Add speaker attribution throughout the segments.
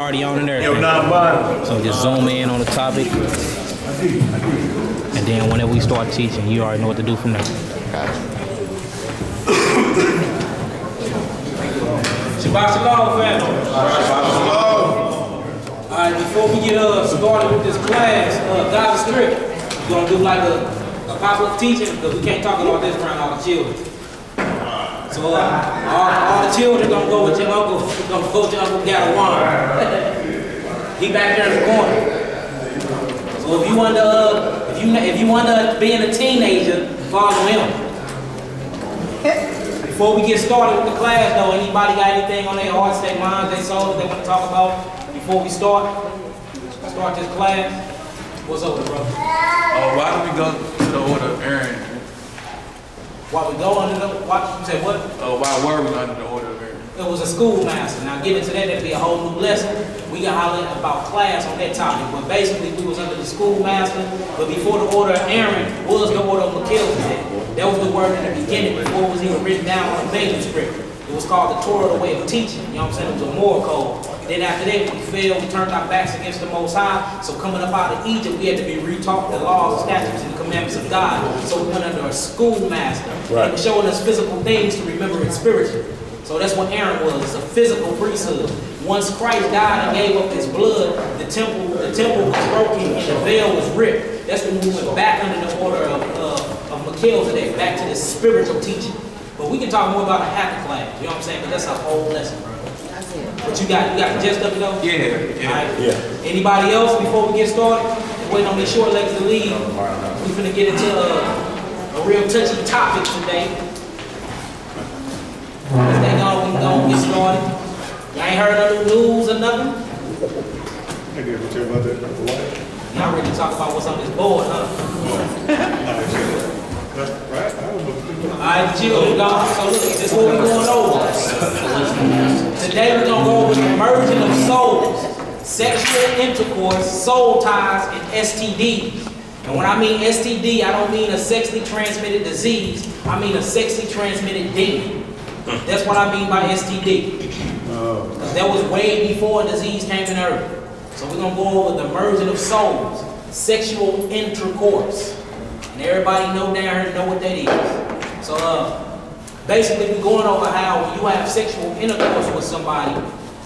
Speaker 1: Already on in there.
Speaker 2: So
Speaker 1: just zoom in on the topic. And then whenever we start teaching, you already know what to do from there. Shabbat shalom, family. Alright, before we get started with this class, God is strict. We're going to do like a public teaching because we can't talk about this around all the children. So all the children gonna go with your uncle. Gonna go with your uncle Gadawan. He back there in the corner. So if you want to being a teenager, follow him. Before we get started with the class, though, anybody got anything on their hearts, their minds, their souls they want to talk about before we start this class? What's over, bro?
Speaker 3: Why do we go to the order of Aaron?
Speaker 1: Why we go under the, you say what?
Speaker 3: Why were we under the order of Aaron?
Speaker 1: It was a schoolmaster. Now get into that, that'd be a whole new lesson. We can holler about class on that topic. But basically we was under the schoolmaster, but before the order of Aaron was the order of Melchizedek. That was the word in the beginning before it was even written down on the manuscript. It was called the Torah, the way of teaching. You know what I'm saying? It was a moral code. Then after that, we fell, we turned our backs against the Most High. So coming up out of Egypt, we had to be retaught the laws, statutes, and the commandments of God. So we went under a schoolmaster. Right. He was showing us physical things to remember it spiritually. So that's what Aaron was. It's a physical priesthood. Once Christ died and gave up his blood, the temple was broken and the veil was ripped. That's when we went back under the order of Melchizedek, back to the spiritual teaching. But we can talk more about it after class. You know what I'm saying? But that's a whole lesson, bro. But you got the gist of it though?
Speaker 3: Yeah.
Speaker 1: Right. Anybody else before we get started? Waiting on these short legs to leave. We're finna get into a real touchy topic today. Let's get started. Y'all ain't heard of the news or nothing? Y'all ready to talk about what's on this board, huh? Alright, children, God. So look, this is what we're going over. Today we're going to go over the merging of souls, sexual intercourse, soul ties, and STDs. And when I mean STD, I don't mean a sexually transmitted disease. I mean a sexually transmitted demon. That's what I mean by STD. Because that was way before a disease came in earth. So we're going to go over the merging of souls, sexual intercourse. And everybody down here know what that is. So basically we're going over how when you have sexual intercourse with somebody,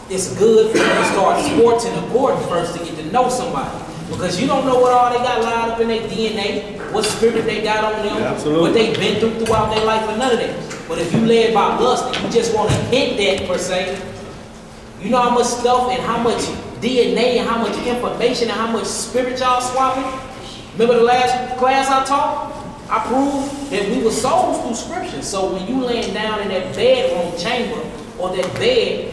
Speaker 1: it's good for you to start sports and important first to get to know somebody. Because you don't know what all they got lined up in their DNA, what spirit they got on them, what they've been through throughout their life, or none of that. But if you led by lust and you just want to hit that per se, you know how much stuff and how much DNA and how much information and how much spirit y'all swapping? Remember the last class I taught? I proved that we were souls through scripture. So when you laying down in that bedroom chamber or that bed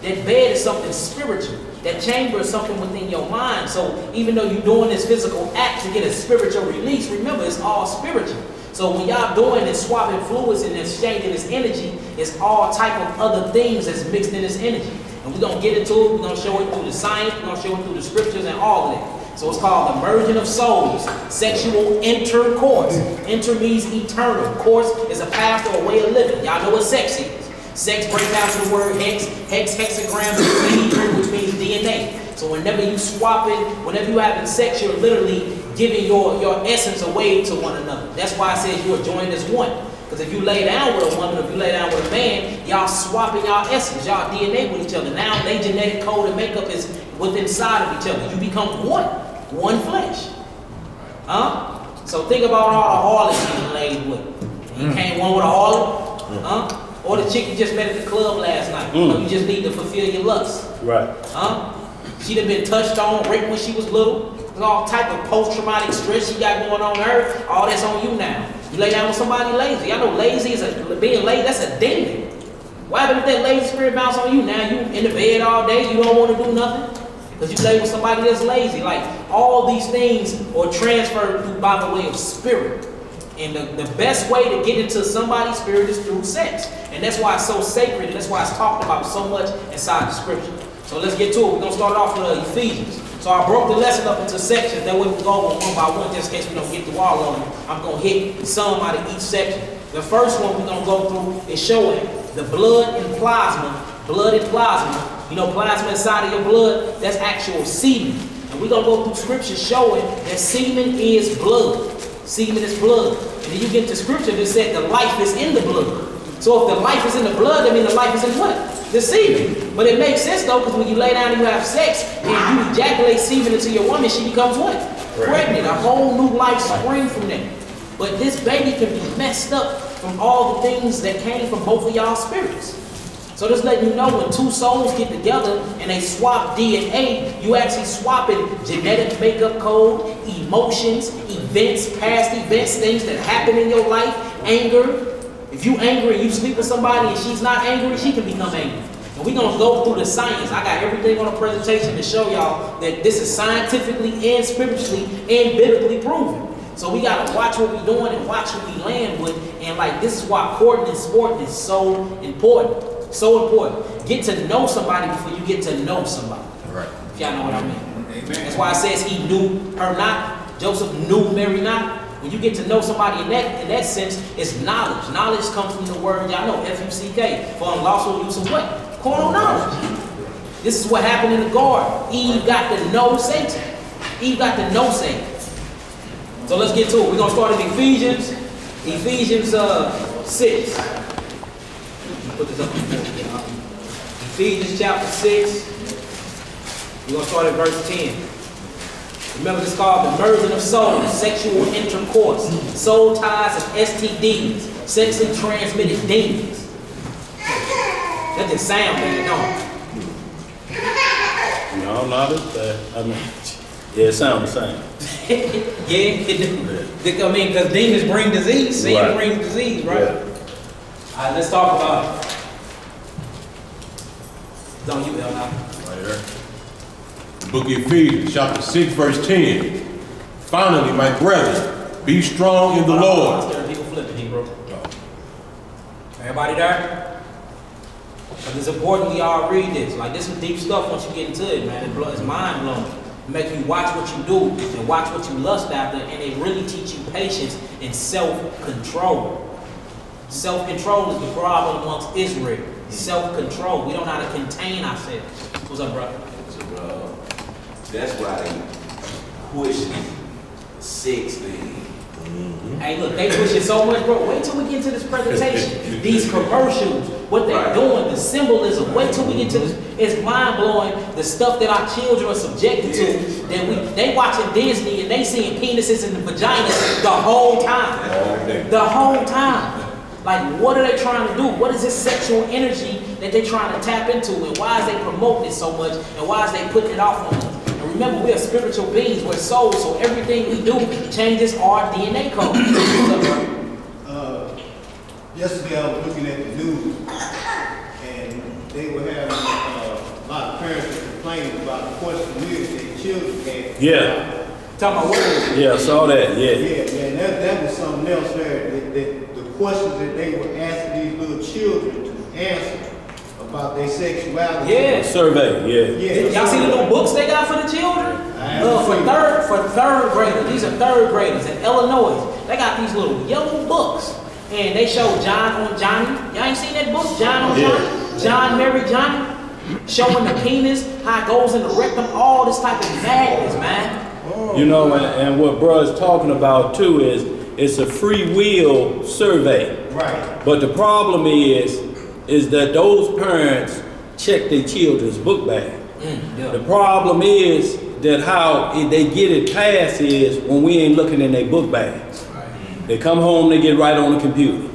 Speaker 1: is something spiritual. That chamber is something within your mind. So even though you're doing this physical act to get a spiritual release, remember it's all spiritual. So when y'all doing this swapping fluids and exchanging this energy, it's all type of other things that's mixed in this energy. And we're going to get into it. We're going to show it through the science. We're going to show it through the scriptures and all of that. So it's called the merging of souls, sexual intercourse. Inter means eternal. Course is a path or a way of living. Y'all know what sex is. Sex breaks down to the word hex, hexagram, which means DNA. So whenever you swapping, whenever you having sex, you're literally giving your essence away to one another. That's why it says you are joined as one. Because if you lay down with a woman, if you lay down with a man, y'all swapping y'all essence, y'all DNA with each other. Now they genetic code and makeup is within inside of each other. You become one flesh. So think about all the harlots you laid with. You came one with a harlot, or the chick you just met at the club last night. You know, you just need to fulfill your lust.
Speaker 2: Right.
Speaker 1: She done been touched on, raped when she was little. There's all type of post-traumatic stress she got going on her. All that's on you now. You lay down with somebody lazy. I know lazy is being lazy, that's a demon. Why would that lazy spirit bounce on you? Now you in the bed all day, you don't want to do nothing. Because you lay with somebody that's lazy. Like all these things are transferred through by the way of spirit. And the best way to get into somebody's spirit is through sex. And that's why it's so sacred, and that's why it's talked about so much inside the scripture. So let's get to it. We're going to start off with Ephesians. So I broke the lesson up into sections. That way we can go over one by one just in case we don't get through all of them. I'm going to hit some out of each section. The first one we're going to go through is showing the blood and plasma You know, plasma inside of your blood, that's actual semen. And we're going to go through scripture showing that semen is blood. Semen is blood. And then you get to scripture that said the life is in the blood. So if the life is in the blood, that means the life is in what? The semen. But it makes sense though, because when you lay down and you have sex, and you ejaculate semen into your woman, she becomes what? Pregnant. A whole new life springs from that. But this baby can be messed up from all the things that came from both of y'all spirits. So just letting you know, when two souls get together and they swap DNA, you actually swapping genetic makeup code, emotions, events, past events, things that happen in your life, anger. If you angry and you sleep with somebody and she's not angry, she can become angry. And we're going to go through the science. I got everything on a presentation to show y'all that this is scientifically and spiritually and biblically proven. So we got to watch what we're doing and watch what we land with. And like, this is why courting and sporting is so important. So important. Get to know somebody before you get to know somebody.
Speaker 2: Right.
Speaker 1: If y'all know what I mean.
Speaker 2: Amen.
Speaker 1: That's why it says he knew her not. Joseph knew Mary not. When you get to know somebody in that sense, it's knowledge. Knowledge comes from the word, y'all know, F-U-C-K, for unlawful use of what? Carnal knowledge. This is what happened in the garden. Eve got to know Satan. Eve got to know Satan. So let's get to it. We're going to start in Ephesians. Ephesians 6. Put this up before. Ephesians chapter 6. We're going to start at verse 10. Remember, this is called the merging of souls, sexual intercourse, soul ties and STDs, sexually transmitted demons. That just sound bad, don't it?
Speaker 4: No, not as bad. I mean, yeah, it sounds the same.
Speaker 1: Yeah, it do. I mean, because demons bring disease, sin brings disease, right?
Speaker 4: Yeah.
Speaker 1: All right, let's talk about it. Don't you, El, now?
Speaker 2: Right here. Book of Ephesians, chapter 6, verse 10. Finally, my brethren, be strong in the Lord.
Speaker 1: People flipping, Hebrew. Everybody there? But it's important we all read this. Like, this is deep stuff once you get into it, man. It's mind blowing. It makes you watch what you do and watch what you lust after, and it really teach you patience and self-control. Self-control is the problem amongst Israel. Self-control. We don't know how to contain ourselves. What's up, brother?
Speaker 5: That's why they push the sex thing.
Speaker 1: Hey, look, they push it so much, bro. Wait till we get to this presentation. These commercials, what they're doing, the symbolism. Wait till we get to this. It's mind-blowing, the stuff that our children are subjected to. That they watching Disney and they seeing penises and the vaginas the whole time. The whole time. Like, what are they trying to do? What is this sexual energy that they're trying to tap into? And why is they promoting it so much? And why is they putting it off on us? And remember, we are spiritual beings. We're souls. So everything we do changes our DNA code.
Speaker 6: Yesterday I was looking at the news, and they were having a lot of parents complaining about the questionnaires their children had.
Speaker 4: Yeah.
Speaker 1: Talking about what?
Speaker 4: Yeah, I saw that. Yeah.
Speaker 6: Yeah, and that was something else there. The questions that they were asking these little children to answer about their sexuality.
Speaker 4: Yeah. Survey. Yeah.
Speaker 1: Y'all see the little books they got for the children? For third graders. These are third graders in Illinois. They got these little yellow books. And they show John on Johnny. Y'all ain't seen that book? John on Johnny? John, Mary, Johnny. Showing the penis, how it goes in the rectum, all this type of madness, man.
Speaker 4: You know, and what bruh's talking about too is it's a free will survey.
Speaker 6: Right.
Speaker 4: But the problem is that those parents check their children's book bag. The problem is that how they get it passed is when we ain't looking in their book bags. They come home, they get right on the computer.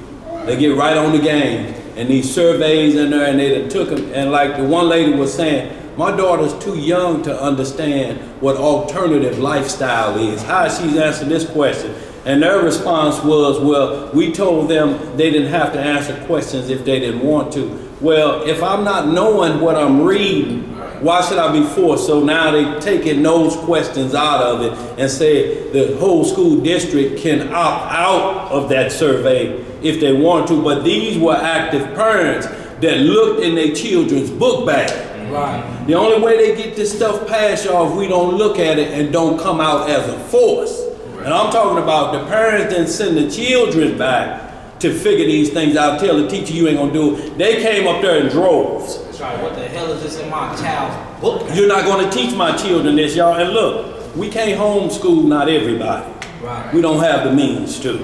Speaker 4: They get right on the game. And these surveys in there, and they took them. And like the one lady was saying, my daughter's too young to understand what alternative lifestyle is. How she's answering this question. And their response was, well, we told them they didn't have to answer questions if they didn't want to. Well, if I'm not knowing what I'm reading, why should I be forced? So now they're taking those questions out of it and say the whole school district can opt out of that survey if they want to. But these were active parents that looked in their children's book bag.
Speaker 1: Right.
Speaker 4: The only way they get this stuff passed, y'all, if we don't look at it and don't come out as a force. And I'm talking about the parents didn't send the children back to figure these things out, tell the teacher you ain't gonna do it. They came up there in droves.
Speaker 1: Sorry, what the hell is this in my child's book?
Speaker 4: You're not going to teach my children this, y'all. And look, we can't homeschool not everybody.
Speaker 1: Right.
Speaker 4: We don't have the means to.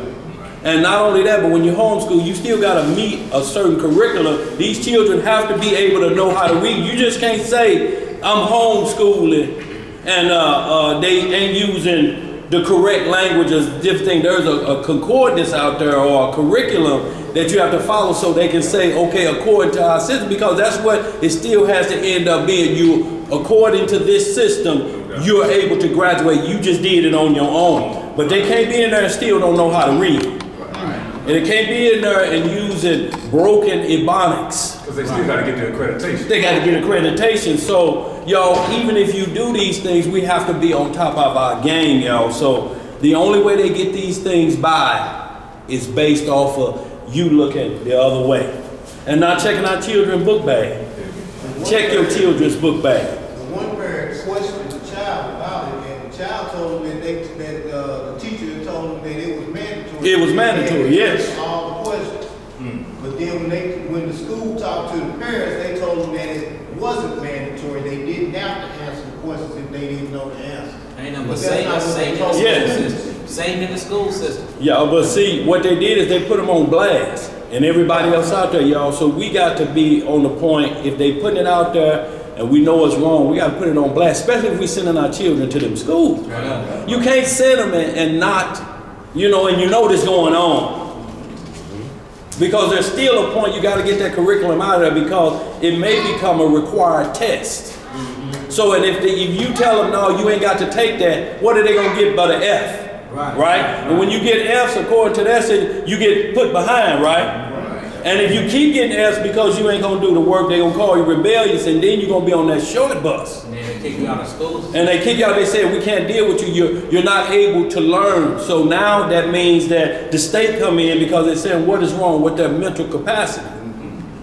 Speaker 4: And not only that, but when you homeschool, you still got to meet a certain curriculum. These children have to be able to know how to read. You just can't say, I'm homeschooling, and they ain't using the correct languages, different things. There's a concordance out there or a curriculum that you have to follow so they can say, okay, according to our system, because that's what it still has to end up being. You, according to this system, you're able to graduate. You just did it on your own. But they can't be in there and still don't know how to read. And they can't be in there and using broken Ebonics.
Speaker 7: Because they still got to get the accreditation.
Speaker 4: They got to get accreditation. So, y'all, even if you do these things, we have to be on top of our game, y'all. So, the only way they get these things by is based off of you looking the other way. And not checking our children's book bag. Check your children's book bag.
Speaker 6: One parent questioned the child about it, and the child told him that the teacher told him that it was mandatory.
Speaker 4: It was mandatory, yes.
Speaker 6: All the questions. But then when the school talked to the parents, they told them that it wasn't mandatory. They didn't have to answer the questions if they didn't know the answer.
Speaker 1: Ain't nothing but same in the school system. Same in the school system.
Speaker 4: Yeah, but see, what they did is they put them on blast. And everybody else out there, y'all. So we got to be on the point. If they putting it out there and we know it's wrong, we got to put it on blast, especially if we sending our children to them schools. You can't send them and not, you know, and you know this going on. Because there's still a point you got to get that curriculum out of there because it may become a required test. So and if you tell them, no, you ain't got to take that, what are they going to get but an F? Right? And when you get F's, according to that, you get put behind, right? And if you keep getting F's because you ain't going to do the work, they're going to call you rebellious, and then you're going to be on that short bus.
Speaker 1: And then they kick you out of school.
Speaker 4: And they kick you out, they say, we can't deal with you, you're not able to learn. So now that means that the state come in because they're saying what is wrong with their mental capacity.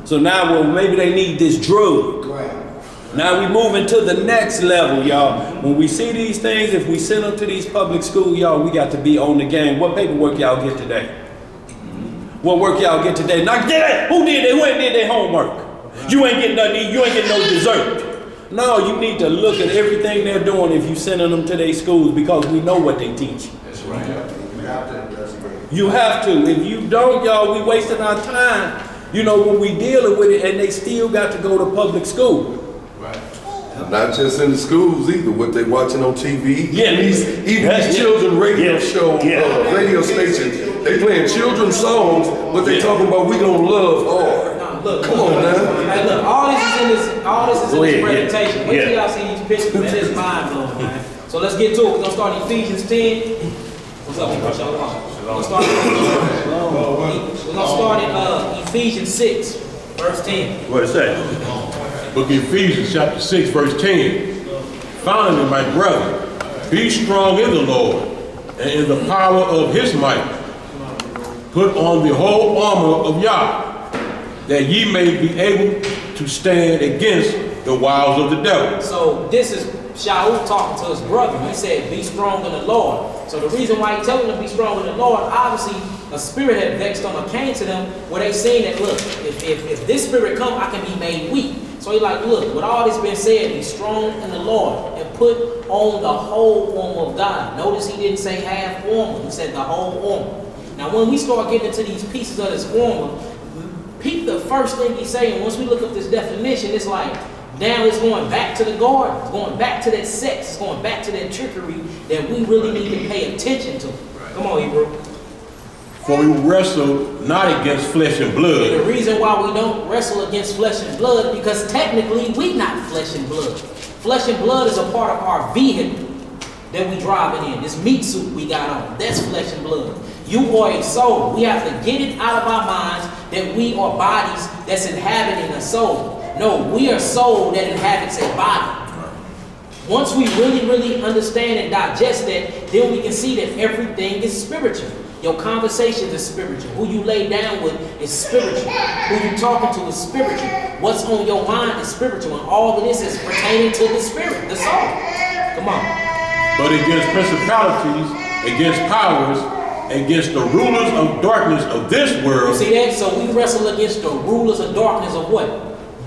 Speaker 4: So now, well, maybe they need this drug. Now we moving to the next level, y'all. When we see these things, if we send them to these public schools, y'all, we got to be on the game. What paperwork y'all get today? What work y'all get today? Now get it! Who did it? Who did their homework? You ain't getting nothing, you ain't getting no dessert. No, you need to look at everything they're doing if you sending them to their schools because we know what they teach.
Speaker 5: That's right.
Speaker 4: You have to. If you don't, y'all, we wasting our time. You know, when we dealing with it and they still got to go to public school.
Speaker 8: Not just in the schools either, what they watching on TV.
Speaker 4: Yeah,
Speaker 8: even these children radio show, radio stations, they playing children's songs, but they talking about we gonna love hard.
Speaker 1: Look,
Speaker 8: come on now.
Speaker 1: Hey, look, all this is in this presentation. Wait till y'all see these pictures, man. It's mind blowing, man. So let's get to it. We're gonna start Ephesians 10. What's up, we're gonna start at Ephesians 6, verse 10.
Speaker 4: What it say?
Speaker 2: Book of Ephesians chapter 6 verse 10. Finally, my brethren, be strong in the Lord and in the power of his might. Put on the whole armor of Yah, that ye may be able to stand against the wiles of the devil.
Speaker 1: So this is Shaul talking to his brother. He said, be strong in the Lord. So the reason why he telling them to be strong in the Lord, obviously a spirit had vexed them or came to them where they saying that, look, if this spirit come, I can be made weak. So he's like, look, with all this being said, be strong in the Lord and put on the whole armor of God. Notice he didn't say half armor. He said the whole armor. Now, when we start getting into these pieces of this armor, peep the first thing he's saying. Once we look up this definition, it's like, now it's going back to the garden. It's going back to that sex. It's going back to that trickery that we really need to pay attention to. Come on, Hebrew.
Speaker 2: For we wrestle not against flesh and blood.
Speaker 1: And the reason why we don't wrestle against flesh and blood, because technically we not flesh and blood. Flesh and blood is a part of our vehicle that we driving in. This meat suit we got on, that's flesh and blood. You are a soul. We have to get it out of our minds that we are bodies that's inhabiting a soul. No, we are soul that inhabits a body. Once we really understand and digest that, then we can see that everything is spiritual. Your conversations is spiritual. Who you lay down with is spiritual. Who you talking to is spiritual. What's on your mind is spiritual. And all of this is pertaining to the spirit, the soul. Come on.
Speaker 2: But against principalities, against powers, against the rulers of darkness of this world.
Speaker 1: You see that? So we wrestle against the rulers of darkness of what?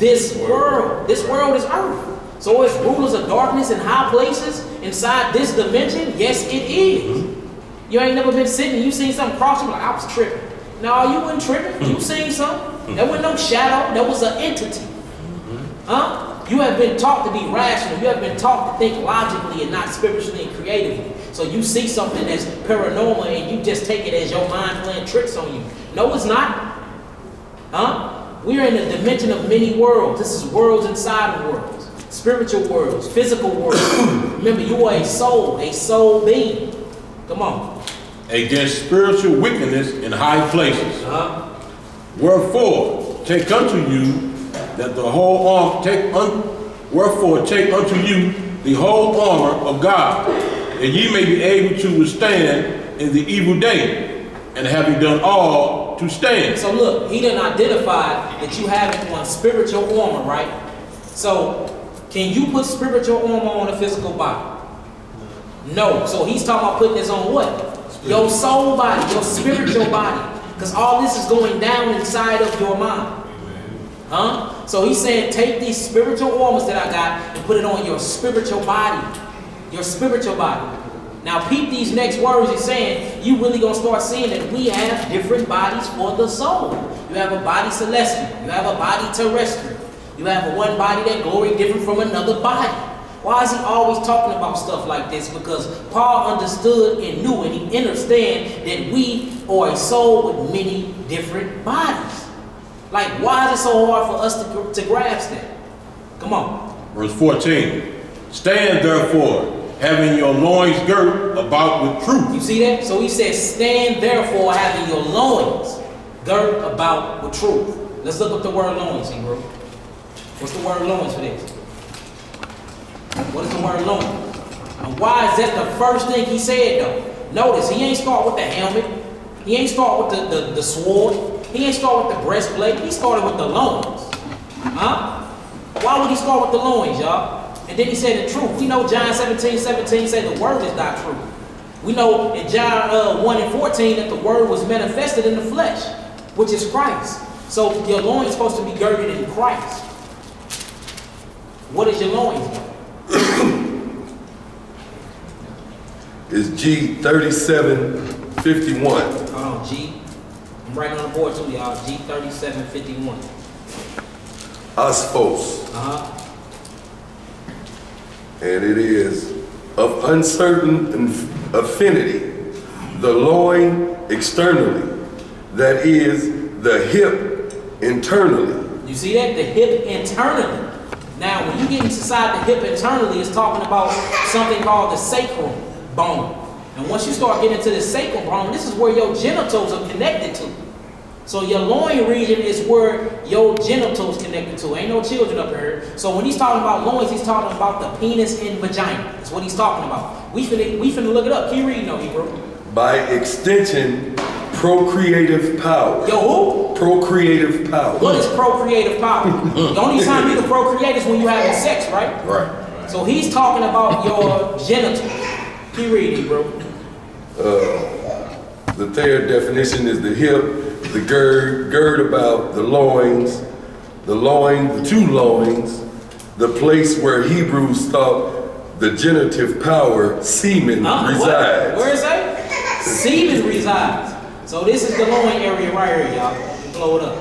Speaker 1: this world. This world is earth. So it's rulers of darkness in high places inside this dimension? Yes, it is. You ain't never been sitting and you seen something cross you like, I was tripping. No, you wasn't tripping. You seen something. There wasn't no shadow. There was an entity. Huh? You have been taught to be rational. You have been taught to think logically and not spiritually and creatively. So you see something that's paranormal and you just take it as your mind playing tricks on you. No, it's not. Huh? We're in a dimension of many worlds. This is worlds inside of worlds. Spiritual worlds, physical worlds. Remember, you are a soul being. Come on.
Speaker 2: Against spiritual wickedness in high places. Wherefore, take unto you that the whole arm, wherefore take unto you the whole armor of God, that ye may be able to withstand in the evil day, and having done all to stand.
Speaker 1: So look, he didn't identify that you have on spiritual armor, right? So can you put spiritual armor on a physical body? No. So he's talking about putting this on what? Your soul body, your spiritual body. Because all this is going down inside of your mind. Huh? So he's saying take these spiritual armors that I got and put it on your spiritual body. Your spiritual body. Now peep these next words he's saying. You really going to start seeing that we have different bodies for the soul. You have a body celestial. You have a body terrestrial. You have one body that glory different from another body. Why is he always talking about stuff like this? Because Paul understood and knew and he understand that we are a soul with many different bodies. Like, why is it so hard for us to grasp that? Come on.
Speaker 2: Verse 14. Stand therefore, having your loins girt about with truth.
Speaker 1: You see that? So he says, stand therefore, having your loins girt about with truth. Let's look up the word loins, Hebrew. What's the word loins for this? What is the word loins? And why is that the first thing he said though? Notice, he ain't start with the helmet. He ain't start with the sword. He ain't start with the breastplate. He started with the loins. Huh? Why would he start with the loins, y'all? And then he said the truth. We know John 17:17 say the word is not true. We know in John 1:14 that the word was manifested in the flesh, which is Christ. So your loins is supposed to be girded in Christ. What is your loins?
Speaker 8: It's G3751.
Speaker 1: Hold on, G. I'm writing on the board too, y'all. G3751.
Speaker 8: Ospos. And it is of uncertain affinity, the loin externally, that is the hip internally.
Speaker 1: You see that? The hip internally. Now, when you get inside the hip internally, it's talking about something called the sacral bone. And once you start getting into the sacral bone, this is where your genitals are connected to. So your loin region is where your genitals connected to. Ain't no children up here. So when he's talking about loins, he's talking about the penis and vagina. That's what he's talking about. We finna look it up. Keep reading though, Hebrew.
Speaker 8: By extension, procreative power.
Speaker 1: Yo, who?
Speaker 8: Procreative power.
Speaker 1: What is procreative power? The only time you can procreate is when you having sex, right?
Speaker 2: Right.
Speaker 1: So he's talking about your genitals. Keep reading, bro.
Speaker 8: The third definition is the hip, the gird about the loins, the two loins, the place where Hebrews thought the genitive power, semen, resides.
Speaker 1: Where is that? Semen resides. So this is the loin area right here, y'all. Blow it up.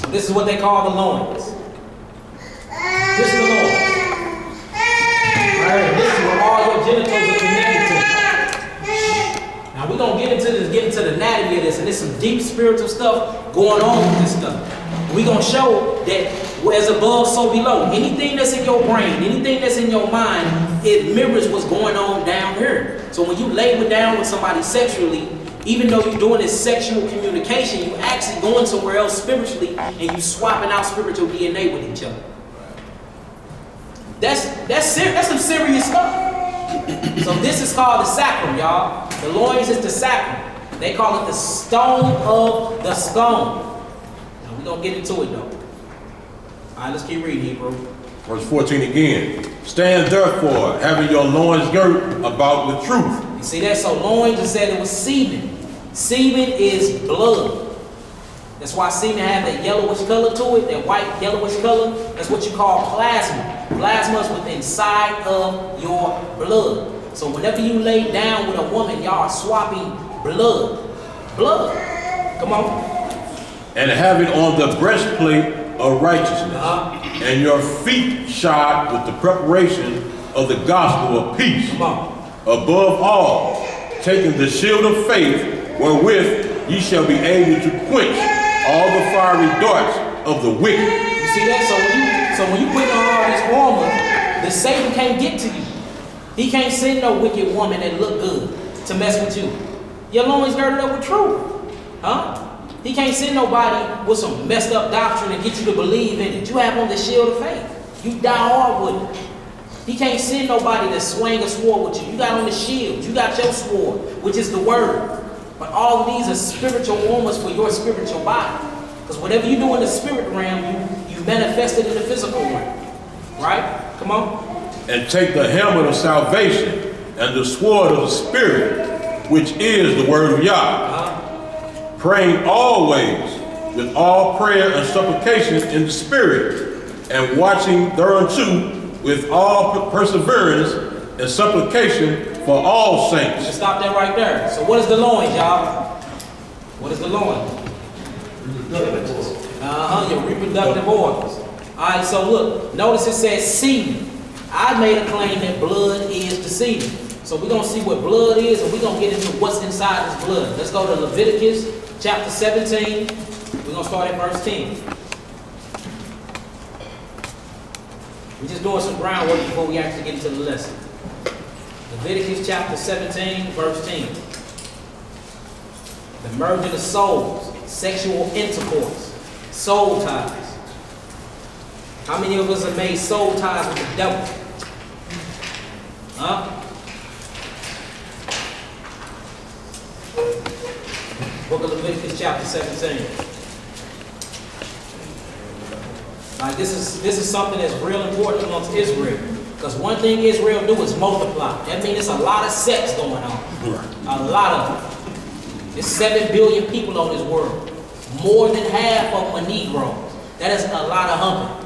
Speaker 1: So this is what they call the loins. This is the loins. Right here. This is where all your genitals are connected to. Now we're gonna get into the anatomy of this, and there's some deep spiritual stuff going on with this stuff. We're gonna show that as above, so below. Anything that's in your brain, anything that's in your mind, it mirrors what's going on down here. So when you labor down with somebody sexually, even though you're doing this sexual communication, you actually going somewhere else spiritually, and you swapping out spiritual DNA with each other. That's some serious stuff. So this is called the sacrum, y'all. The loins is the sacrum. They call it the stone of the stone. Now we're gonna get into it though. All right, let's keep reading, Hebrew.
Speaker 2: Verse 14 again. Stand therefore, having your loins girt about with truth.
Speaker 1: You see that? So loins, it said it was semen. Semen is blood. That's why semen have that yellowish color to it, that white yellowish color. That's what you call plasma. Plasma is within inside of your blood. So whenever you lay down with a woman, y'all are swapping blood. Blood. Come on.
Speaker 2: And have it on the breastplate of righteousness, and your feet shod with the preparation of the gospel of peace.
Speaker 1: Come on.
Speaker 2: Above all, taking the shield of faith, wherewith ye shall be able to quench all the fiery darts of the wicked.
Speaker 1: You see that? So when you put on all this armor, the Satan can't get to you. He can't send no wicked woman that look good to mess with you. Your loins girded up with truth. Huh? He can't send nobody with some messed up doctrine and get you to believe in it. You have on the shield of faith. You die hard with it. He can't send nobody to swing a sword with you. You got on the shield. You got your sword, which is the word. But all of these are spiritual armors for your spiritual body. Because whatever you do in the spirit realm, you manifest it in the physical realm. Right? Come on.
Speaker 2: And take the helmet of salvation and the sword of the Spirit, which is the word of Yah. Praying always with all prayer and supplication in the Spirit, and watching thereunto with all perseverance and supplication for all saints.
Speaker 1: Let's stop that right there. So what is the loins, y'all? What is the loins? Your reproductive organs. All right, so look, notice it says semen. I made a claim that blood is the semen. So we're going to see what blood is, and we're going to get into what's inside this blood. Let's go to Leviticus chapter 17. We're going to start at verse 10. We're just doing some groundwork before we actually get into the lesson. Leviticus chapter 17, verse 10. The merging of souls, sexual intercourse, soul ties. How many of us have made soul ties with the devil? Huh? Book of Leviticus chapter 17. Like this is something that's real important amongst Israel. Because one thing Israel do is multiply. That means there's a lot of sex going on. A lot of it. There's 7 billion people on this world. More than half of them are Negroes. That is a lot of humping.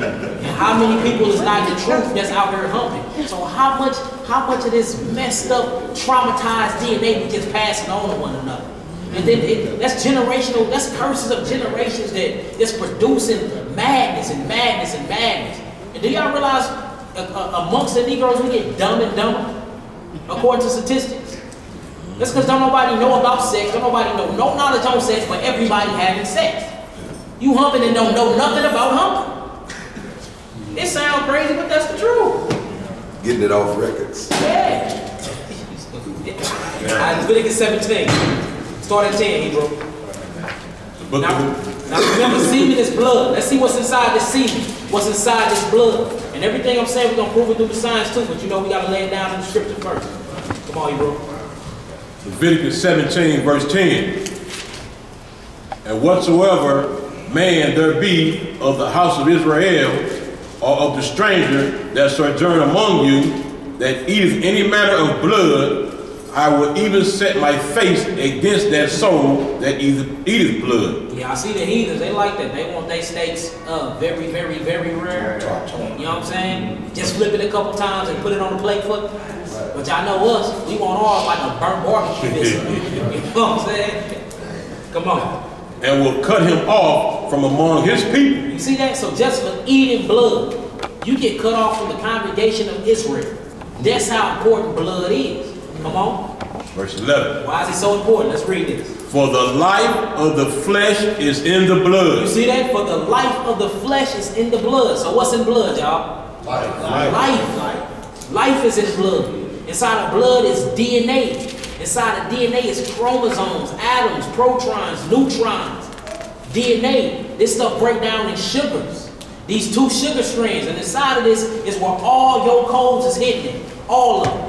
Speaker 1: And how many people is not the truth that's out there humping? So how much of this messed up, traumatized DNA we just passing on to one another? And then that's generational, that's curses of generations that's producing madness and madness and madness. And do y'all realize amongst the Negroes we get dumb and dumber, according to statistics? That's because don't nobody know about sex, don't nobody know no knowledge on sex, but everybody having sex. You humping and don't know nothing about humping. It sounds crazy, but that's the truth.
Speaker 8: Getting it off records.
Speaker 1: Yeah. Leviticus 17. Start at 10, Hebrew. Now remember, semen is blood. Let's see what's inside this semen. What's inside this blood. And everything I'm saying, we're going to prove it through the science too, but you know we got to lay it down in the scripture first. Come on, Hebrew.
Speaker 2: Leviticus 17, verse 10. And whatsoever man there be of the house of Israel, or of the stranger that sojourn among you, that eateth any manner of blood, I will even set my face against that soul that eateth blood.
Speaker 1: Yeah, I see the heathens, they like that. They want their steaks very, very, very rare. You know what I'm saying? Just flip it a couple times and put it on the plate for. But y'all know us, we want ours like a burnt barbecue. You know what I'm saying? Come on.
Speaker 2: And will cut him off from among his people.
Speaker 1: You see that? So just for eating blood, you get cut off from the congregation of Israel. That's how important blood is. Come on.
Speaker 2: Verse 11.
Speaker 1: Why is it so important? Let's read this.
Speaker 2: For the life of the flesh is in the blood.
Speaker 1: You see that? For the life of the flesh is in the blood. So what's in blood, y'all? Life is in blood. Inside of blood is DNA. Inside of DNA is chromosomes, atoms, protons, neutrons. DNA, this stuff breaks down in sugars. These 2 sugar strands, and inside of this is where all your codes is hidden. All of them.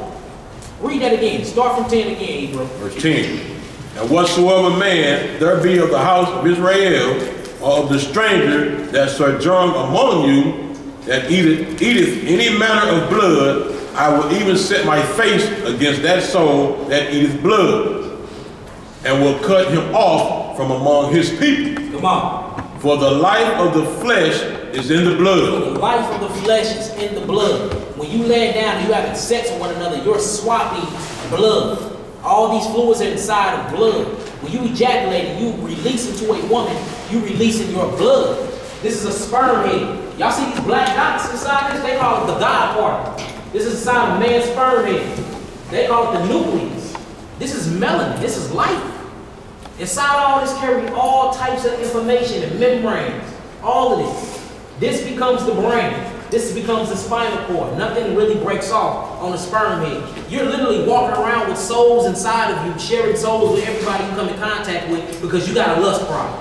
Speaker 1: Read that again. Start from 10 again, Hebrew.
Speaker 2: Verse 10. And whatsoever man there be of the house of Israel, or of the stranger that sojourn among you, that eateth any manner of blood, I will even set my face against that soul that eateth blood, and will cut him off off from among his people.
Speaker 1: Come on.
Speaker 2: For the life of the flesh is in the
Speaker 1: For
Speaker 2: blood.
Speaker 1: the life of the flesh is in the blood. When you lay down and you having sex with one another, you're swapping blood. All these fluids are inside of blood. When you ejaculate and you release into a woman, you releasing your blood. This is a sperm head. Y'all see these black dots inside this? They call it the God part. This is inside a man's sperm head. They call it the nucleus. This is melanin. This is life. Inside all this carry all types of information and membranes. All of this. This becomes the brain. This becomes the spinal cord. Nothing really breaks off on the sperm head. You're literally walking around with souls inside of you, sharing souls with everybody you come in contact with because you got a lust problem.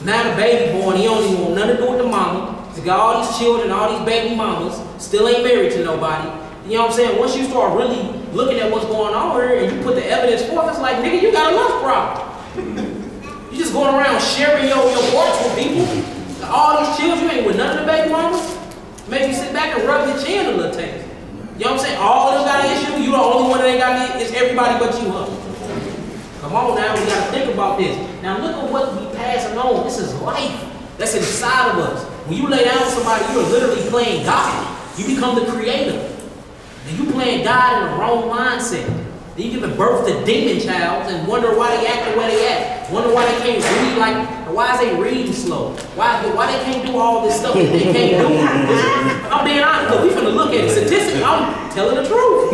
Speaker 1: Now the baby born, he don't even want nothing to do with the mama. He's got all these children, all these baby mamas, still ain't married to nobody. You know what I'm saying? Once you start really looking at what's going on here and you put the evidence forth, it's like, nigga, you got a lust problem. You just going around sharing your parts with people. All these children, you ain't with none of the baby mamas. Maybe sit back and rub your chin a little taste. You know what I'm saying? All of them got an issue. You the only one that ain't got it. It's everybody but you, huh? Come on now, we gotta think about this. Now look at what we passing on. This is life that's inside of us. When you lay down with somebody, you're literally playing God. You become the creator. And you playing God in the wrong mindset. Then you give birth to demon child and wonder why they act the way they act. Wonder why they can't read like, why is they reading slow? Why they can't do all this stuff that they can't do? I'm being honest, look, we finna look at it. Statistically, I'm telling the truth.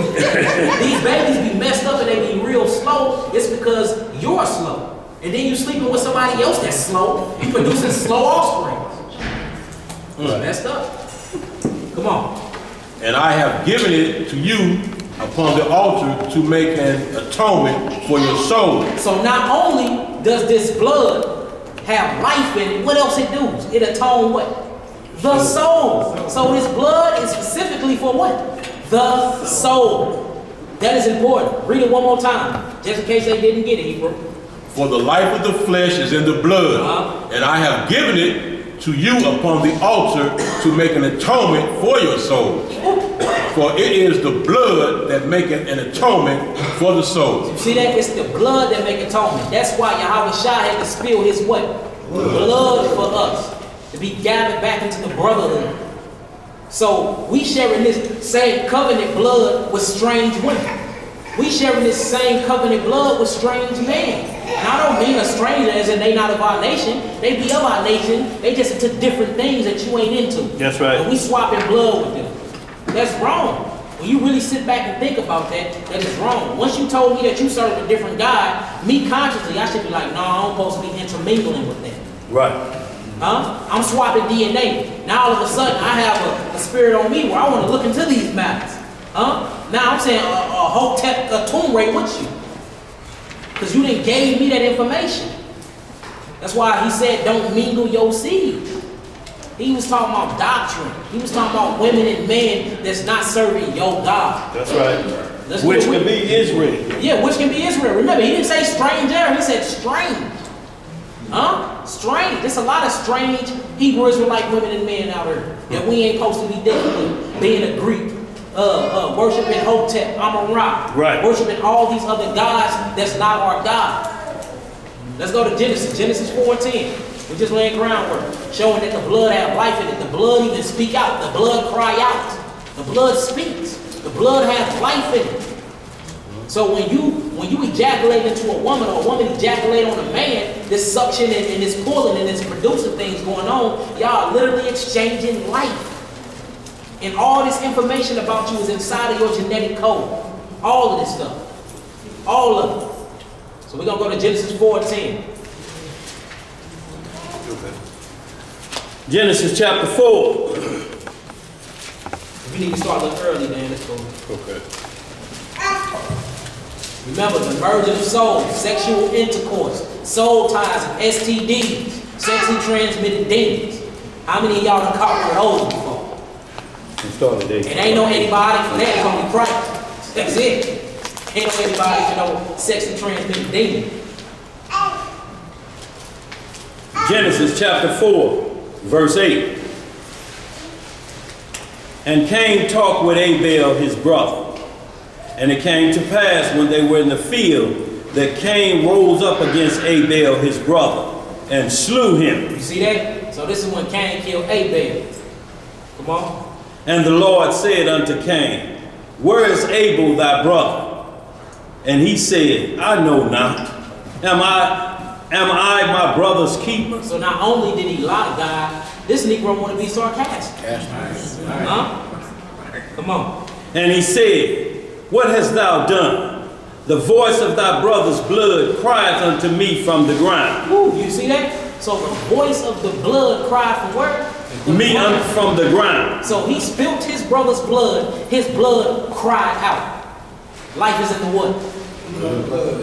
Speaker 1: These babies be messed up and they be real slow. It's because you're slow. And then you sleeping with somebody else that's slow. You producing slow offspring. It's messed up. Come on.
Speaker 2: And I have given it to you upon the altar to make an atonement for your soul.
Speaker 1: So not only does this blood have life in it, what else it do? It atone what? The soul. So this blood is specifically for what? The soul. That is important. Read it one more time, just in case they didn't get it, Hebrew.
Speaker 2: For the life of the flesh is in the blood, and I have given it to you upon the altar to make an atonement for your souls. For it is the blood that maketh an atonement for the soul.
Speaker 1: You see that? It's the blood that make atonement. That's why Yahweh Shah had to spill his what? Blood for us. To be gathered back into the brotherhood. So we sharing this same covenant blood with strange women. We sharing this same covenant blood with strange men. And I don't mean a stranger as in they not of our nation. They be of our nation. They just into different things that you ain't into.
Speaker 4: That's right.
Speaker 1: And we swapping blood with them. That's wrong. When you really sit back and think about that, that is wrong. Once you told me that you serve a different God, me consciously, I should be like, no, I'm supposed to be intermingling with them.
Speaker 4: Right.
Speaker 1: I'm swapping DNA. Now all of a sudden, I have a spirit on me where I want to look into these matters. Now I'm saying a Hotep, a tomb ray with you. Because you didn't gave me that information. That's why he said, don't mingle your seed. He was talking about doctrine. He was talking about women and men that's not serving your God.
Speaker 4: That's right. Which can be Israel.
Speaker 1: Yeah, which can be Israel. Remember, he didn't say stranger. He said strange. Strange. There's a lot of strange Hebrew Israelite women and men out here that we ain't supposed to be dealing with. Being a Greek, worshiping Hotep, Amun-Ra,
Speaker 4: right.
Speaker 1: Worshiping all these other gods that's not our God. Let's go to Genesis. Genesis 4:10. We're just laying groundwork, showing that the blood have life in it. The blood even speak out. The blood cry out. The blood speaks. The blood has life in it. So when you ejaculate into a woman or a woman ejaculate on a man, this suction and this pulling and this producing things going on, y'all literally exchanging life. And all this information about you is inside of your genetic code. All of this stuff. All of it. So we're going to go to Genesis 4:10.
Speaker 4: Genesis chapter 4.
Speaker 1: We need to start a little early, man. Let's go.
Speaker 2: Okay.
Speaker 1: Remember, the merging of souls, sexual intercourse, soul ties, and STDs, sexually transmitted demons. How many of y'all done caught those before? It ain't no antibiotic for that. It's only Christ. That's it. Ain't no antibiotic for no sexually transmitted demons.
Speaker 4: Genesis chapter 4, verse 8. And Cain talked with Abel his brother. And it came to pass when they were in the field that Cain rose up against Abel, his brother, and slew him.
Speaker 1: You see that? So this is when Cain killed Abel. Come on.
Speaker 4: And the Lord said unto Cain, where is Abel thy brother? And he said, I know not. Am I my brother's keeper?
Speaker 1: So not only did he lie to God, this Negro want to be sarcastic. Huh? Come on.
Speaker 4: And he said, what hast thou done? The voice of thy brother's blood crieth unto me from the ground.
Speaker 1: Ooh, you see that? So the voice of the blood cried from where?
Speaker 4: From the ground.
Speaker 1: So he spilt his brother's blood cried out. Life is in the what?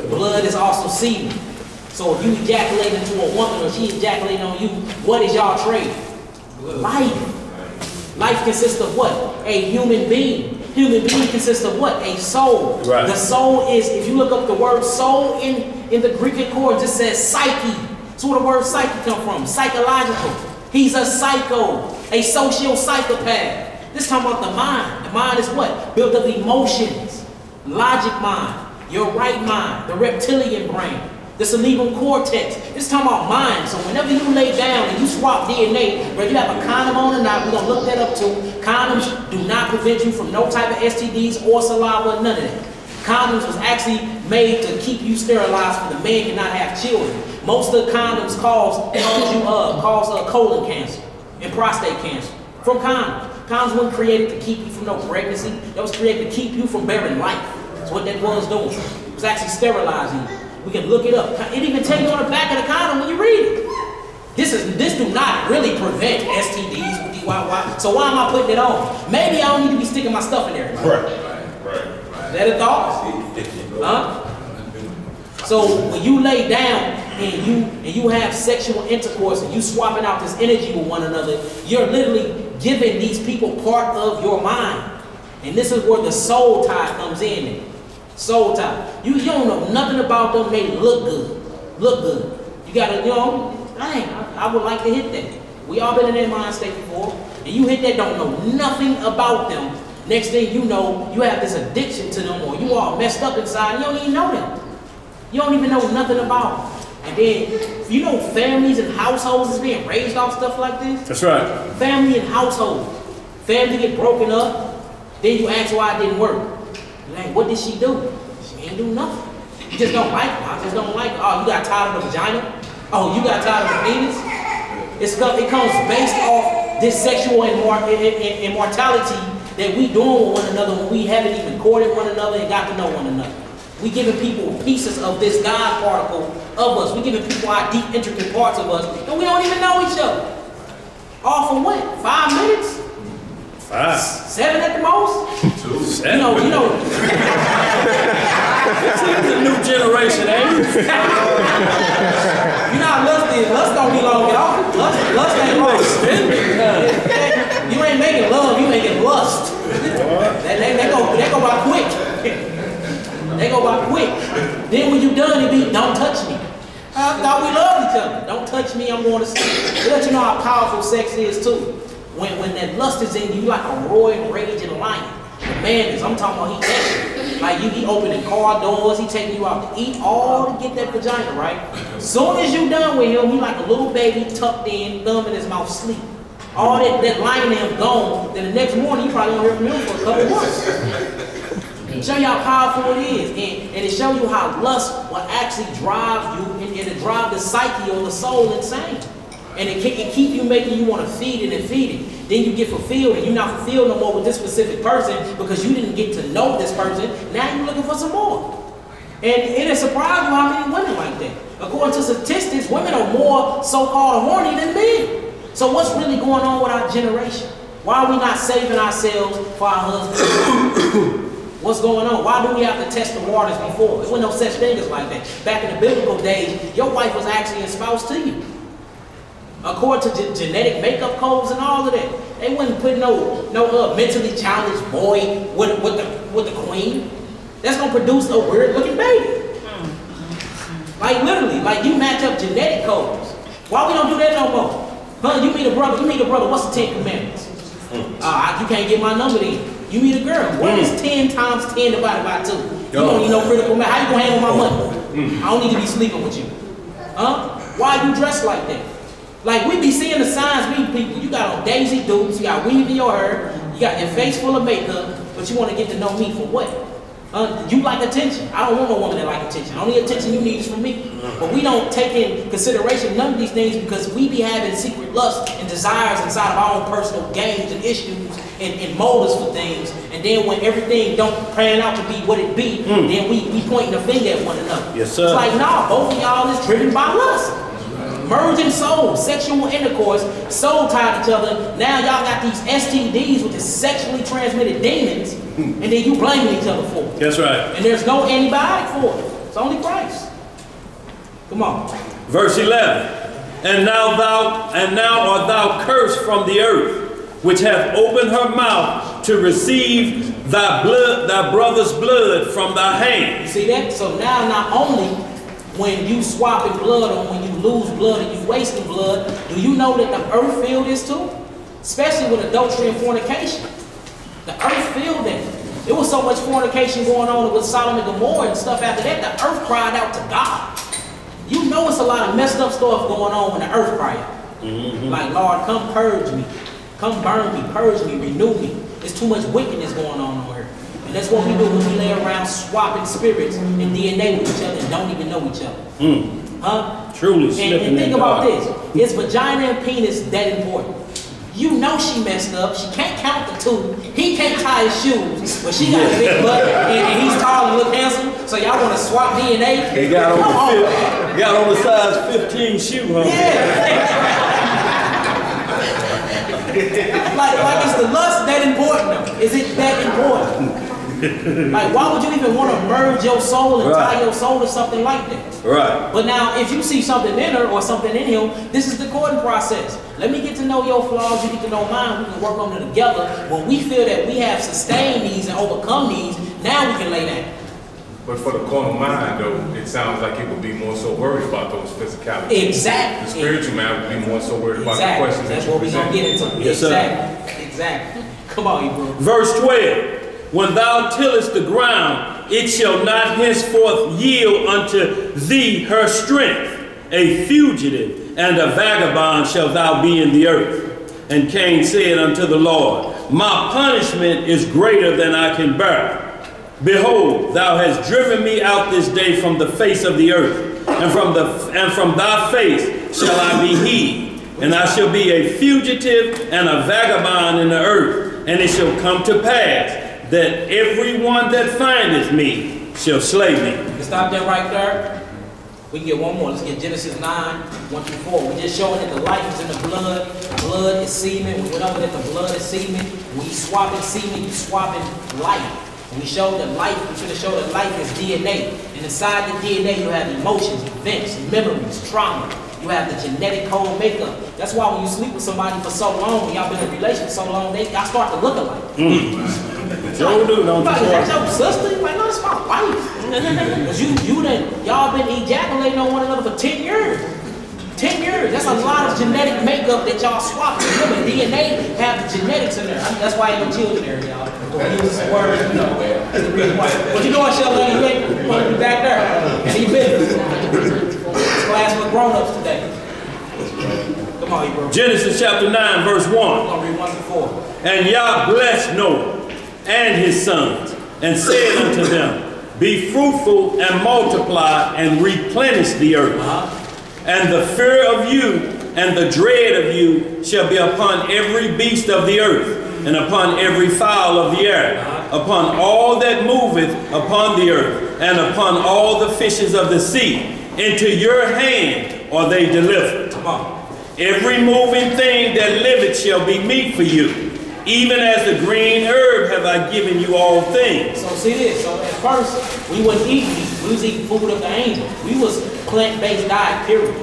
Speaker 1: Blood is also semen. So if you ejaculate into a woman or she ejaculated on you, what is y'all trade? Life. Life consists of what? A human being. Human being consists of what? A soul.
Speaker 4: Right.
Speaker 1: The soul is, if you look up the word soul in the Greek concordance, it says psyche. That's where the word psyche come from. Psychological. He's a psycho, a socio-psychopath. This is talking about the mind. The mind is what? Built of emotions, logic mind, your right mind, the reptilian brain, the cerebral cortex. This is talking about mind. So whenever you lay down and you swap DNA, whether you have a condom on or not, we're going to look that up too. Condoms do not prevent you from no type of STDs or saliva, none of that. Condoms was actually made to keep you sterilized so the man cannot have children. Most of the condoms cause colon cancer and prostate cancer from condoms. Condoms weren't created to keep you from no pregnancy. That was created to keep you from bearing life. That's what that was doing. It was actually sterilizing you. We can look it up. It even tell you on the back of the condom when you read it. This do not really prevent STDs with DIY. So why am I putting it on? Maybe I don't need to be sticking my stuff in there.
Speaker 2: Right.
Speaker 1: Is that a thought? Huh? So when you lay down and you have sexual intercourse and you swapping out this energy with one another, you're literally giving these people part of your mind. And this is where the soul tie comes in. Soul tie. You don't know nothing about them, they look good. Look good. You gotta, dang, I would like to hit that. We all been in that mind state before. And you hit that, don't know nothing about them. Next thing you know, you have this addiction to them, or you all messed up inside, you don't even know them. You don't even know nothing about them. And then, you know, families and households is being raised off stuff like this?
Speaker 4: That's right.
Speaker 1: Family and household. Family get broken up, then you ask why it didn't work. Like, what did she do? She ain't do nothing. You just don't like her. I just don't like her. Oh, you got tired of the vagina? Oh, you got tired of the penis? It comes based off this sexual immortality that we doing with one another when we haven't even courted one another and got to know one another. We giving people pieces of this God particle of us. We giving people our deep, intricate parts of us, and we don't even know each other. All for what? 5 minutes?
Speaker 4: 5.
Speaker 1: 7 at the most?
Speaker 4: 2. 7.
Speaker 1: You know.
Speaker 4: It's a new generation, ain't it?
Speaker 1: You know how lust is. Lust don't be long at all. Lust ain't long. You ain't making love, you making lust. They go by quick. They go by quick. Then when you done, it be, don't touch me. I thought we loved each other. Don't touch me, I'm going to sleep. It let you know how powerful sex is too. When that lust is in you, like a roaring, raging lion. The man is, I'm talking about he acting. Like he opening car doors, he taking you out to eat, all to get that vagina, right? Soon as you done with him, he like a little baby tucked in, thumb in his mouth, sleep. All that lion in him gone, then the next morning you probably won't hear from him for a couple months. Show you how powerful it is, and it show you how lust will actually drive you, and it drive the psyche or the soul insane. And it keep you making you want to feed it and feed it. Then you get fulfilled, and you're not fulfilled no more with this specific person because you didn't get to know this person. Now you're looking for some more. And it surprised you how many women like that. According to statistics, women are more so-called horny than men. So what's really going on with our generation? Why are we not saving ourselves for our husbands? What's going on? Why do we have to test the waters before? There was no such thing as like that. Back in the biblical days, your wife was actually espoused to you. According to genetic makeup codes and all of that, they wouldn't put no mentally challenged boy with the queen. That's gonna produce a weird looking baby. Like literally, like you match up genetic codes. Why we don't do that no more? Huh? You meet a brother. What's the 10 commandments? You can't get my number then. You meet a girl. What is 10 times 10 divided by 2? You don't need no critical math. How you gonna handle my money? I don't need to be sleeping with you. Huh? Why are you dressed like that? Like, we be seeing the signs, we people. You got on Daisy Dukes, you got weave in your hair, you got your face full of makeup, but you want to get to know me for what? You like attention. I don't want no woman that like attention. Only attention you need is from me. But we don't take in consideration none of these things because we be having secret lusts and desires inside of our own personal games and issues and motives for things. And then when everything don't pan out to be what it be, then we pointing the finger at one another.
Speaker 4: Yes, sir.
Speaker 1: It's like, nah, both of y'all is driven by lust. Merging souls, sexual intercourse, soul tied to each other. Now y'all got these STDs, which is sexually transmitted demons, and then you blaming each other for it.
Speaker 4: That's right.
Speaker 1: And there's no antibiotic for it. It's only Christ. Come on.
Speaker 4: Verse 11. And now art thou cursed from the earth, which hath opened her mouth to receive thy blood, thy brother's blood from thy hand.
Speaker 1: You see that? So now not only when you swapping blood or when you lose blood and you wasting blood, do you know that the earth feel this too? Especially with adultery and fornication. The earth feel that. There was so much fornication going on with Sodom and Gomorrah and stuff after that, the earth cried out to God. You know it's a lot of messed up stuff going on when the earth cried out. Like, Lord, come purge me. Come burn me, purge me, renew me. There's too much wickedness going on over here. And that's what we do when we lay around swapping spirits and DNA with each other and don't even know each other. Huh?
Speaker 4: Truly
Speaker 1: and think about this. Is vagina and penis that important? You know she messed up. She can't count the two. He can't tie his shoes. But she got a big butt and he's tall and look handsome. So y'all want to swap DNA?
Speaker 4: He got on the size 15 shoe, huh?
Speaker 1: Yeah. like is the lust that important though? Is it that important? Like, why would you even want to merge your soul and tie your soul to something like that?
Speaker 4: Right.
Speaker 1: But now, if you see something in her or something in him, this is the courting process. Let me get to know your flaws, you get to know mine, we can work on them together. When we feel that we have sustained these and overcome these, now we can lay down.
Speaker 7: But for the carnal mind, though, it sounds like it would be more so worried about those physicalities.
Speaker 1: Exactly.
Speaker 7: The spiritual man would be more so worried about the questions
Speaker 1: That's
Speaker 7: that
Speaker 1: what
Speaker 7: you
Speaker 1: we're going to
Speaker 7: present.
Speaker 1: get into.
Speaker 4: Yes,
Speaker 1: exactly. Exactly. Come on, Hebrew.
Speaker 4: Verse 12. When thou tillest the ground, it shall not henceforth yield unto thee her strength. A fugitive and a vagabond shalt thou be in the earth. And Cain said unto the Lord, my punishment is greater than I can bear. Behold, thou hast driven me out this day from the face of the earth, and from thy face shall I be hid. And I shall be a fugitive and a vagabond in the earth. And it shall come to pass that everyone that findeth me shall slay me.
Speaker 1: You can stop that right there. We can get one more. Let's get Genesis 9, 1 through 4. We're just showing that the life is in the blood. Blood is semen. We went over that the blood is semen. When you swapping semen, you swapping life. And we showed that life, we should have showed that life is DNA. And inside the DNA, you have emotions, events, memories, trauma. You have the genetic code makeup. That's why when you sleep with somebody for so long, when y'all been in a relationship so long, y'all start to look alike.
Speaker 4: Joe do, don't
Speaker 1: Is that your sister? Like, no, it's my wife. Because y'all been ejaculating on one another for 10 years. 10 years. That's a lot of genetic makeup that y'all swapping. Remember, DNA have the genetics in there. That's why ain't no children there, y'all. Use this word, you know. That's the reason why. But you know what, Sheldon? You want to be back there. And he business. It's class for grown-ups today. Come on, bro.
Speaker 4: Genesis chapter 9, verse 1.
Speaker 1: I'm going to read 1 through 4.
Speaker 4: And Yah blessed Noah and his sons, and said unto them, be fruitful and multiply and replenish the earth. And the fear of you and the dread of you shall be upon every beast of the earth, and upon every fowl of the air, upon all that moveth upon the earth, and upon all the fishes of the sea. Into your hand are they delivered. Every moving thing that liveth shall be meat for you. Even as the green herb have I given you all things.
Speaker 1: So see this. So at first, we wasn't eating meat. We was eating food of the angels. We was plant-based diet, period.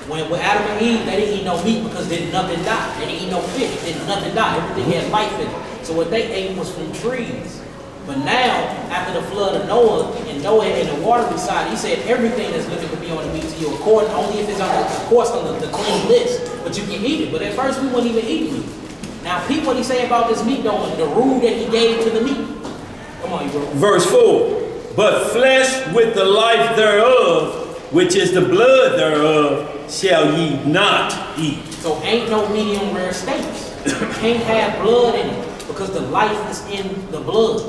Speaker 1: When with Adam and Eve, they didn't eat no meat because didn't nothing die. They didn't eat no fish. Didn't nothing die. Everything had life in it. So what they ate was from trees. But now, after the flood of Noah, and Noah in the watery side, he said everything that's living could be on the meat to you, according only if it's on the, of course, on the clean list. But you can eat it. But at first, we wouldn't even eat meat. Now, peep what he say about this meat, though, the rule that he gave to the meat. Come on, bro.
Speaker 4: Verse 4. but flesh with the life thereof, which is the blood thereof, shall ye not eat.
Speaker 1: So ain't no medium rare steaks. Can't have blood in it because the life is in the blood.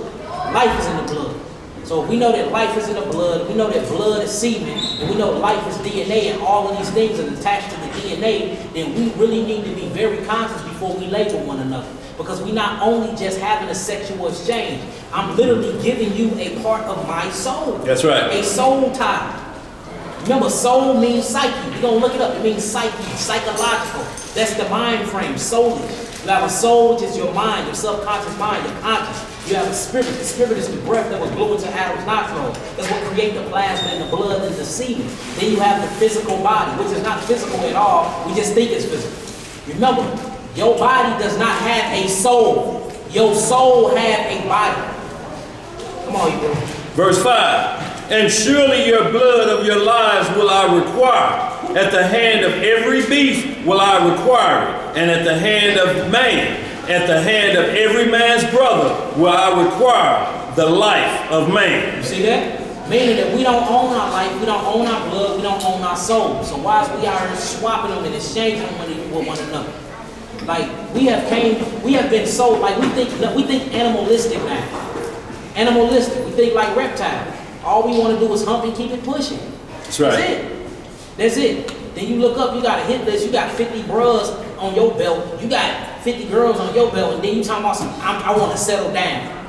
Speaker 1: Life is in the blood. So if we know that life is in the blood, we know that blood is semen, and we know life is DNA, and all of these things are attached to the DNA, then we really need to be very conscious before we label one another. Because we not only just having a sexual exchange, I'm literally giving you a part of my soul.
Speaker 4: That's right.
Speaker 1: A soul tie. Remember, soul means psyche. You're going to look it up. It means psyche, psychological. That's the mind frame, soulish. You have a soul, which is your mind, your subconscious mind, your conscious. You have a spirit. The spirit is the breath that was blew into Adam's nostril. That's what creates the plasma and the blood and the semen. Then you have the physical body, which is not physical at all. We just think it's physical. Remember, your body does not have a soul. Your soul has a body. Come on, you bro.
Speaker 4: Verse 5. And surely your blood of your lives will I require. At the hand of every beast will I require it. And at the hand of man, at the hand of every man's brother will I require the life of man.
Speaker 1: You see that? Meaning that we don't own our life, we don't own our blood, we don't own our soul. So why is we are swapping them and exchanging them with one another? Like we have been so like we think animalistic now. Animalistic. We think like reptile. All we want to do is hump and keep it pushing.
Speaker 4: That's right.
Speaker 1: That's it. That's it. Then you look up, you got a hit list, you got 50 bros on your belt, you got 50 girls on your belt, and then you talking about some, I want to settle down.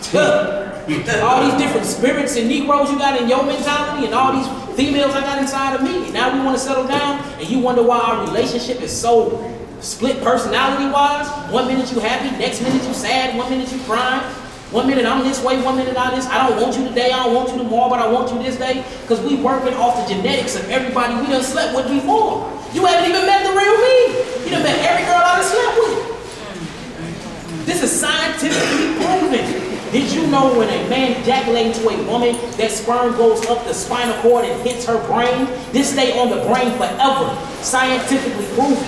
Speaker 1: All these different spirits and Negroes you got in your mentality, and all these females I got inside of me, and now we want to settle down, and you wonder why our relationship is so split personality-wise. 1 minute you happy, next minute you sad, 1 minute you crying. 1 minute I'm this way, 1 minute I'm this. I don't want you today, I don't want you tomorrow, but I want you this day. Because we working off the genetics of everybody we done slept with before. You haven't even met the real me. You done met every girl I done slept with. This is scientifically proven. Did you know when a man ejaculates to a woman, that sperm goes up the spinal cord and hits her brain? This stay on the brain forever. Scientifically proven.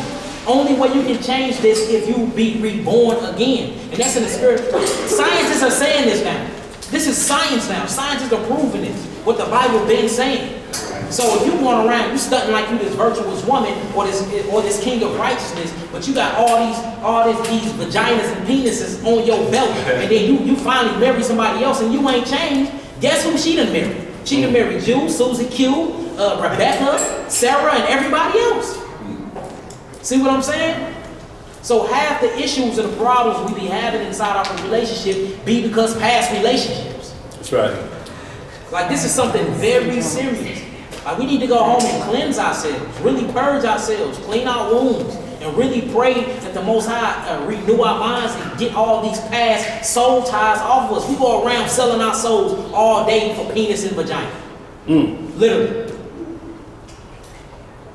Speaker 1: Only way you can change this if you be reborn again. And that's in the spirit. Scientists are saying this now. This is science now. Scientists are proving this. What the Bible been saying. So if you going around, you stunting like you this virtuous woman or this king of righteousness, but you got all these vaginas and penises on your belt, and then you finally marry somebody else and you ain't changed, guess who she done married? She done married you, Susie Q, Rebecca, Sarah, and everybody else. See what I'm saying? So half the issues and the problems we be having inside our relationship be because past relationships.
Speaker 4: That's right.
Speaker 1: Like this is something very serious. Like we need to go home and cleanse ourselves, really purge ourselves, clean our wounds, and really pray that the Most High renew our minds and get all these past soul ties off of us. We go around selling our souls all day for penis and vagina. Literally.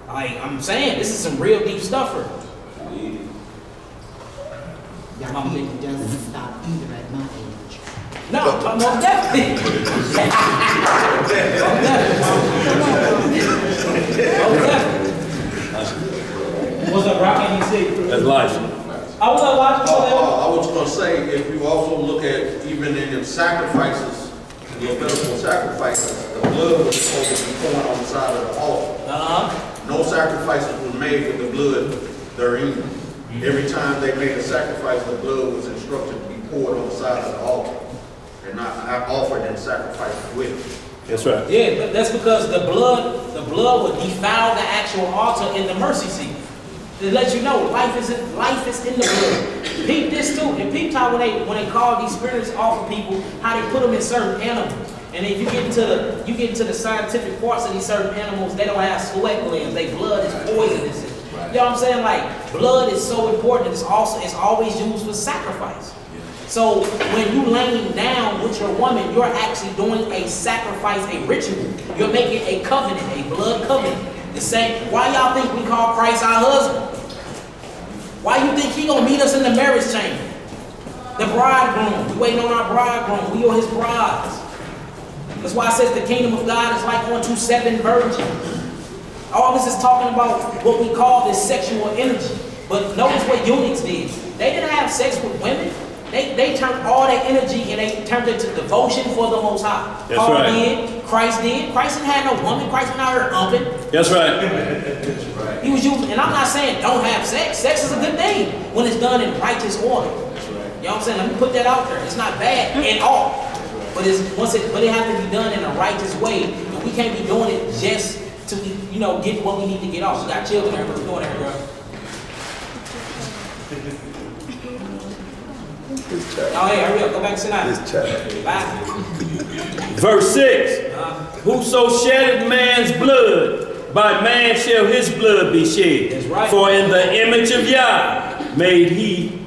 Speaker 1: Like I'm saying, this is some real deep stuff for
Speaker 9: Y'all eating doesn't stop either at my age.
Speaker 1: no, most definitely. Most definitely.
Speaker 10: What's up, Rock?
Speaker 4: That's life.
Speaker 1: I was watching
Speaker 11: I was going to say, if you also look at even in the sacrifices, the Levitical sacrifices, the blood was supposed to be poured on the side of the altar. No sacrifices were made with the blood therein. Every time they made a sacrifice, the blood was instructed to be poured on the side of the altar and not offered and sacrificed with it.
Speaker 4: That's right.
Speaker 1: Yeah, but that's because the blood would defile the actual altar in the mercy seat. To let you know, life is in the blood. Peep this too. And peep time when they call these spirits off of people, how they put them in certain animals. And if you get into the scientific parts of these certain animals, they don't have sweat glands. Their blood is poisonous. Right. You know what I'm saying? Like blood is so important. It's always used for sacrifice. So when you laying down with your woman, you're actually doing a sacrifice, a ritual. You're making a covenant, a blood covenant. The same. Why y'all think we call Christ our husband? Why you think he gonna meet us in the marriage chamber? The bridegroom. We waiting on our bridegroom. We are his brides. That's why it says the kingdom of God is like unto 7 virgins. All this is talking about what we call this sexual energy. But notice what eunuchs did. They didn't have sex with women. They turned all that energy and they turned it to devotion for the Most High.
Speaker 4: That's
Speaker 1: Paul
Speaker 4: right.
Speaker 1: did, Christ did. Christ didn't have no woman. Christ went out here humping.
Speaker 4: That's right.
Speaker 1: He was using, and I'm not saying don't have sex. Sex is a good thing when it's done in righteous order.
Speaker 11: That's right.
Speaker 1: You know what I'm saying? Let me put that out there. It's not bad at all. But it has to be done in a righteous way. And we can't be doing it just to get what we need to get off. We got children, everybody's doing that, bro. Oh, hey, hurry up. Go back and sit down. Bye.
Speaker 4: Verse 6. Whoso sheddeth man's blood, by man shall his blood be shed.
Speaker 1: That's right.
Speaker 4: For in the image of Yah made he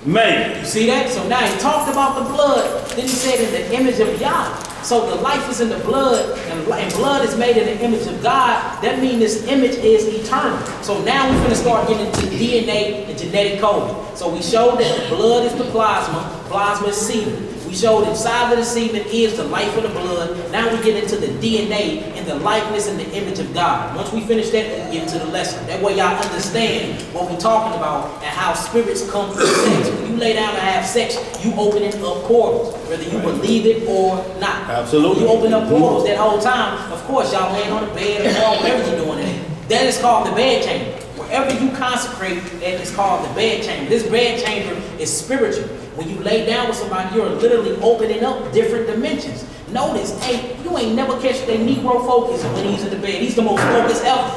Speaker 4: man.
Speaker 1: You see that? So now he talked about the blood, then he said in the image of Yah. So the life is in the blood, and blood is made in the image of God. That means this image is eternal. So now we're going to start getting into DNA and genetic coding. So we showed that the blood is the plasma is semen. We showed inside of the semen is the life of the blood. Now we get into the DNA and the likeness and the image of God. Once we finish that, we get into the lesson. That way y'all understand what we're talking about and how spirits come through sex. When you lay down and have sex, you opening up portals, whether you believe it or not.
Speaker 4: Absolutely.
Speaker 1: You open up portals that whole time. Of course, y'all laying on the bed or whatever you're doing in it. That is called the bed chamber. Wherever you consecrate, that is called the bed chamber. This bed chamber is spiritual. When you lay down with somebody, you're literally opening up different dimensions. Notice, hey, you ain't never catch that Negro focus when he's in the bed. He's the most focused ever.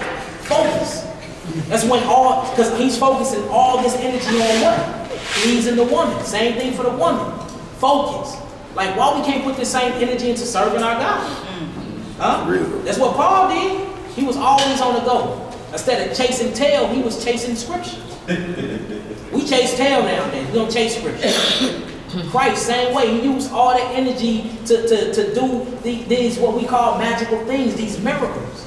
Speaker 1: Focus. That's when because he's focusing all this energy on what? He's in the woman. Same thing for the woman. Focus. Like, why we can't put the same energy into serving our God? Huh? That's what Paul did. He was always on the go. Instead of chasing tail, he was chasing scripture. We chase tail nowadays. We don't chase scripture. Christ, same way. He used all that energy to do these what we call magical things, these miracles.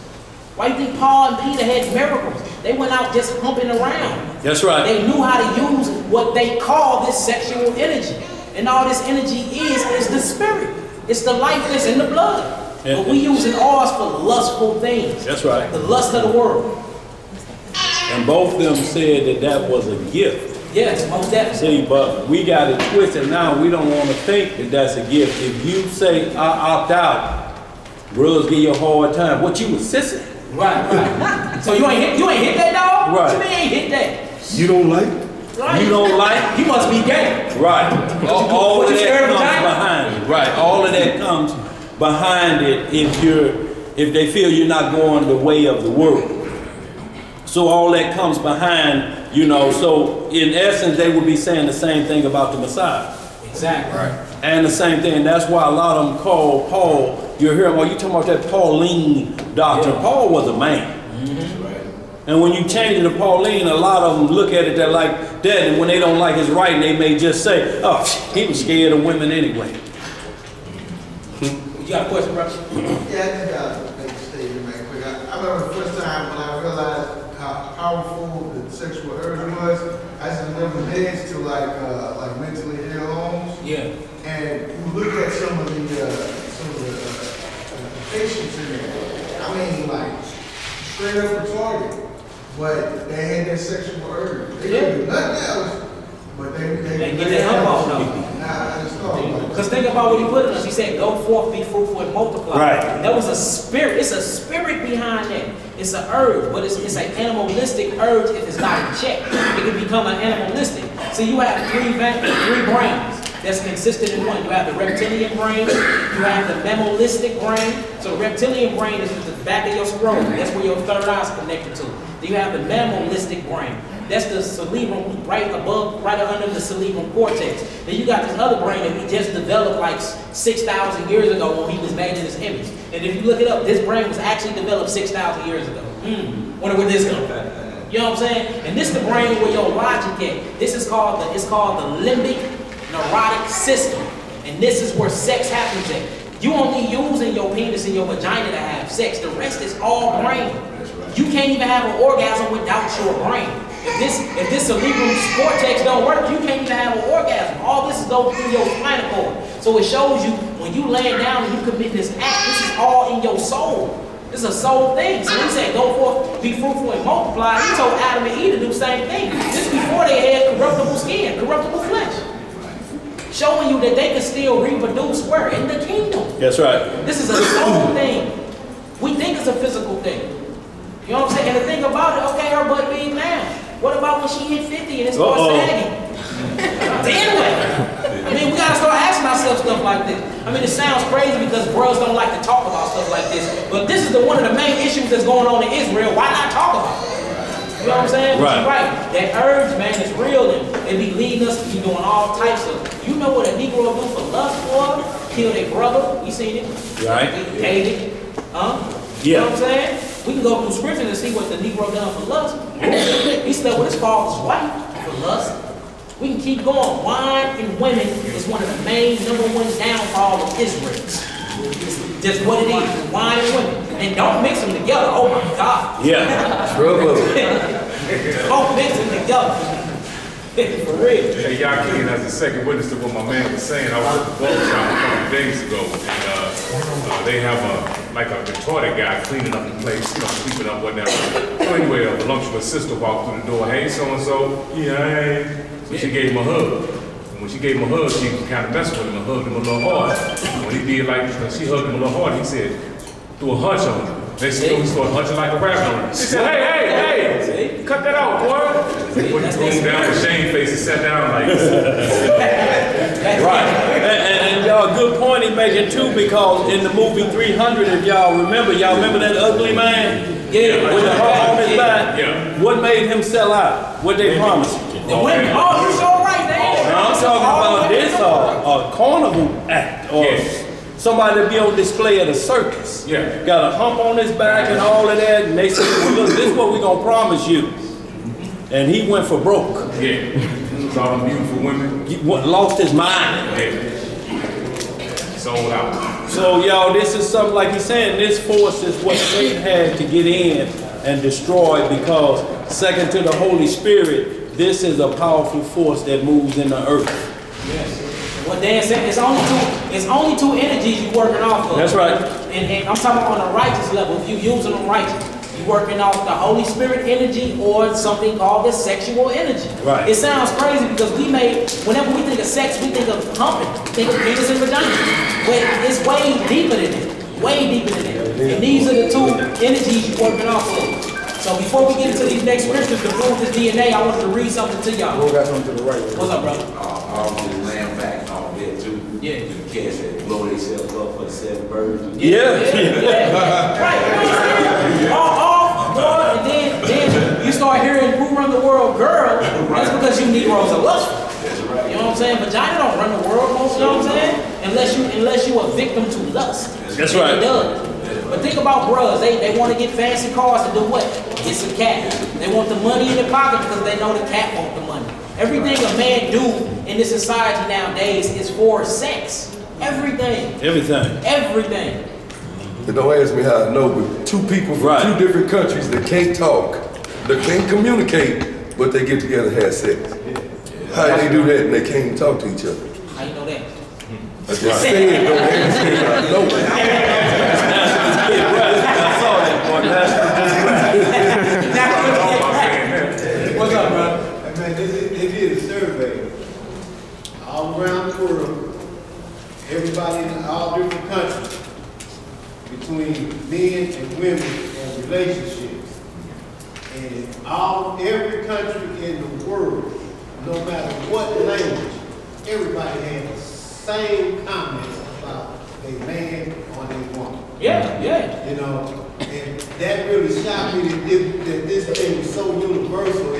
Speaker 1: Why do you think Paul and Peter had miracles? They went out just humping around.
Speaker 4: That's right.
Speaker 1: They knew how to use what they call this sexual energy. And all this energy is the spirit. It's the life that's in the blood. Yeah. But we using ours for lustful things.
Speaker 4: That's right.
Speaker 1: The lust of the world.
Speaker 4: And both of them said that was a gift.
Speaker 1: Yes, most definitely.
Speaker 4: See, but we got it twisted now. We don't want to think that that's a gift. If you say, I opt out, brothers give you a hard time. What, you was sissy?
Speaker 1: Right. So you ain't hit that dog?
Speaker 4: Right.
Speaker 1: What you mean ain't hit that?
Speaker 8: You don't like it?
Speaker 1: Right.
Speaker 4: You don't like?
Speaker 1: You must be gay.
Speaker 4: Right. All of that comes
Speaker 1: vagina?
Speaker 4: behind it. Right. All of that comes behind it if they feel you're not going the way of the world. So all that comes behind, so in essence, they would be saying the same thing about the Messiah.
Speaker 1: Exactly.
Speaker 4: Right. And the same thing, and that's why a lot of them call Paul, you hear him, you talking about that Pauline doctrine. Yeah. Paul was a man.
Speaker 1: Mm-hmm.
Speaker 4: Right. And when you change it to Pauline, a lot of them look at it like that, and when they don't like his writing, they may just say, oh, he was scared of women anyway.
Speaker 1: You got a question, bro?
Speaker 12: Yeah, I just got to make a statement right quick. I remember the first time when I realized how powerful the sexual urge was. I used to remember days to like mentally ill homes.
Speaker 1: Yeah.
Speaker 12: And you look at some of the patients in there. I mean, like straight up retarded, but they had that sexual urge. They couldn't do nothing else, but they
Speaker 1: get their hump off though. Because think about what he put in us. He said, go forth, be fruitful, and multiply.
Speaker 4: Right.
Speaker 1: That was a spirit. It's a spirit behind that. It's an urge, but it's an animalistic urge if it's not in check. It can become an animalistic. So you have three brains that's consistent in one. You have the reptilian brain, you have the mammalistic brain. So the reptilian brain is at the back of your scrotum. That's where your third eye is connected to. Then you have the mammalistic brain. That's the cerebrum right under the cerebrum cortex. Then you got this other brain that we just developed like 6,000 years ago when he was made in his image. And if you look it up, this brain was actually developed 6,000 years ago. Wonder where this comes from. You know what I'm saying? And this is the brain where your logic at. This is called the limbic neurotic system. And this is where sex happens at. You only using your penis and your vagina to have sex. The rest is all brain. You can't even have an orgasm without your brain. If this cerebral cortex don't work, you can't even have an orgasm. All this is going through your spinal cord. So it shows you when you laying down and you commit this act, this is all in your soul. This is a soul thing. So he said, go forth, be fruitful and multiply. He told Adam and Eve to do the same thing. This is before they had corruptible skin, corruptible flesh. showing you that they can still reproduce where? In the kingdom.
Speaker 4: That's right.
Speaker 1: This is a soul thing. We think it's a physical thing. You know what I'm saying? And the thing about it, okay, her butt big now. What about when she hit 50 and it starts sagging? Then what? I mean, we gotta start asking ourselves stuff like this. I mean, it sounds crazy because bros don't like to talk about stuff like this, but this is one of the main issues that's going on in Israel. Why not talk about it? You know what I'm saying?
Speaker 4: Right.
Speaker 1: Right. That urge, man, is real, and it be leading us to be doing all types of. You know what a Negro do for lust for? Kill their brother. You seen it?
Speaker 4: Right.
Speaker 1: Hated. Huh? You know what I'm saying? We can go through scripture and see what the Negro done for lust. He slept with his father's wife for lust. We can keep going. Wine and women is one of the main #1 downfall of Israel. It's just what it is. Wine and women. And don't mix them together. Oh my God.
Speaker 4: Yeah.
Speaker 1: Don't mix them together. For real.
Speaker 7: Hey, y'all came as a second witness to what my man was saying. I was at the barber shop a couple of days ago, and they have a retarded guy cleaning up the place, you know, sweeping up whatever. So anyway, a voluptuous sister walked through the door. Hey, so-and-so. Yeah, hey. So she gave him a hug. And when she gave him a hug, she kind of messed with him and hugged him a little hard. And when he did she hugged him a little hard, he said, threw a hunch on him. They said he started hunching like a rabbit on him. She said, hey, cut that out, boy. He put his room down with shame face and sat down like this.
Speaker 4: Right. And y'all, good point he making too, because in the movie 300, if y'all remember that ugly man? Yeah. With the heart on his back? Yeah. What made him sell out? What they promised?
Speaker 1: The women. Oh, you're so right, man.
Speaker 4: I'm talking about this, a carnival act, or somebody to be on display at a circus.
Speaker 7: Yeah.
Speaker 4: Got a hump on his back and all of that, and they said, well, look, this is what we're going to promise you. And he went for broke.
Speaker 7: Yeah. Saw them beautiful women.
Speaker 4: He lost his mind.
Speaker 7: Yeah. Sold out.
Speaker 4: So, y'all, this is something, like he's saying, this force is what Satan had to get in and destroy, because second to the Holy Spirit, this is a powerful force that moves in the earth.
Speaker 1: Yes. What Dan said, it's only two energies you're working off of.
Speaker 4: That's right.
Speaker 1: And I'm talking on a righteous level. If you're using them righteous, you're working off the Holy Spirit energy or something called the sexual energy.
Speaker 4: Right.
Speaker 1: It sounds crazy because whenever we think of sex, we think of humping, think of penis and vagina. But it's way deeper than that. Way deeper than that. And these are the two energies you're working off of. So before we get into these next scriptures to prove this DNA, I wanted to read something to y'all.
Speaker 5: Got something to the right.
Speaker 1: What's up, brother?
Speaker 5: All this land back on there too. Yeah. The cats that blow themselves up for the 7 birds.
Speaker 4: Yeah.
Speaker 1: Right. And then you start hearing who run the world, girl. That's because you Negroes are lustful.
Speaker 5: That's right.
Speaker 1: You know what I'm saying? Vagina don't run the world, you know what I'm saying? Unless you a victim to lust.
Speaker 4: That's right.
Speaker 1: It does. But think about bros, they want to get fancy cars to do what? Get some cat. They want the money in their pocket because they know the cat wants the money. Everything a man do in this society nowadays is for sex. Everything. Everything.
Speaker 8: And don't ask me how I know, but two people from two different countries that can't talk, that can't communicate, but they get together and have sex. How do they do that and they can't even talk to each other?
Speaker 1: How you know that?
Speaker 8: I just said, don't ask me how I know.
Speaker 1: What's up, bro?
Speaker 6: Man, they did a survey all around the world, everybody in all different countries, between men and women and relationships. And every country in the world, no matter what language, everybody had the same comments about a man or a woman.
Speaker 1: Yeah.
Speaker 6: You know, and that really shocked me that this thing was so universal.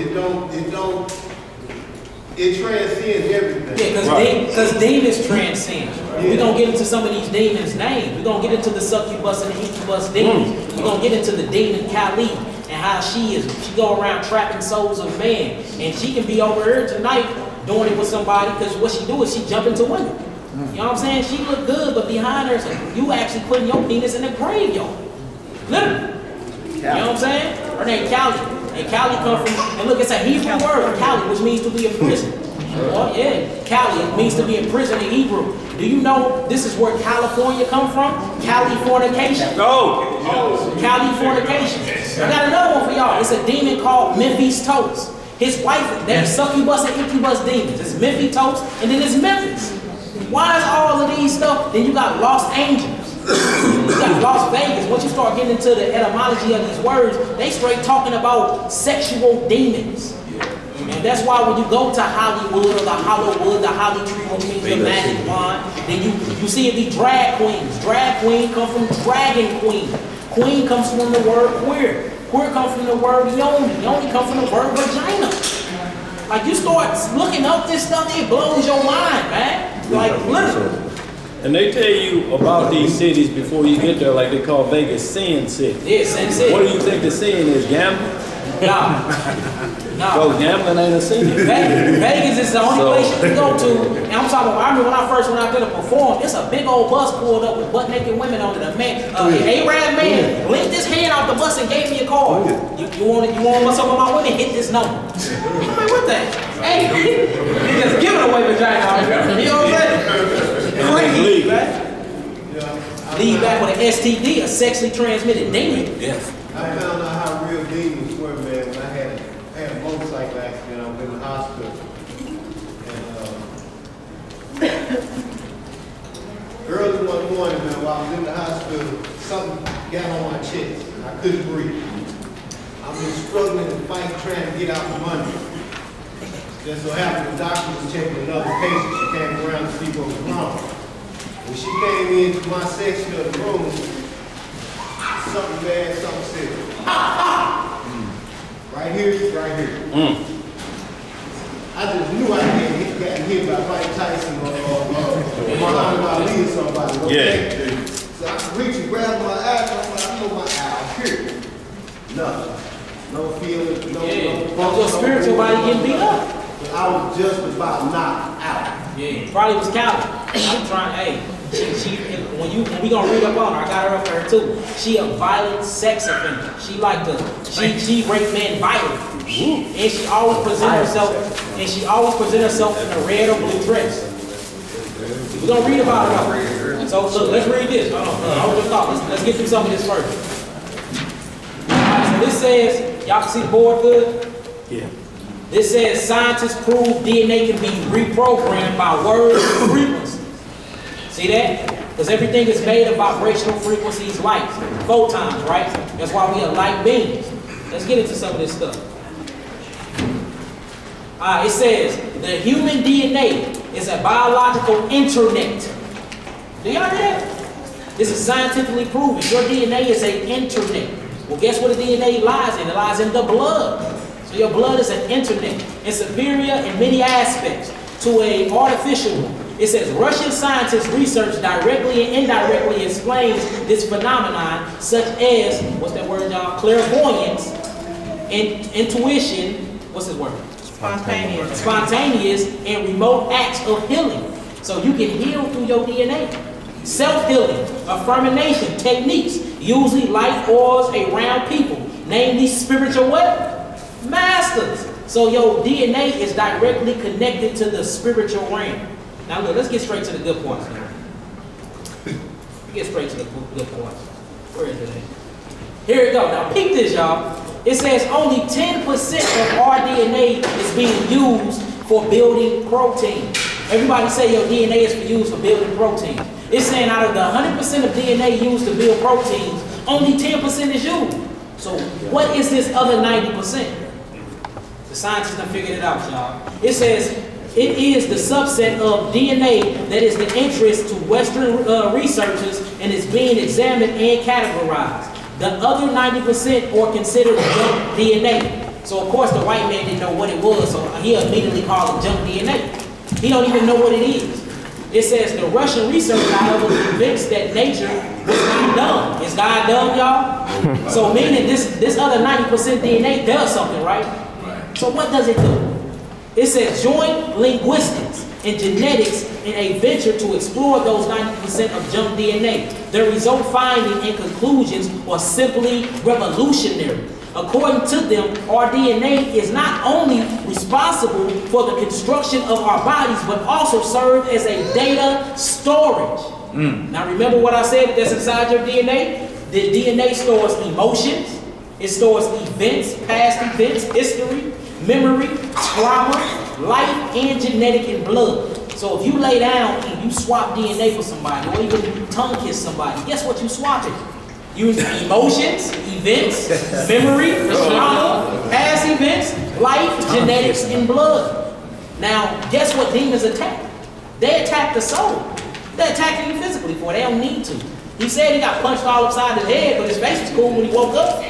Speaker 6: It transcends everything.
Speaker 1: Yeah, because demons transcend. Yeah. We're going to get into some of these demons' names. We're going to get into the succubus and the incubus demons. We're going to get into the demon Kali and how she go around trapping souls of men. And she can be over here tonight doing it with somebody because what she do is she jump into women. You know what I'm saying? She look good, but behind her, you actually putting your penis in the graveyard. Literally. You know what I'm saying? Her name Kali. And Kali come from, and look, it's a Hebrew word, Kali, which means to be in prison. Oh, yeah. Kali means to be in prison in Hebrew. Do you know this is where California come from? Californication. Californication. I got another one for y'all. It's a demon called Memphis Toast. His wife, they're succubus and incubus demons. It's Memphis Toast, and then it's Memphis. then you got Los Angeles. You got Las Vegas. Once you start getting into the etymology of these words, they straight talking about sexual demons. And that's why when you go to Hollywood or the Hollywood, the Holly Tree, which means the magic wand, then you see it be drag queens. Drag queen comes from dragon queen. Queen comes from the word queer. Queer comes from the word yoni. Yoni comes from the word vagina. Like you start looking up this stuff, it blows your mind, man. Like literally.
Speaker 4: And they tell you about these cities before you get there, like they call Vegas Sin City.
Speaker 1: Yeah, Sin City.
Speaker 4: What do you think the sin is? Gambling?
Speaker 1: Nah.
Speaker 4: Bro, gambling ain't a sin.
Speaker 1: Vegas is the only place you can go to. And I'm talking about, I remember when I first went out there to perform, it's a big old bus pulled up with butt naked women on it. A man, an Arab man, linked his hand off the bus and gave me a card. You want what's up with my women? Hit this number. I'm like, what the? Hey, he just giving away vagina. You know what I'm saying? Crazy, man. Lead back with an STD, a sexually transmitted demon.
Speaker 4: Yes.
Speaker 6: I found out how real demons were, man, when I had a motorcycle accident. I was in the hospital. And early one morning, man, while I was in the hospital, something got on my chest. And I couldn't breathe. I've been struggling and fighting, trying to get out from under. Just so happened the doctor was checking another patient. She came around to see what was wrong. When she came into my section of the room, something bad, something serious. Right here, right here. I just knew I had gotten hit by Mike Tyson or Muhammad Ali or somebody. Okay? Yeah. So I reached and grabbed my eye, and I'm like, I know my eye here. Nothing. No feeling, no
Speaker 1: your spiritual body getting beat up.
Speaker 6: But I was just about knocked out.
Speaker 1: Yeah, probably was Calvin. I'm trying, when we gonna read up on her, I got her up there too. She a violent sex offender. She like she raped men violently. And she always present herself in a red or blue dress. We're gonna read about her. So look, let's read this. Hold your thought. Let's get through some of this first. Alright, so this says, y'all can see the board good?
Speaker 4: Yeah.
Speaker 1: This says scientists prove DNA can be reprogrammed by words and frequencies. See that? Because everything is made of vibrational frequencies, light, photons, right? That's why we are light beings. Let's get into some of this stuff. It says the human DNA is a biological internet. Do y'all hear that? This is scientifically proven. Your DNA is an internet. Well, guess what the DNA lies in? It lies in the blood. So your blood is an internet. It's superior in many aspects to an artificial one. It says Russian scientists research directly and indirectly explains this phenomenon, such as, what's that word, y'all? Clairvoyance, intuition, what's this word?
Speaker 9: Spontaneous.
Speaker 1: Spontaneous and remote acts of healing. So you can heal through your DNA. Self-healing, affirmation techniques, usually light oils around people, namely spiritual what? Masters. So your DNA is directly connected to the spiritual realm. Now look, let's get straight to the good points now. Get straight to the good points. Where is it at? Here we go. Now peep this, y'all. It says only 10% of our DNA is being used for building protein. Everybody say your DNA is used for building protein. It's saying out of the 100% of DNA used to build proteins, only 10% is used. So what is this other 90%? The scientists have figured it out, y'all. It says it is the subset of DNA that is the interest to Western researchers and is being examined and categorized. The other 90% are considered junk DNA. So of course the white man didn't know what it was, so he immediately called it junk DNA. He don't even know what it is. It says the Russian researcher, however, was convinced that nature was not dumb. Is God dumb, y'all? So meaning this other 90% DNA does something, right? So what does it do? It says join linguistics and genetics in a venture to explore those 90% of junk DNA. The result finding and conclusions are simply revolutionary. According to them, our DNA is not only responsible for the construction of our bodies, but also serve as a data storage. Now remember what I said that's inside your DNA? The DNA stores emotions, it stores events, past events, history, memory, trauma, life, and genetic and blood. So if you lay down and you swap DNA for somebody, or even tongue kiss somebody, guess what you swapping? Use emotions, events, memory, trauma, past events, life, genetics, and blood. Now, guess what demons attack? They attack the soul. They're attacking you physically for it. They don't need to. He said he got punched all upside his head, but his face was cool when he woke up.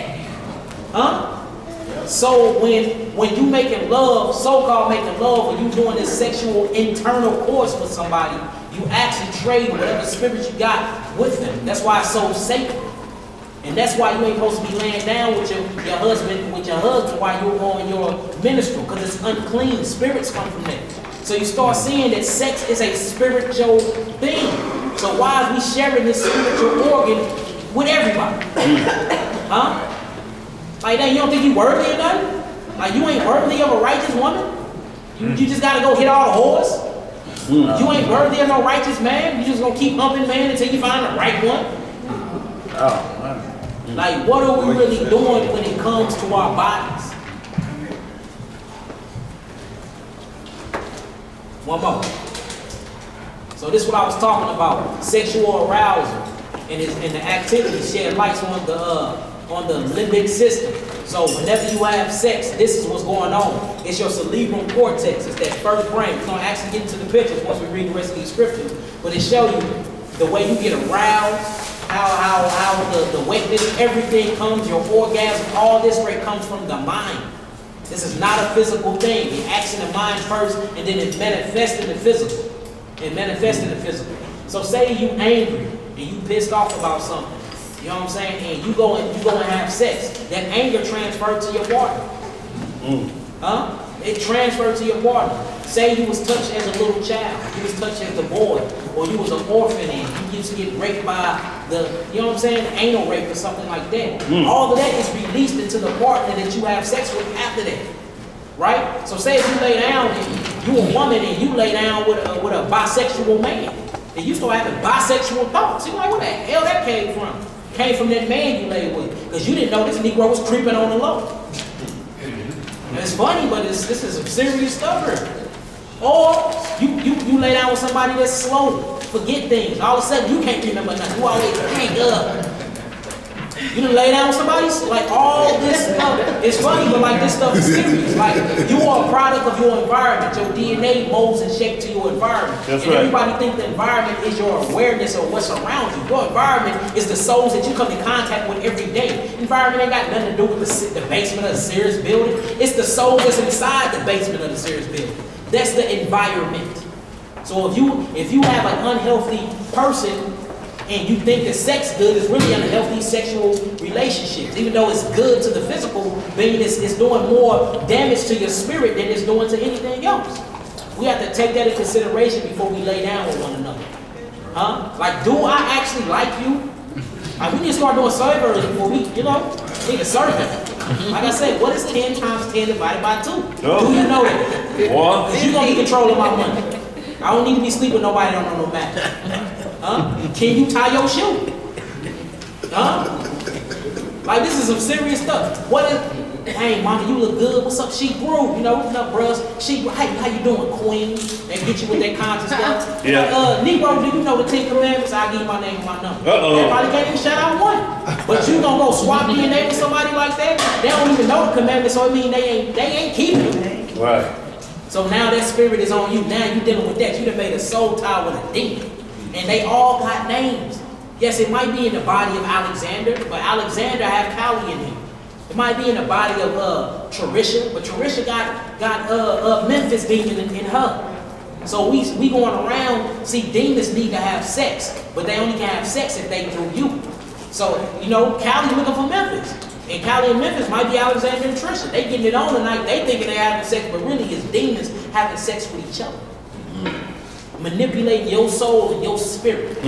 Speaker 1: Huh? So when you making love, so-called making love, when you doing this sexual internal course with somebody, you actually trade whatever spirit you got with them. That's why it's so sacred. And that's why you ain't supposed to be laying down with your husband while you're on your menstrual, because it's unclean. Spirits come from there. So you start seeing that sex is a spiritual thing. So why are we sharing this spiritual organ with everybody? Huh? Like that, you don't think you worthy of nothing? Like you ain't worthy of a righteous woman? You just gotta go hit all the whores? You ain't worthy of no righteous man? You just gonna keep humping man until you find the right one? Oh, man. Like, what are we really doing when it comes to our bodies? One more. So this is what I was talking about. Sexual arousal and the activity shed lights on the limbic system. So whenever you have sex, this is what's going on. It's your cerebral cortex. It's that first brain. We're going to actually get into the pictures once we read the rest of these scriptures. But it shows you the way you get aroused, how the wetness, everything comes, your orgasm, all this rate comes from the mind. This is not a physical thing. It acts in the mind first, and then it manifests in the physical. It manifests in the physical. So say you angry and you pissed off about something. You know what I'm saying? And you go and have sex. That anger transferred to your partner. Huh? It transferred to your partner. Say you was touched as a little child. You was touched as a boy. Or you was an orphan and you used to get raped by you know what I'm saying? Anal rape or something like that. All of that is released into the partner that you have sex with after that. Right? So say if you lay down and you a woman and you lay down with a bisexual man. And you start having bisexual thoughts. You're like, where the hell that came from? Came from that man you lay with. Because you didn't know this Negro was creeping on the low. And it's funny, but this is some serious stuff here. Or you lay down with somebody that's slow, forget things. All of a sudden you can't remember nothing. You always hang up. You done lay down with somebody, like all this stuff. It's funny, but like this stuff is serious. Like you are a product of your environment. Your DNA molds and shaped to your environment. That's right. Everybody think the environment is your awareness of what's around you. Your environment is the souls that you come in contact with every day. Environment ain't got nothing to do with the basement of the Sears building. It's the soul that's inside the basement of the Sears building. That's the environment. So if you have an unhealthy person and you think that sex good, is really unhealthy sexual relationships. Even though it's good to the physical being, it's doing more damage to your spirit than it's doing to anything else. We have to take that into consideration before we lay down with one another. Huh? Like, do I actually like you? Like, we need to start doing surveys before we, need a survey. Like I said, what is 10 times 10 divided by 2? No. Do you know that? Because you're going to be controlling my money. I don't need to be sleeping with nobody that don't know no matter. Huh? Can you tie your shoe? Huh? Like, this is some serious stuff. What is, hey, mama, you look good. What's up, She Brew? What's up, bros? How you doing, queen? They get you with that conscious stuff. Yeah. Like, Negro, do you know the 10 Commandments? I'll give you my name and my number. They probably can't even shout out one. But you gonna go swap DNA with somebody like that? They don't even know the commandments, so it means they ain't keeping them. Right. So now that spirit is on you. Now you dealing with that. You done made a soul tie with a demon. And they all got names. Yes, it might be in the body of Alexander, but Alexander have Kali in him. It might be in the body of Trisha, but Trisha got Memphis demon in her. So we going around, see, demons need to have sex, but they only can have sex if they through you. So, Kali looking for Memphis. And Kali and Memphis might be Alexander and Trisha. They getting it on tonight, they thinking they having sex, but really it's demons having sex with each other. Manipulate your soul and your spirit.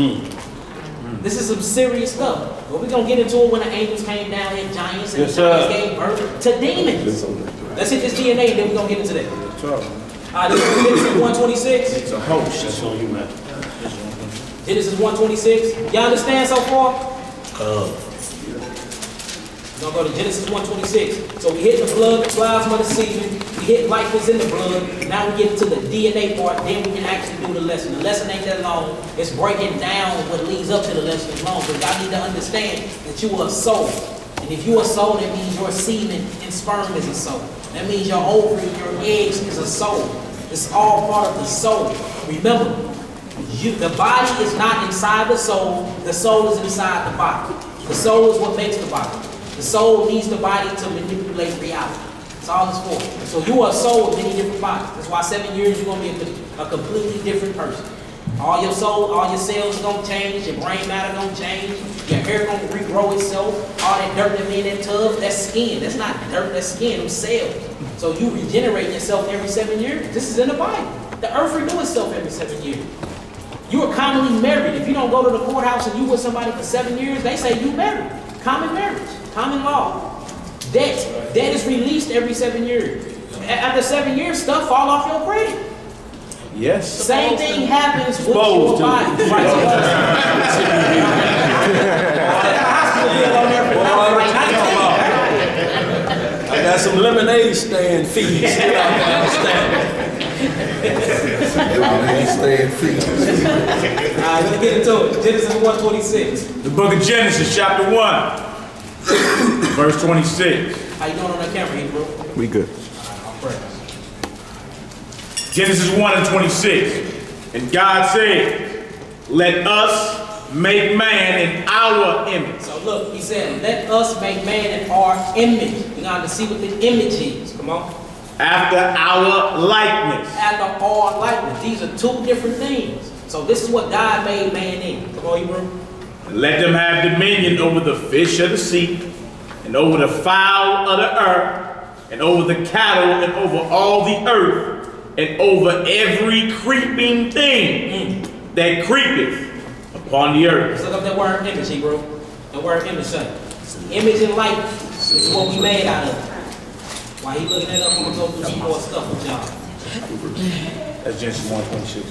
Speaker 1: This is some serious stuff. But we're going to get into it when the angels came down here, giants, and giants gave birth to demons. Let's hit this DNA and then we're going to get into that. This is Genesis 126. It's a host. That's on you, man. Genesis 126. Y'all understand so far? We're going to go to Genesis 126. So we hit the blood, the plasma, the semen. We hit life is in the blood. Now we get into the DNA part, then we can actually do the lesson. The lesson ain't that long. It's breaking down what leads up to the lesson is long. But y'all need to understand that you are a soul. And if you are a soul, that means your semen and sperm is a soul. That means your ovary, your eggs is a soul. It's all part of the soul. Remember, the body is not inside the soul is inside the body. The soul is what makes the body. The soul needs the body to manipulate reality. That's all it's for. So you are a soul with many different bodies. That's why 7 years you're going to be a completely different person. All your soul, all your cells are going to change. Your brain matter going to change. Your hair going to regrow itself. All that dirt that be in that tub, that's skin. That's not dirt, that's skin, them cells. So you regenerate yourself every 7 years. This is in the Bible. The earth renews itself every 7 years. You are commonly married. If you don't go to the courthouse and you with somebody for 7 years, they say you married. Common marriage, common law. Debt is released every 7 years. After 7 years, stuff fall off your credit.
Speaker 4: Yes.
Speaker 1: Same thing happens with your body.
Speaker 4: I got some lemonade stand fees.
Speaker 8: Lemonade stand fees.
Speaker 1: Alright, let's get into it. Genesis 1:26.
Speaker 13: The book of Genesis, chapter 1, verse 26.
Speaker 1: How you doing on that camera, Hebrew?
Speaker 14: We good.
Speaker 13: Genesis 1:26. And God said, let us make man in our image.
Speaker 1: So look, he said, let us make man in our image. We're going to see what the image is. Come on.
Speaker 13: After our likeness.
Speaker 1: After our likeness. These are two different things. So this is what God made man in. Come on, Hebrew.
Speaker 13: Let them have dominion over the fish of the sea, and over the fowl of the earth, and over the cattle, and over all the earth, and over every creeping thing that creepeth upon the earth.
Speaker 1: Let's look up that word image, Hebrew. The word image, son. Image and likeness is what we made out of. While he looking at up, I'm going to go through some more stuff with y'all.
Speaker 13: That's Genesis 1:26.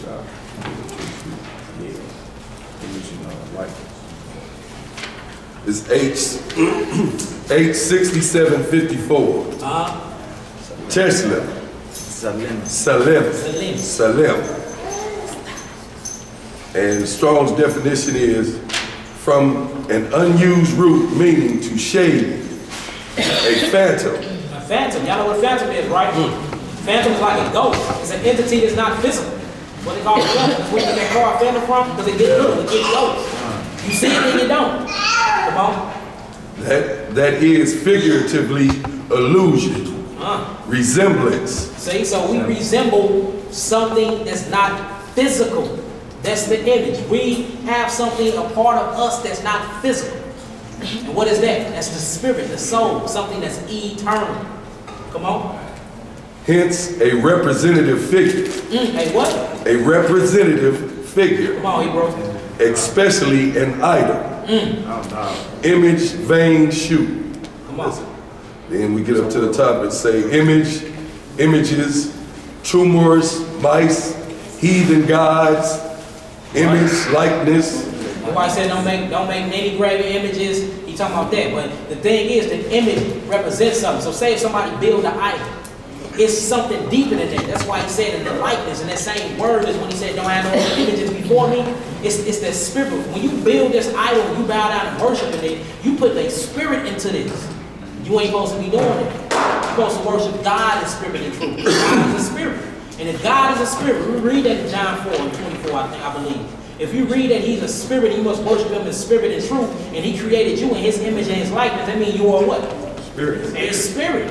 Speaker 8: It's H6754. Tesla. Salem. And Strong's definition is from an unused root meaning to shade, a phantom.
Speaker 1: A phantom, y'all know what a phantom is, right? Phantom is like a ghost. It's an entity that's not physical. What they call a phantom. That's where you get that car phantom from, because it gets little, it gets ghosts. You see it and you don't. Come on.
Speaker 8: That is figuratively illusion, resemblance.
Speaker 1: See, so we resemble something that's not physical. That's the image. We have something, a part of us that's not physical. And what is that? That's the spirit, the soul, something that's eternal. Come on.
Speaker 8: Hence, a representative figure.
Speaker 1: A what?
Speaker 8: A representative figure.
Speaker 1: Come on, Hebrew.
Speaker 8: Especially an idol. Image, vein, shoe.
Speaker 1: Come on.
Speaker 8: Then we get up to the top and say image, images, tumors, mice, heathen gods, image, likeness.
Speaker 1: That's why I said don't make any graven images. He talking about that. But the thing is, the image represents something. So say if somebody build an idol, it's something deeper than that. That's why he said in the likeness, and that same word is when he said don't have no images before me. It's that spirit. When you build this idol, you bow down and worship it, you put a spirit into this. You ain't supposed to be doing it. You're supposed to worship God in spirit and truth. God is a spirit. And if God is a spirit, we read that in John 4:24, I believe. If you read that he's a spirit, you must worship him in spirit and truth, and he created you in his image and his likeness, that means you are what? Spirit. A spirit.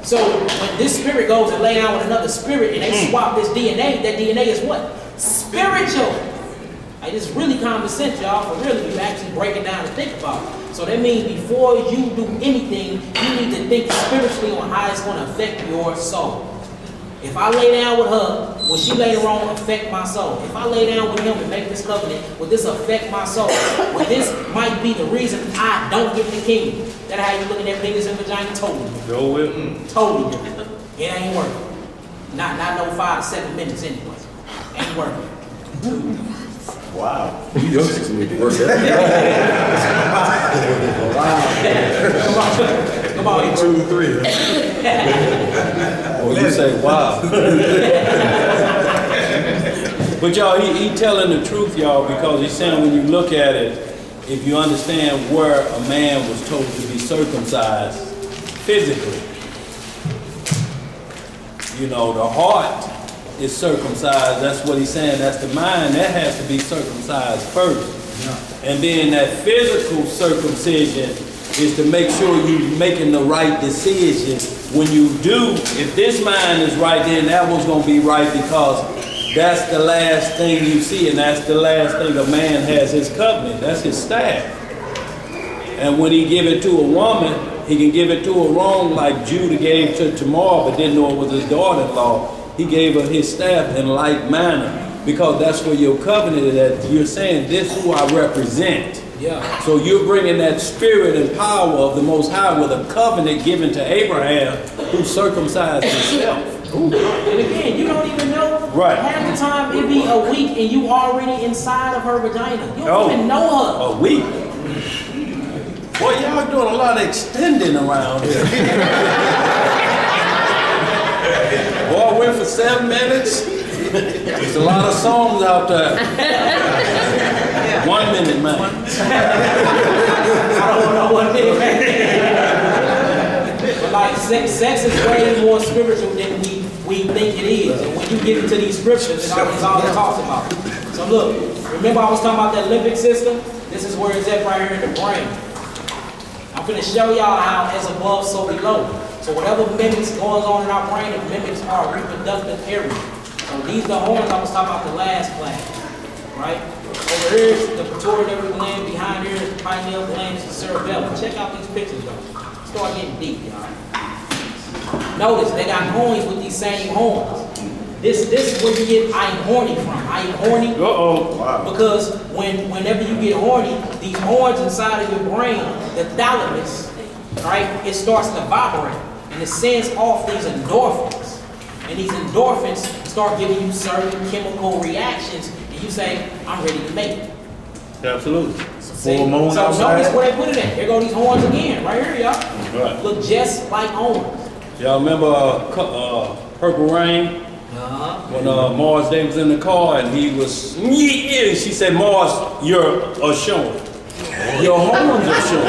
Speaker 1: So when this spirit goes and lay down with another spirit and they swap this DNA, that DNA is what? Spiritual. Like, it's really common sense, y'all, for really you actually break it down and think about it. So that means before you do anything, you need to think spiritually on how it's going to affect your soul. If I lay down with her, will she later on affect my soul? If I lay down with him and make this covenant, will this affect my soul? Well, this might be the reason I don't get the kingdom. That's how you look at that penis and vagina? Totally different.
Speaker 13: Go with
Speaker 1: Totally different. It ain't working. Not no 5 to 7 minutes anyway. Ain't working.
Speaker 4: Wow.
Speaker 8: You youngsters need to work that.
Speaker 1: Come on,
Speaker 8: 2, 3.
Speaker 4: Well, you say, wow. But y'all, he telling the truth, y'all, because he's saying when you look at it, if you understand where a man was told to be circumcised physically, you know, the heart is circumcised. That's what he's saying. That's the mind. That has to be circumcised first. Yeah. And then that physical circumcision is to make sure you're making the right decision. When you do, if this mind is right, then that one's going to be right, because that's the last thing you see, and that's the last thing a man has, his covenant. That's his staff. And when he give it to a woman, he can give it to her wrong, like Judah gave to Tamar, but didn't know it was his daughter-in-law. He gave her his staff in like manner, because that's where your covenant is at. You're saying, this is who I represent. Yeah. So you're bringing that spirit and power of the Most High with a covenant given to Abraham, who circumcised himself.
Speaker 1: Ooh. And again, you don't even know.
Speaker 4: Right.
Speaker 1: Half the time it be a week and you already inside of her vagina. You don't even know her.
Speaker 4: A week? Boy, y'all doing a lot of extending around here. Boy, I went for 7 minutes. There's a lot of songs out there. 1 minute, man.
Speaker 1: I don't know what minute, man. But like sex is way more spiritual than we think it is. And when you get into these scriptures, it's all it talks about. So look, remember I was talking about that limbic system? This is where it's at right here in the brain. I'm going to show y'all how as above, so below. So whatever mimics goes on in our brain, it mimics our reproductive area. So these are the horns I was talking about the last class, right? Over here is the pituitary gland, behind here is the pineal gland, is the cerebellum. Check out these pictures though. Start getting deep, y'all. Notice they got coins with these same horns. This is where you get I am horny from. I am horny.
Speaker 4: Wow.
Speaker 1: Because whenever you get horny, these horns inside of your brain, the thalamus, right, it starts to vibrate. And it sends off these endorphins. And these endorphins start giving you certain chemical reactions. And you say, I'm ready to make it.
Speaker 4: Absolutely.
Speaker 1: See? So notice where they put it at. Here go these horns again. Right here, y'all.
Speaker 4: Right.
Speaker 1: Look just like horns.
Speaker 4: Y'all remember Purple Rain? When Mars Day was in the car and he was, she said, Mars, you're a showing. Your horns are showing.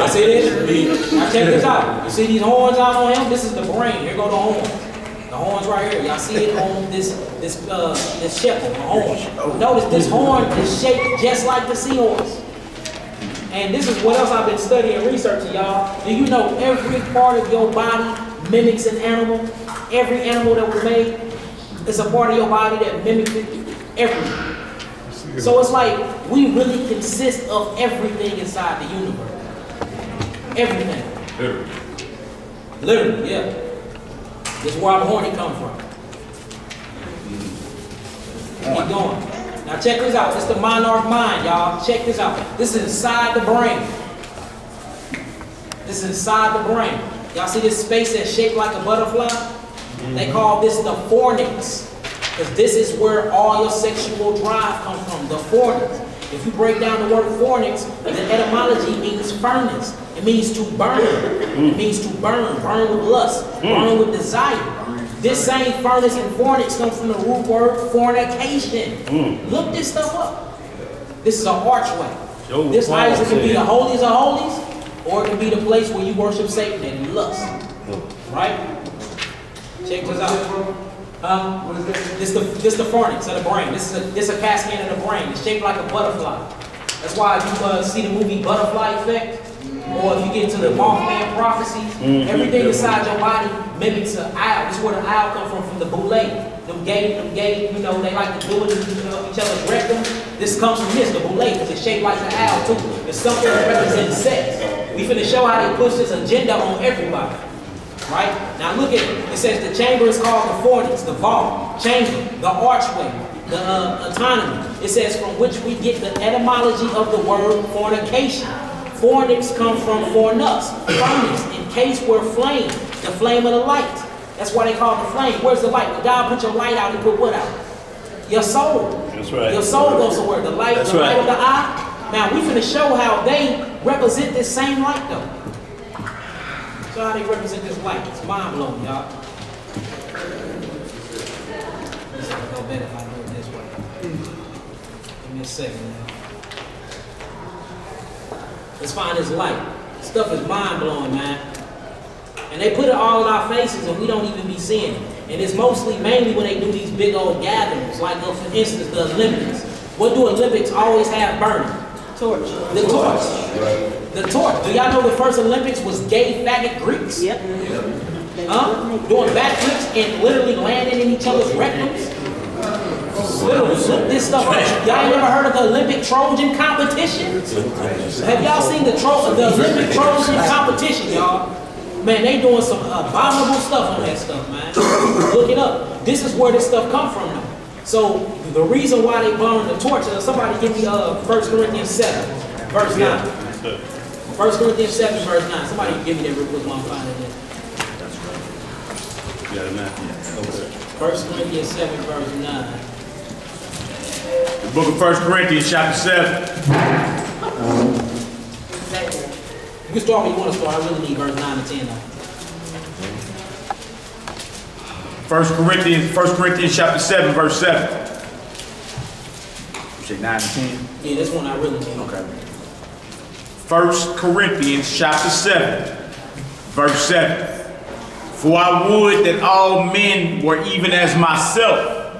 Speaker 1: I see this? Now check this out. You see these horns out on him? This is the brain. Here go the horns. The horns right here. Y'all see it on this shepherd, the horn. Notice this horn is shaped just like the seahorse. And this is what else I've been studying and researching, y'all. Do you know every part of your body mimics an animal? Every animal that was made, it's a part of your body that mimics it. Everything. So it's like we really consist of everything inside the universe. Everything. Literally, yeah. This is where I'm horny come from. Keep going. Now check this out. This is the monarch mind, y'all. Check this out. This is inside the brain. This is inside the brain. Y'all see this space that's shaped like a butterfly? They call this the fornix. Because this is where all your sexual drive comes from, the fornix. If you break down the word fornix, the etymology means furnace. It means to burn. It means to burn. Burn with lust. Burn with desire. This same furnace and fornix comes from the root word fornication. Look this stuff up. This is an archway. This either can be the holies of holies, or it can be the place where you worship Satan and lust. Right? Check this out. What is this? This the fornix of the brain. This is a cascade of the brain. It's shaped like a butterfly. That's why if you see the movie Butterfly Effect, or if you get into the Mothman prophecies, everything inside your body mimics an owl. This is where the owl comes from the boule. Them gay, you know, they like to do it in each other's rectum. This comes from this, the boule, because it's shaped like the owl too. It's something that represents sex. We finna show how they push this agenda on everybody. Right? Now look at it. It says the chamber is called the fornix, the vault, chamber, the archway, the autonomy. It says from which we get the etymology of the word fornication. Fornix comes from fornux, furnace, encased where flame, the flame of the light. That's why they call it the flame. Where's the light? When God put your light out, he put what out? Your soul.
Speaker 4: That's right.
Speaker 1: Your soul goes somewhere. The light,
Speaker 4: That's
Speaker 1: the light
Speaker 4: right.
Speaker 1: of the eye. Now we finna show how they represent this same light though. So how they represent this light. It's mind blowing, y'all. This will go better if I do it this way. Give me a second now. Let's find this light. This stuff is mind blowing, man. And they put it all in our faces and we don't even be seeing it. And it's mainly when they do these big old gatherings, like for instance, the Olympics. What do Olympics always have burning?
Speaker 9: Torch.
Speaker 1: The torch. The torch. Do y'all know the first Olympics was gay faggot Greeks?
Speaker 9: Yep.
Speaker 1: Huh? Doing backflips and literally landing in each other's rectums? Literally, look this stuff up. Y'all ain't never heard of the Olympic Trojan competition? Have y'all seen the Olympic Trojan competition, y'all? Man, they doing some abominable stuff on that stuff, man. Look it up. This is where this stuff come from now. So the reason why they burn the torch, somebody give me 1 Corinthians 7, verse 9. 1 Corinthians 7, verse 9. Somebody give me that real quick while I'm finding it.
Speaker 4: That's right. You got it, man? Okay.
Speaker 1: 1 Corinthians 7, verse 9.
Speaker 13: The book of 1 Corinthians, chapter 7.
Speaker 1: You can start when you want to start. I really need verse 9 and 10 though.
Speaker 13: 1 Corinthians chapter 7, verse 7. You say 9 and 10?
Speaker 1: Yeah, this one I really need.
Speaker 13: Okay. 1 Corinthians chapter 7, verse 7. For I would that all men were even as myself,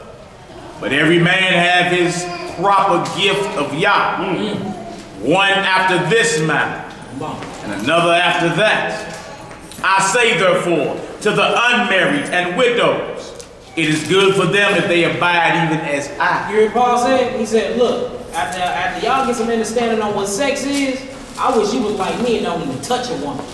Speaker 13: but every man have his proper gift of Yah. One after this manner, and another after that. I say therefore to the unmarried and widows, it is good for them if they abide even as I.
Speaker 1: You hear what Paul said? He said, look, after y'all get some understanding on what sex is, I wish you was like me and don't even touch a woman.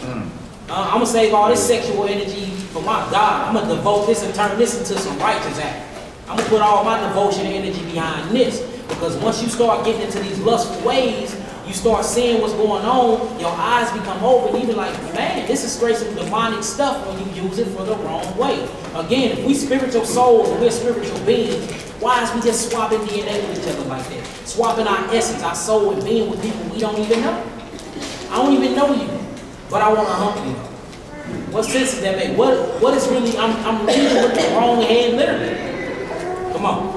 Speaker 1: I'm going to save all this sexual energy for my God. I'm going to devote this and turn this into some righteous act. I'm going to put all my devotion and energy behind this. Because once you start getting into these lustful ways, you start seeing what's going on, your eyes become open, and you be like, man, this is straight some demonic stuff when you use it for the wrong way. Again, if we spiritual souls and we're spiritual beings, why is we just swapping DNA with each other like that? Swapping our essence, our soul, and being with people we don't even know. I don't even know you, but I want to hump you. What sense does that make? What is really, I'm leading with the wrong hand, literally. Come on.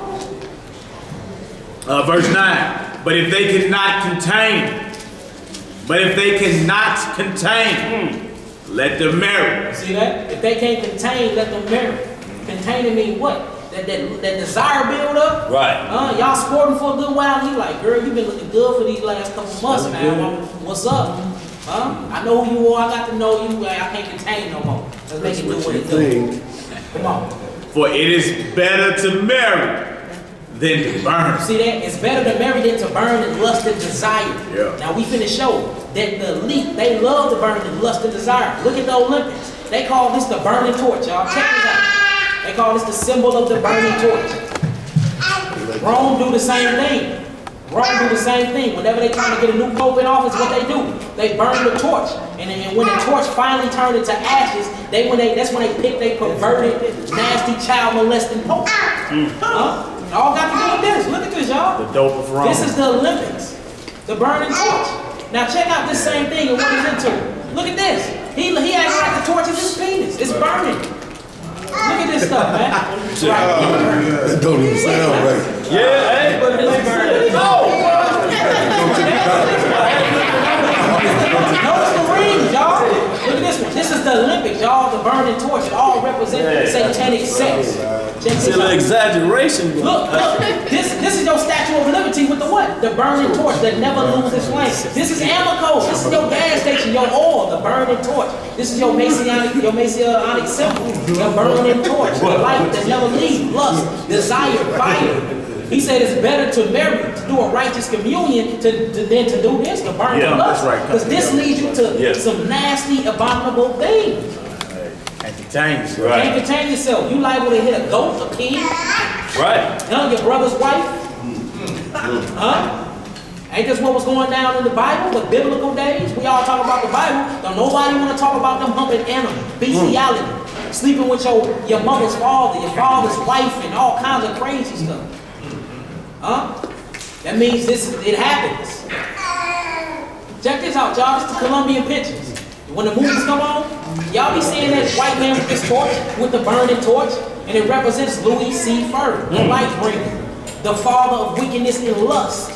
Speaker 13: Verse 9. But if they cannot contain, let them marry.
Speaker 1: See that? If they can't contain, let them marry. Containing mean what? That desire build up?
Speaker 4: Right.
Speaker 1: Y'all sporting for a good while, and you like, girl, you been looking good for these last couple months, man. What's up? I know who you are, I got to know you, I can't contain no more. Let's make it do what it do. Come on.
Speaker 13: For it is better to marry than to burn.
Speaker 1: See that? It's better to marry than to burn and lust and desire.
Speaker 13: Yeah.
Speaker 1: Now we finna show that the elite, they love to burn and lust and desire. Look at the Olympics. They call this the burning torch, y'all. Check this out. They call this the symbol of the burning torch. Rome do the same thing. Rome do the same thing. Whenever they trying to get a new pope in office, what they do? They burn the torch. And when the torch finally turned into ashes, that's when they pick they perverted, nasty, child molesting pope. All got to do with this. Look at this, y'all.
Speaker 13: The dope of Rome.
Speaker 1: This is the Olympics. The burning torch. Now check out this same thing and what he's into. Look at this. He acts like the torch is his penis. It's burning. Look at this stuff, man.
Speaker 8: That don't even sound right.
Speaker 4: Yeah, hey, but it makes sense.
Speaker 1: Notice the rings, y'all. Look at this one. This is the Olympics, y'all. The burning torch. It all represents satanic sex.
Speaker 4: It's an exaggeration.
Speaker 1: Look. This is your Statue of Liberty with the what? The burning torch that never loses flame. This is Amoco. This is your gas station, your oil, the burning torch. This is your Messianic symbol, the burning torch, the light that never leaves, lust, desire, fire. He said it's better to marry, to do a righteous communion, than to do this, to burn the lust. Because this leads you to some nasty, abominable things.
Speaker 13: Can't contain yourself.
Speaker 1: Right. Can't contain yourself. You liable to hit a goat, a pig.
Speaker 4: Right.
Speaker 1: Your brother's wife. Ain't this what was going down in the Bible, the biblical days? We all talk about the Bible. Don't nobody want to talk about them humping animals, bestiality, sleeping with your mother's father, your father's wife, and all kinds of crazy stuff. Huh? That means it happens. Check this out, y'all. This is the Colombian pictures. When the movies come on, y'all be seeing that white man with this torch, with the burning torch, and it represents Louis C. Fur, the light bringer, the father of wickedness and lust.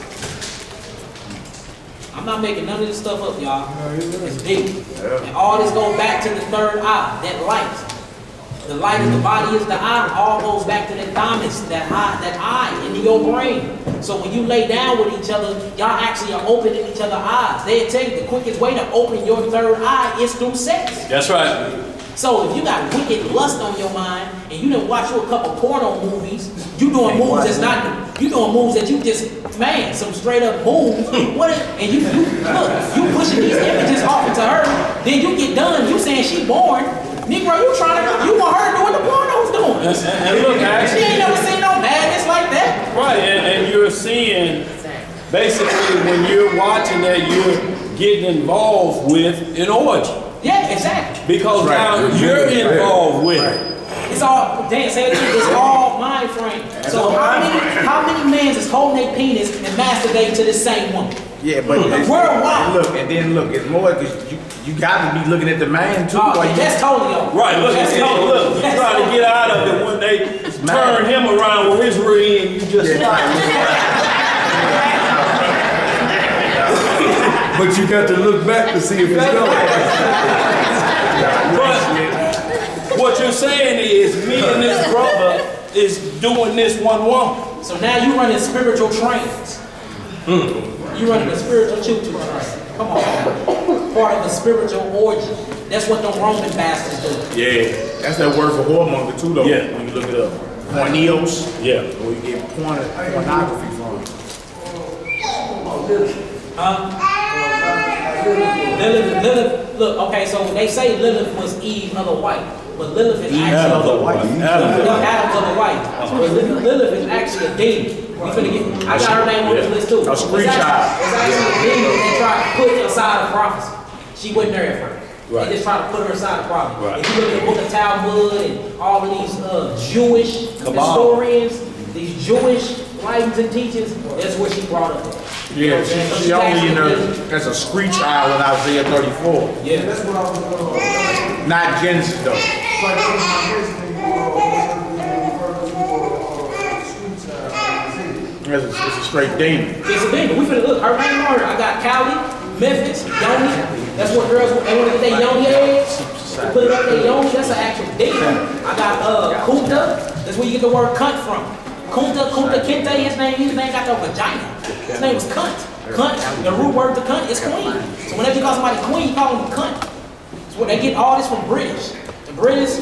Speaker 1: I'm not making none of this stuff up, y'all. It's deep. And all this goes back to the third eye, that light. The light of the body is the eye. All goes back to that thymus, that eye in your brain. So when you lay down with each other, y'all actually are opening each other's eyes. They tell you the quickest way to open your third eye is through sex.
Speaker 4: That's right.
Speaker 1: So if you got wicked lust on your mind and you done watch you a couple porno movies, you doing moves that's not, you doing moves that you just, man, some straight up moves. And you look, you pushing these images off into her, then you get done, you saying she born. Negro, you want her to do what the porno's doing.
Speaker 4: And look, actually,
Speaker 1: she ain't never seen no madness like that.
Speaker 4: Right, and you're seeing, basically, when you're watching that, you're getting involved with an orgy.
Speaker 1: Yeah, exactly.
Speaker 4: Because now you're involved with it.
Speaker 1: It's all, Dan, say it again, it's all mind frame. So how many men is holding their penis and masturbating to the same woman?
Speaker 13: Yeah, but
Speaker 1: worldwide.
Speaker 13: Look, and then look, it's more because you got to be looking at the man too.
Speaker 1: That's totally over.
Speaker 4: Right, look, you trying to get out of it when they turn him around with his ring and you just
Speaker 8: But you got to look back to see if it's going.
Speaker 4: But what you're saying is me and this brother is doing this one woman.
Speaker 1: So now you running spiritual trains. You running a spiritual choo-choo train. Come on. Part of the spiritual orgy. That's what the Roman bastards do.
Speaker 13: Yeah, that's that word for whoremonger too, though.
Speaker 4: Yeah.
Speaker 13: When you look it up, porneos.
Speaker 4: Yeah.
Speaker 13: Where you get pornography from.
Speaker 1: Lilith, look, okay, so they say Lilith was Eve of the white, but Lilith is actually
Speaker 4: of the white.
Speaker 1: Adam's of the white. But Lilith is actually a demon. We finna get, I got her name on this list too.
Speaker 13: A screen child.
Speaker 1: It's actually a demon that they tried to put inside of prophecy. She wasn't there at first.
Speaker 4: Right.
Speaker 1: They just tried to put her inside of prophecy.
Speaker 4: Right.
Speaker 1: If you look at the book of Talmud and all of these Jewish historians, these Jewish writings and teachings, that's what she brought up.
Speaker 13: Yeah, she only in her as a screech child in Isaiah 34.
Speaker 1: Yeah.
Speaker 12: That's what I was
Speaker 13: Not Genesis though. It's a straight demon.
Speaker 1: It's a demon. We finna look. Her name on her. I got Cali, Memphis, Yoni. That's what girls they want to get their Yoni eggs. They put it up their Yoni. That's an actual demon. I got Kunta. That's where you get the word cunt from. Kunta Kinte. His name got the vagina. His name is cunt. Cunt. The root word to cunt is queen. So whenever you call somebody queen, you call them cunt. So they get all this from British. The British,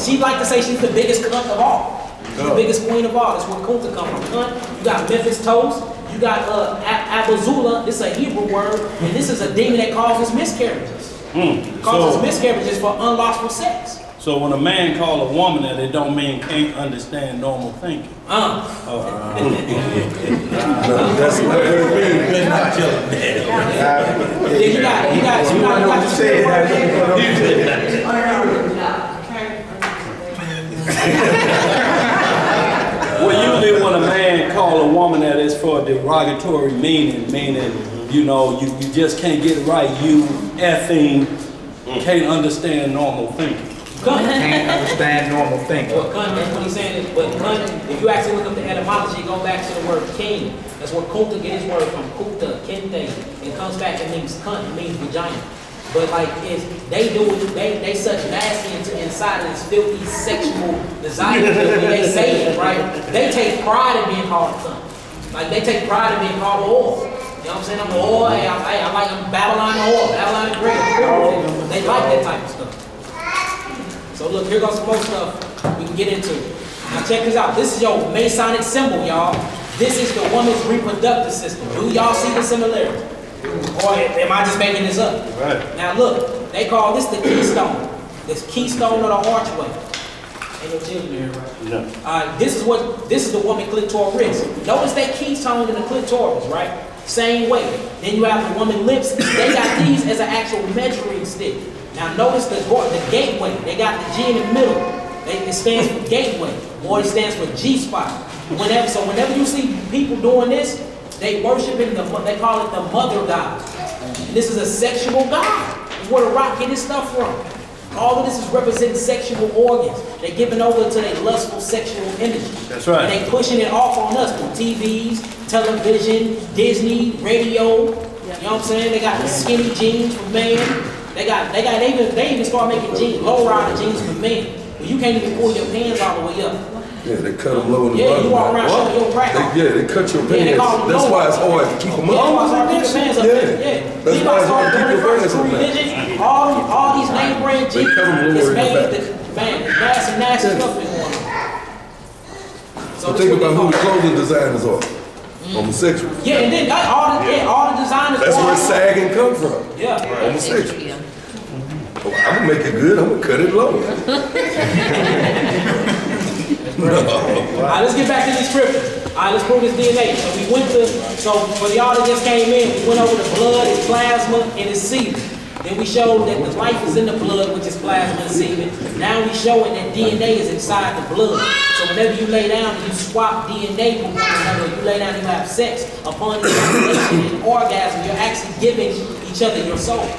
Speaker 1: she like to say she's the biggest cunt of all. She's the biggest queen of all. That's where Kunta come from. Cunt. You got Memphis toast. You got Abazula. This is a Hebrew word, and this is a demon that causes miscarriages. Causes miscarriages for unlawful sex.
Speaker 4: So when a man call a woman that, it don't mean can't understand normal thinking.
Speaker 8: That's what it means. Been not killing
Speaker 1: You got to say
Speaker 4: Well, usually when a man call a woman that is for a derogatory meaning, you know, you just can't get it right. You effing can't understand normal thinking.
Speaker 13: Can't understand normal thinking.
Speaker 1: Well, cunt, that's what he's saying. But cunt, if you actually look up the etymology, go back to the word king. That's where Kunta get his word from. Kunta, Kente. It comes back, it means cunt, it means vagina. But like, they such nasty inside of this filthy sexual desire when they say it, right? They take pride in being called a cunt. Like, they take pride in being called a whore. You know what I'm saying? I'm a whore, I'm Babylon whore, Babylon the Great. They like that type of stuff. So look, here goes some more stuff we can get into. Now check this out. This is your Masonic symbol, y'all. This is the woman's reproductive system. Do y'all see the similarity? Or am I just making this up?
Speaker 4: Right.
Speaker 1: Now look, they call this the keystone. This keystone of the archway. Ain't no children here, right?
Speaker 4: No.
Speaker 1: This is the woman clitoris. Notice that keystone in the clitoris, right? Same way. Then you have the woman lips. They got these as an actual measuring stick. Now notice the gateway. They got the G in the middle. It stands for gateway, or it stands for G-spot. Whenever you see people doing this, they worshiping they call it the mother god. And this is a sexual god. It's where the rock get his stuff from. All of this is representing sexual organs. They're giving over to their lustful sexual energy.
Speaker 4: That's right.
Speaker 1: And they pushing it off on us through TVs, television, Disney, radio. You know what I'm saying? They got the skinny jeans for men. They even start making jeans, low rider jeans for men. But you can't even pull your pants all the way up.
Speaker 8: Yeah, they cut them low in the
Speaker 1: bottom. Yeah, you walk around showing your crack.
Speaker 8: They cut your pants. That's why it's hard to keep them up.
Speaker 1: Yeah, that's why it's hard to keep your pants up. Yeah.
Speaker 8: That's why it's hard to keep your pants up.
Speaker 1: All these name brand jeans, it's made nasty stuff is going on.
Speaker 8: So think about who the clothing designers are. Homosexuals.
Speaker 1: Yeah, and then all the designers.
Speaker 8: That's where sagging come from.
Speaker 1: Yeah.
Speaker 8: Homosexuals. Oh, I'm gonna make it good. I'm gonna cut it low.
Speaker 1: Alright, let's get back to these scriptures. Alright, let's prove this DNA. So for y'all that just came in, we went over the blood, its plasma, and its semen. Then we showed that the life is in the blood, which is plasma and semen. Now we showing that DNA is inside the blood. So whenever you lay down and you swap DNA from one another, you lay down and you have sex, upon ejaculation and orgasm, you're actually giving each other your soul.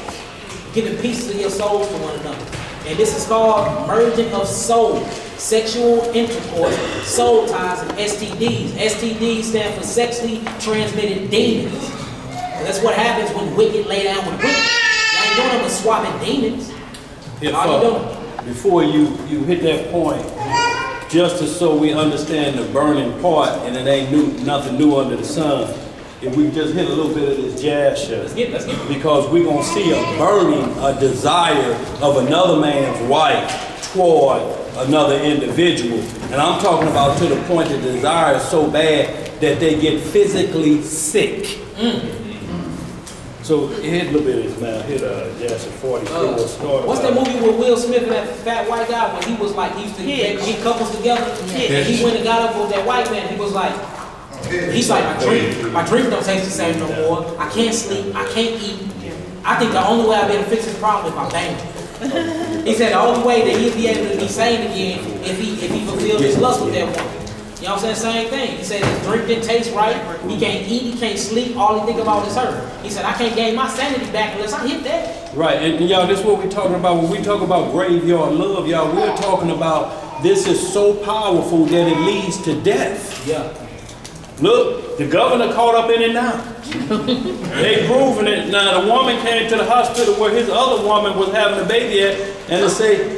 Speaker 1: Giving pieces of your souls to one another. And this is called merging of souls. Sexual intercourse, soul ties, and STDs. STDs stand for sexually transmitted demons. And that's what happens when wicked lay down with wicked. Y'all ain't doing them with swapping demons. All you doing?
Speaker 4: Before you hit that point, just so we understand the burning part, and it ain't nothing new under the sun, if we just hit a little bit of this jazz show.
Speaker 1: Let's get it.
Speaker 4: Because we're going to see a burning, a desire of another man's wife toward another individual. And I'm talking about to the point that desire is so bad that they get physically sick. So hit a little bit of this now. Hit Jazz 44.
Speaker 1: What's that movie with Will Smith and that fat white guy when he was like, he used to get couples together? And he went and got up with that white man. He was like, he's like, my drink don't taste the same no more. I can't sleep, I can't eat. I think the only way I'll be able to fix this problem is if I bang him. He said the only way that he'll be able to be sane again if he fulfilled his lust with that woman. You know what I'm saying? Same thing. He said his drink didn't taste right, he can't eat, he can't sleep, all he think about is her. He said, I can't gain my sanity back unless I hit that.
Speaker 4: Right, and y'all, this is what we're talking about. When we talk about graveyard love, y'all, we're talking about this is so powerful that it leads to death.
Speaker 1: Yeah.
Speaker 4: Look, the governor caught up in it now. They proving it. Now the woman came to the hospital where his other woman was having a baby at, and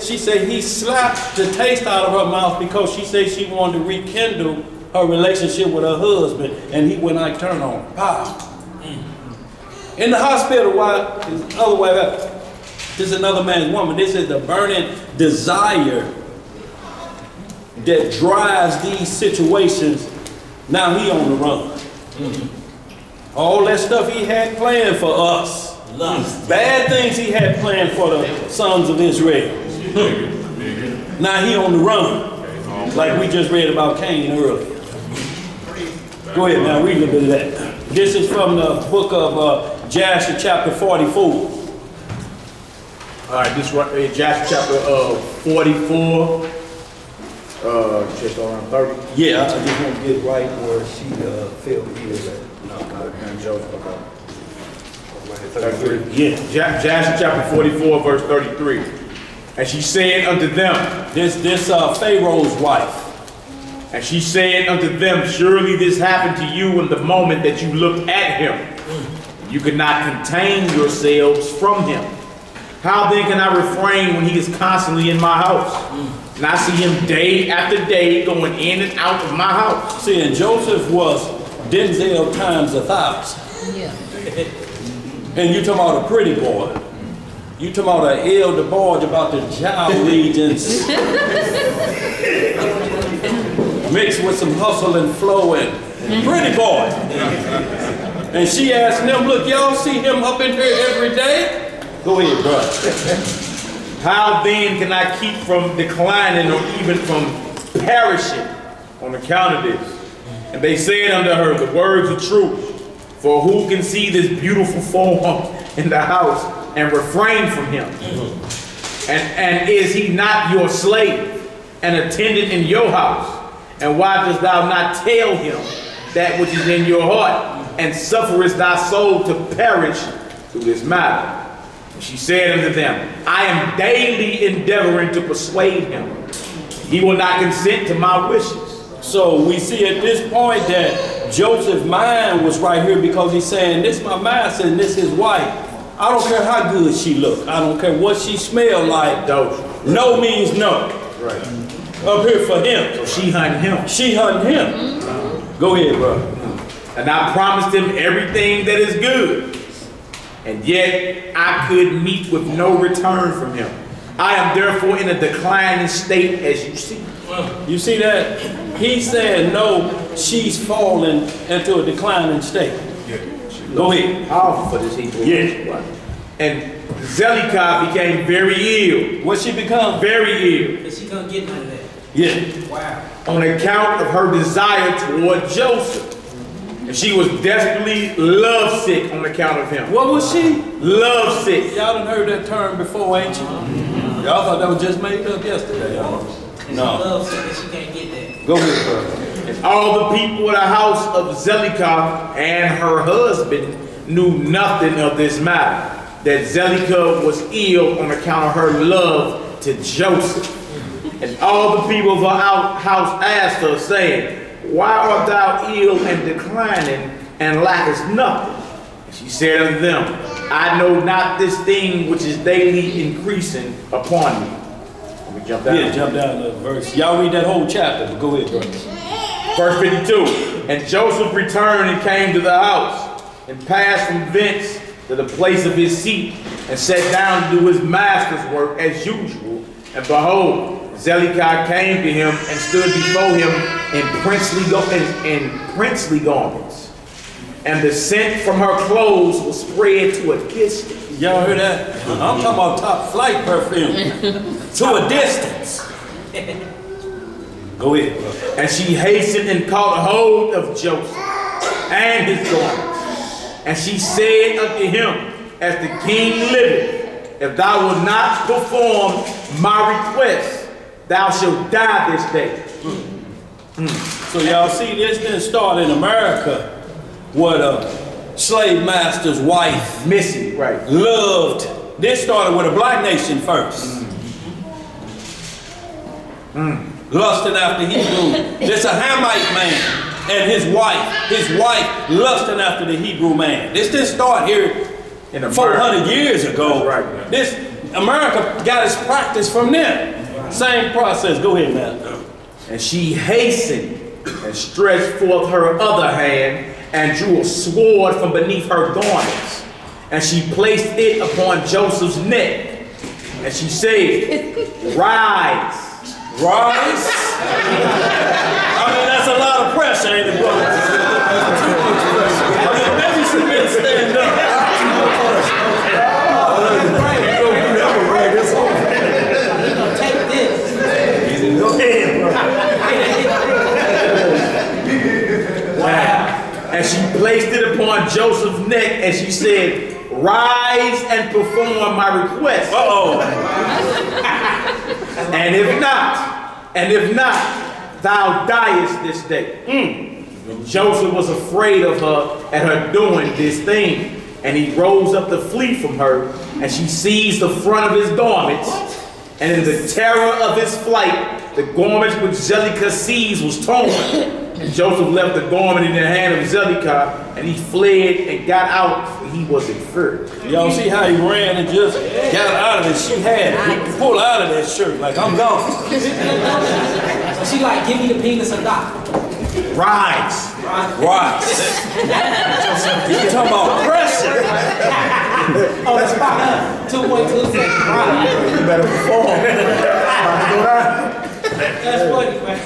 Speaker 4: she said he slapped the taste out of her mouth because she said she wanted to rekindle her relationship with her husband, and he went like turn on. Pow. In the hospital, while his other wife, this is another man's woman. This is the burning desire that drives these situations. Now he on the run. All that stuff he had planned for us. Bad things he had planned for the sons of Israel. Now he on the run. Like we just read about Cain earlier. Go ahead now, read a little bit of that. This is from the book of Jasher chapter 44.
Speaker 13: All right, this is Jasher chapter 44. Just around 30.
Speaker 4: Yeah, I just want to get right where she failed to hear that.
Speaker 13: Yeah, Jasher chapter 44, verse 33. And she said unto them,
Speaker 4: this Pharaoh's wife.
Speaker 13: And she said unto them, surely this happened to you in the moment that you looked at him. You could not contain yourselves from him. How then can I refrain when he is constantly in my house? And I see him day after day going in and out of my house.
Speaker 4: See, and Joseph was Denzel times 1,000.
Speaker 9: Yeah.
Speaker 4: And you talking about a pretty boy. You talking about an elder boy about the jowl regions. Mixed with some hustle and flow and pretty boy. And she asked them, look, y'all see him up in here every day? Go ahead, bro.
Speaker 13: How then can I keep from declining or even from perishing on account of this? And they said unto her, the words are true. For who can see this beautiful form in the house and refrain from him? And is he not your slave? an attendant in your house? And why dost thou not tell him that which is in your heart, and sufferest thy soul to perish through this matter? And she said unto them, I am daily endeavoring to persuade him. He will not consent to my wishes.
Speaker 4: So we see at this point that Joseph's mind was right here, because he's saying, this my master and this his wife. I don't care how good she look. I don't care what she smell like. No means no.
Speaker 13: Right.
Speaker 4: Up here for him.
Speaker 13: So she hunting him.
Speaker 4: She hunting him. Go ahead, bro.
Speaker 13: And I promised him everything that is good. And yet I could meet with no return from him. I am therefore in a declining state, as you see.
Speaker 4: You see that? He said, no, she's fallen into a declining state. Go ahead.
Speaker 13: Powerful for this Hebrew.
Speaker 4: Yeah.
Speaker 13: And Zelicah became very ill.
Speaker 4: What she become?
Speaker 13: Very ill.
Speaker 1: Is she gonna get none of that?
Speaker 4: Yeah.
Speaker 1: Wow.
Speaker 13: On account of her desire toward Joseph. And she was desperately lovesick on account of him.
Speaker 4: What was she?
Speaker 13: Lovesick.
Speaker 4: Y'all done heard that term before, ain't you? Y'all thought that was just made up yesterday. No.
Speaker 1: Lovesick and she can't get that.
Speaker 4: Go ahead, bro.
Speaker 13: And all the people of the house of Zelicah and her husband knew nothing of this matter, that Zelicah was ill on account of her love to Joseph. And all the people of her house asked her, saying, why art thou ill and declining, and lackest nothing? And she said unto them, I know not this thing which is daily increasing upon me. Let me jump down.
Speaker 4: Yeah, jump down to the verse. Y'all read that whole chapter, but go ahead, bro.
Speaker 13: Verse 52, and Joseph returned and came to the house, and passed from thence to the place of his seat, and sat down to do his master's work as usual. And behold, Zelicah came to him and stood before him in princely garments. And the scent from her clothes was spread to a distance.
Speaker 4: Y'all heard that? I'm talking about top flight perfume. To a distance. Go ahead, bro.
Speaker 13: And she hastened and caught hold of Joseph and his garments. And she said unto him, as the king liveth, if thou wilt not perform my request, thou shalt die this day.
Speaker 4: So y'all see, this didn't start in America, what a slave master's wife,
Speaker 13: Missy, right,
Speaker 4: loved. This started with a black nation first. Lusting after Hebrew. This a Hamite man and his wife lusting after the Hebrew man. This didn't start here in 400 years ago.
Speaker 13: Right.
Speaker 4: This America got its practice from them. Same process. Go ahead, man.
Speaker 13: And she hastened and stretched forth her other hand and drew a sword from beneath her garments. And she placed it upon Joseph's neck. And she said, rise.
Speaker 4: Rise? I mean, that's a lot of pressure, ain't it, brother? I mean, maybe she better stand up.
Speaker 1: Take this.
Speaker 4: Go ahead, bro.
Speaker 13: Wow. And she placed it upon Joseph's neck, and she said, rise and perform my request.
Speaker 4: Uh-oh.
Speaker 13: And if not, thou diest this day. And Joseph was afraid of her at her doing this thing. And he rose up to flee from her, and she seized the front of his garments. And in the terror of his flight, the garment which Zelicah seized was torn. And Joseph left the garment in the hand of Zelicah, and he fled and got out, for he was in fear.
Speaker 4: Y'all see how he ran and just got out of it? She had it. He pulled out of that shirt like, I'm gone.
Speaker 1: So she like, give me the penis or not.
Speaker 13: Rise.
Speaker 4: Rise. You talking about pressure.
Speaker 1: Oh, that's fine. 2.2 seconds. Right.
Speaker 13: You better perform.
Speaker 1: That's funny, man.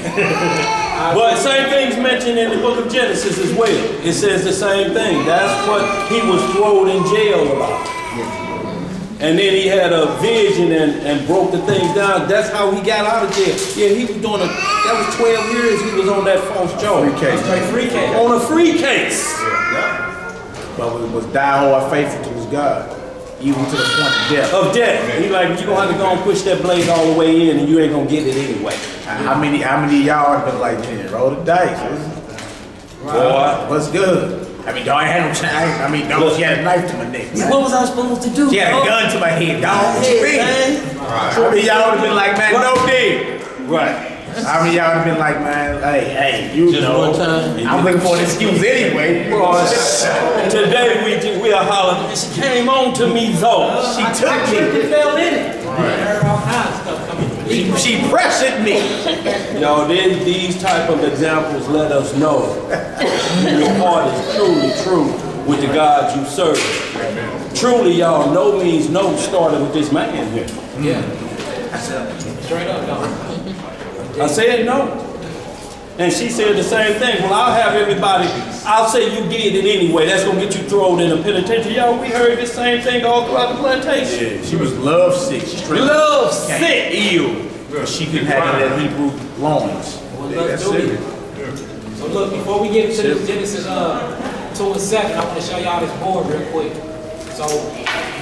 Speaker 4: But same thing's mentioned in the book of Genesis as well. It says the same thing. That's what he was thrown in jail about. And then he had a vision and broke the things down. That's how he got out of jail. Yeah, he was doing that was 12 years he was on that false charge.
Speaker 13: Free case.
Speaker 4: On a free case.
Speaker 13: But he was die hard faithful to his God. even to the point of death.
Speaker 4: Of death. He like, you gonna have to go and push that blade all the way in and you ain't gonna get it anyway.
Speaker 13: How many of y'all have been like, man, roll the dice? Boy, what's good? I mean, dog, I had no chance. I mean, dog, she had a knife to my neck.
Speaker 1: What was I supposed to do?
Speaker 13: She had a gun to my head, dog. What you mean? How many of y'all would have been like, man, no dig?
Speaker 4: Right.
Speaker 13: How many of y'all would have been like, man, hey, you
Speaker 2: Just
Speaker 13: know,
Speaker 2: one time.
Speaker 13: I'm looking for an excuse anyway.
Speaker 4: Today we are hollering, she came on to me though.
Speaker 13: She took me.
Speaker 1: Fell in it. Heard all kinds of stuff coming.
Speaker 13: She pressured me.
Speaker 4: Y'all, then these type of examples let us know your heart is truly true with the God you serve. Truly, y'all, no means no started with this man here.
Speaker 1: Yeah. Straight up, dog.
Speaker 4: I said no. And she said the same thing. Well, I'll have everybody, I'll say you did it anyway. That's going to get you thrown in a penitentiary. Y'all, we heard the same thing all throughout the plantation.
Speaker 13: Yeah, she was love sick. She straight
Speaker 4: love sick.
Speaker 13: Ill. She couldn't have that Hebrew loins.
Speaker 1: Well, let's do it. So look, before we get into this Genesis 2 and 7, I want to show y'all this board real quick. So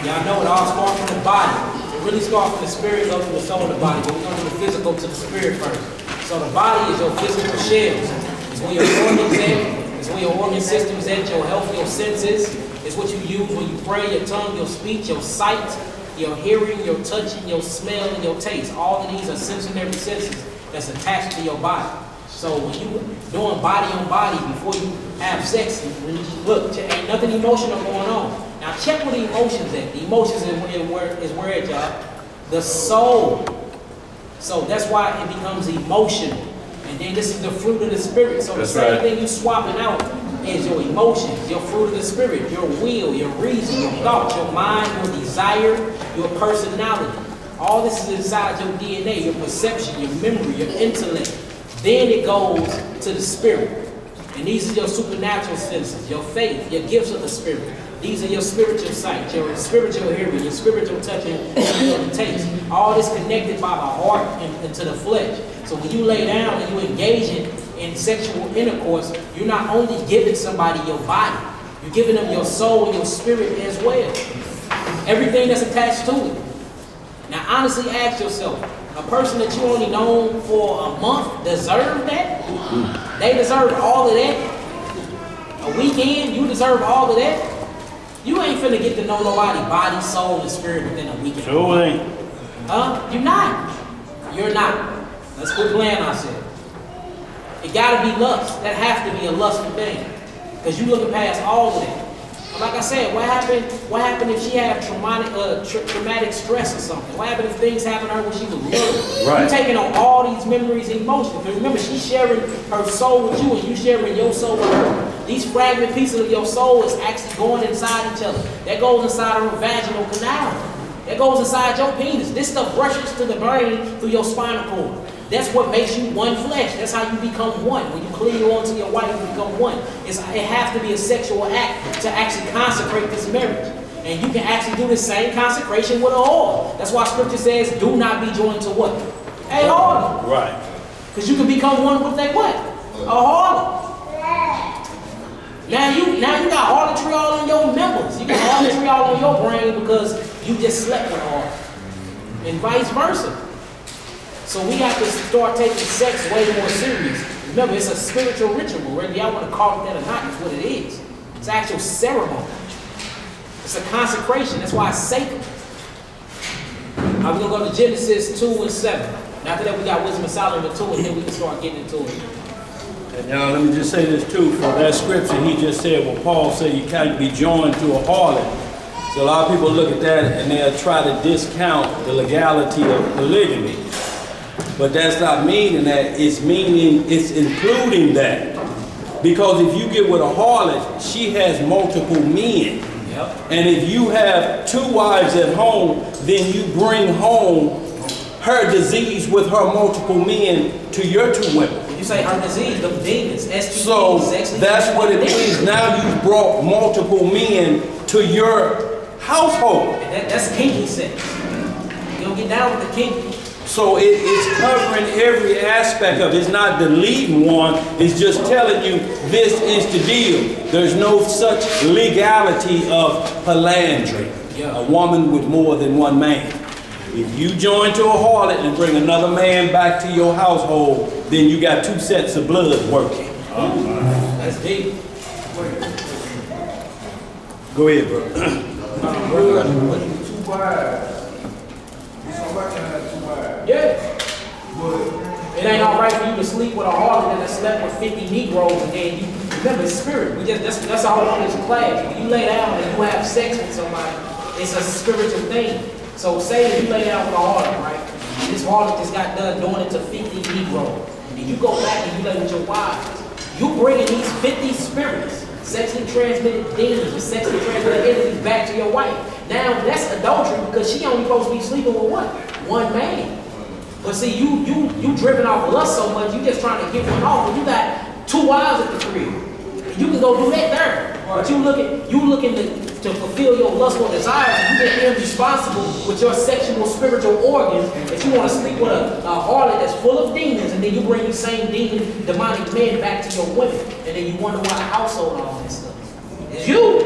Speaker 1: y'all know it all starts from the body. It really starts from the spirit, goes to the soul of the body. But we're going to do the physical to the spirit first. So the body is your physical shells. It's where your organs at. It's where your organ system's at, your health, your senses. It's what you use when you pray, your tongue, your speech, your sight, your hearing, your touching, your smell, and your taste. All of these are sensory senses that's attached to your body. So when you doing body on body before you have sex, look, ain't nothing emotional going on. Now check where the emotions at. The emotions is where at, y'all? The soul. So that's why it becomes emotional. And then this is the fruit of the spirit. So the same thing you swapping out is your emotions, your fruit of the spirit, your will, your reason, your thoughts, your mind, your desire, your personality. All this is inside your DNA, your perception, your memory, your intellect. Then it goes to the spirit. And these are your supernatural senses, your faith, your gifts of the spirit. These are your spiritual sight, your spiritual hearing, your spiritual touching, and taste. All this connected by the heart and to the flesh. So when you lay down and you engage in sexual intercourse, you're not only giving somebody your body, you're giving them your soul and your spirit as well. Everything that's attached to it. Now honestly ask yourself, a person that you only known for a month deserve that? They deserve all of that? A weekend, you deserve all of that? You ain't finna get to know nobody body, soul, and spirit within a weekend.
Speaker 4: Sure ain't.
Speaker 1: You're not. You're not. Let's quit playing ourselves. It gotta be lust. That has to be a lustful thing. Because you looking past all of that. Like I said, what happened if she had traumatic stress or something? What happened if things happened to her when she was little?
Speaker 4: Right.
Speaker 1: You're taking on all these memories and emotions. Because remember, she's sharing her soul with you and you sharing your soul with her. These fragment pieces of your soul is actually going inside each other. That goes inside her vaginal canal. That goes inside your penis. This stuff rushes to the brain through your spinal cord. That's what makes you one flesh. That's how you become one. When you cleave on to your wife, you become one. It has to be a sexual act to actually consecrate this marriage. And you can actually do the same consecration with a whore. That's why scripture says, do not be joined to what? A whore.
Speaker 4: Right.
Speaker 1: Because you can become one with a what? A whore. Now you got harlotry all in your members. You got harlotry all in your brain because you just slept with her. And vice versa. So we have to start taking sex way more serious. Remember, it's a spiritual ritual. Whether y'all want to call it that or not, it's what it is. It's an actual ceremony. It's a consecration. That's why it's sacred. We're going to go to Genesis 2 and 7. And after that, we got Wisdom of Solomon 2, and then we can start getting into it.
Speaker 4: And y'all, let me just say this too. For that scripture, he just said, well, Paul said you can't be joined to a harlot. So a lot of people look at that and they'll try to discount the legality of polygamy. But that's not meaning that, it's including that. Because if you get with a harlot, she has multiple men. Yep. And if you have two wives at home, then you bring home her disease with her multiple men to your two women.
Speaker 1: When you say her disease, the demons, STD,
Speaker 4: so that's what it means. Now you've brought multiple men to your household.
Speaker 1: That's kinky sex. You don't get down with the kinky.
Speaker 4: So it's covering every aspect of it. It's not deleting one. It's just telling you this is the deal. There's no such legality of philandry. a woman with more than one man. If you join to a harlot and bring another man back to your household, then you got two sets of blood working.
Speaker 1: That's deep.
Speaker 4: Go ahead, bro.
Speaker 12: Two wives. Somebody can have two wives.
Speaker 1: Yeah. It ain't all right for you to sleep with a harlot that slept with 50 Negroes, and then you remember it's spirit. That's all on this class. When you lay down and you have sex with somebody, it's a spiritual thing. So say if you lay down with a harlot, right? And this harlot just got done doing it to 50 Negroes. And you go back and you lay with your wives. You bringing these 50 spirits, sexually transmitted demons, and sexually transmitted entities back to your wife. Now that's adultery because she only supposed to be sleeping with what? One man. But see, you driven off lust so much, you just trying to get one off. But you got two wives at the crib. You can go do that there. But you looking to fulfill your lustful desires, and you get irresponsible with your sexual, spiritual organs, that you want to sleep with a harlot that's full of demons, and then you bring these same demonic men back to your women, and then you wonder why the household and all this stuff. It's you.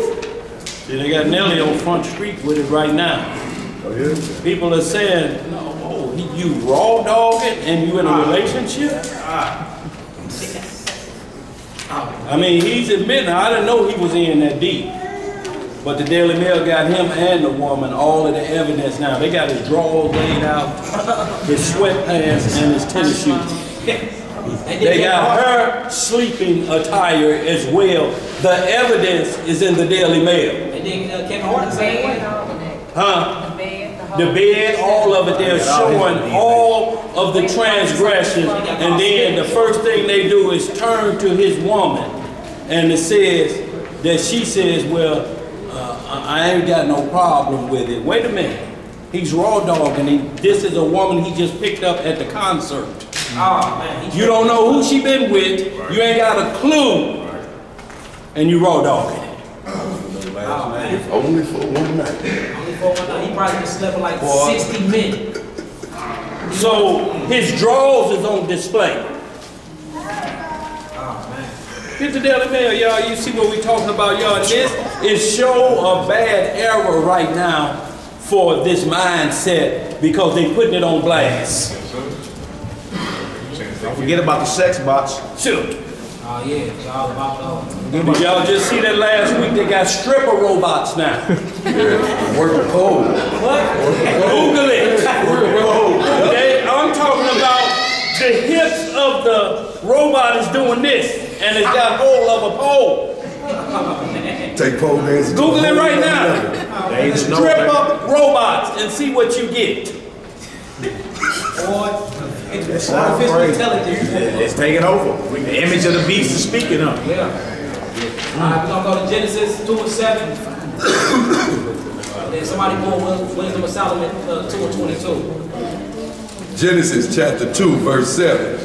Speaker 4: See, they got Nelly on Front Street with it right now.
Speaker 8: Oh, yeah?
Speaker 4: People are saying, no, you raw dogging and you in a relationship? I mean, he's admitting, I didn't know he was in that deep. But the Daily Mail got him and the woman, all of the evidence now. They got his drawers laid out, his sweatpants, and his tennis shoes. They got her sleeping attire as well. The evidence is in the Daily Mail.
Speaker 1: And then Kevin Hart the same way.
Speaker 4: Huh? The bed, all of it, they're showing all of the transgressions, and then the first thing they do is turn to his woman, and it says that she says, well, I ain't got no problem with it. Wait a minute. He's raw dogging. This is a woman he just picked up at the concert.
Speaker 1: Oh, man.
Speaker 4: You don't know who she been with. You ain't got a clue, and you raw dogging it.
Speaker 8: Only for one night.
Speaker 1: Only for one night. He probably just slept for like 60 minutes.
Speaker 4: So his drawers is on display. Here's the Daily Mail, y'all. You see what we talking about, y'all. This is show a bad era right now for this mindset because they putting it on blast.
Speaker 13: Don't forget about the sex bots.
Speaker 4: Sure.
Speaker 1: Oh yeah, it's all about
Speaker 4: Did y'all just see that last week? They got stripper robots now.
Speaker 8: Work the pole.
Speaker 1: What?
Speaker 4: Google it. I'm talking about the hips of the robot is doing this, and it's got hold of a pole.
Speaker 8: Take pole dance.
Speaker 4: Google it right now. Stripper robots and see what you get.
Speaker 13: It's artificial intelligence. It's taking over. The image of the beast is speaking of.
Speaker 1: Yeah. All right, we're going to go to Genesis 2 and 7. Then somebody pull Wisdom of Solomon 2 and 22.
Speaker 8: Genesis chapter 2, verse 7.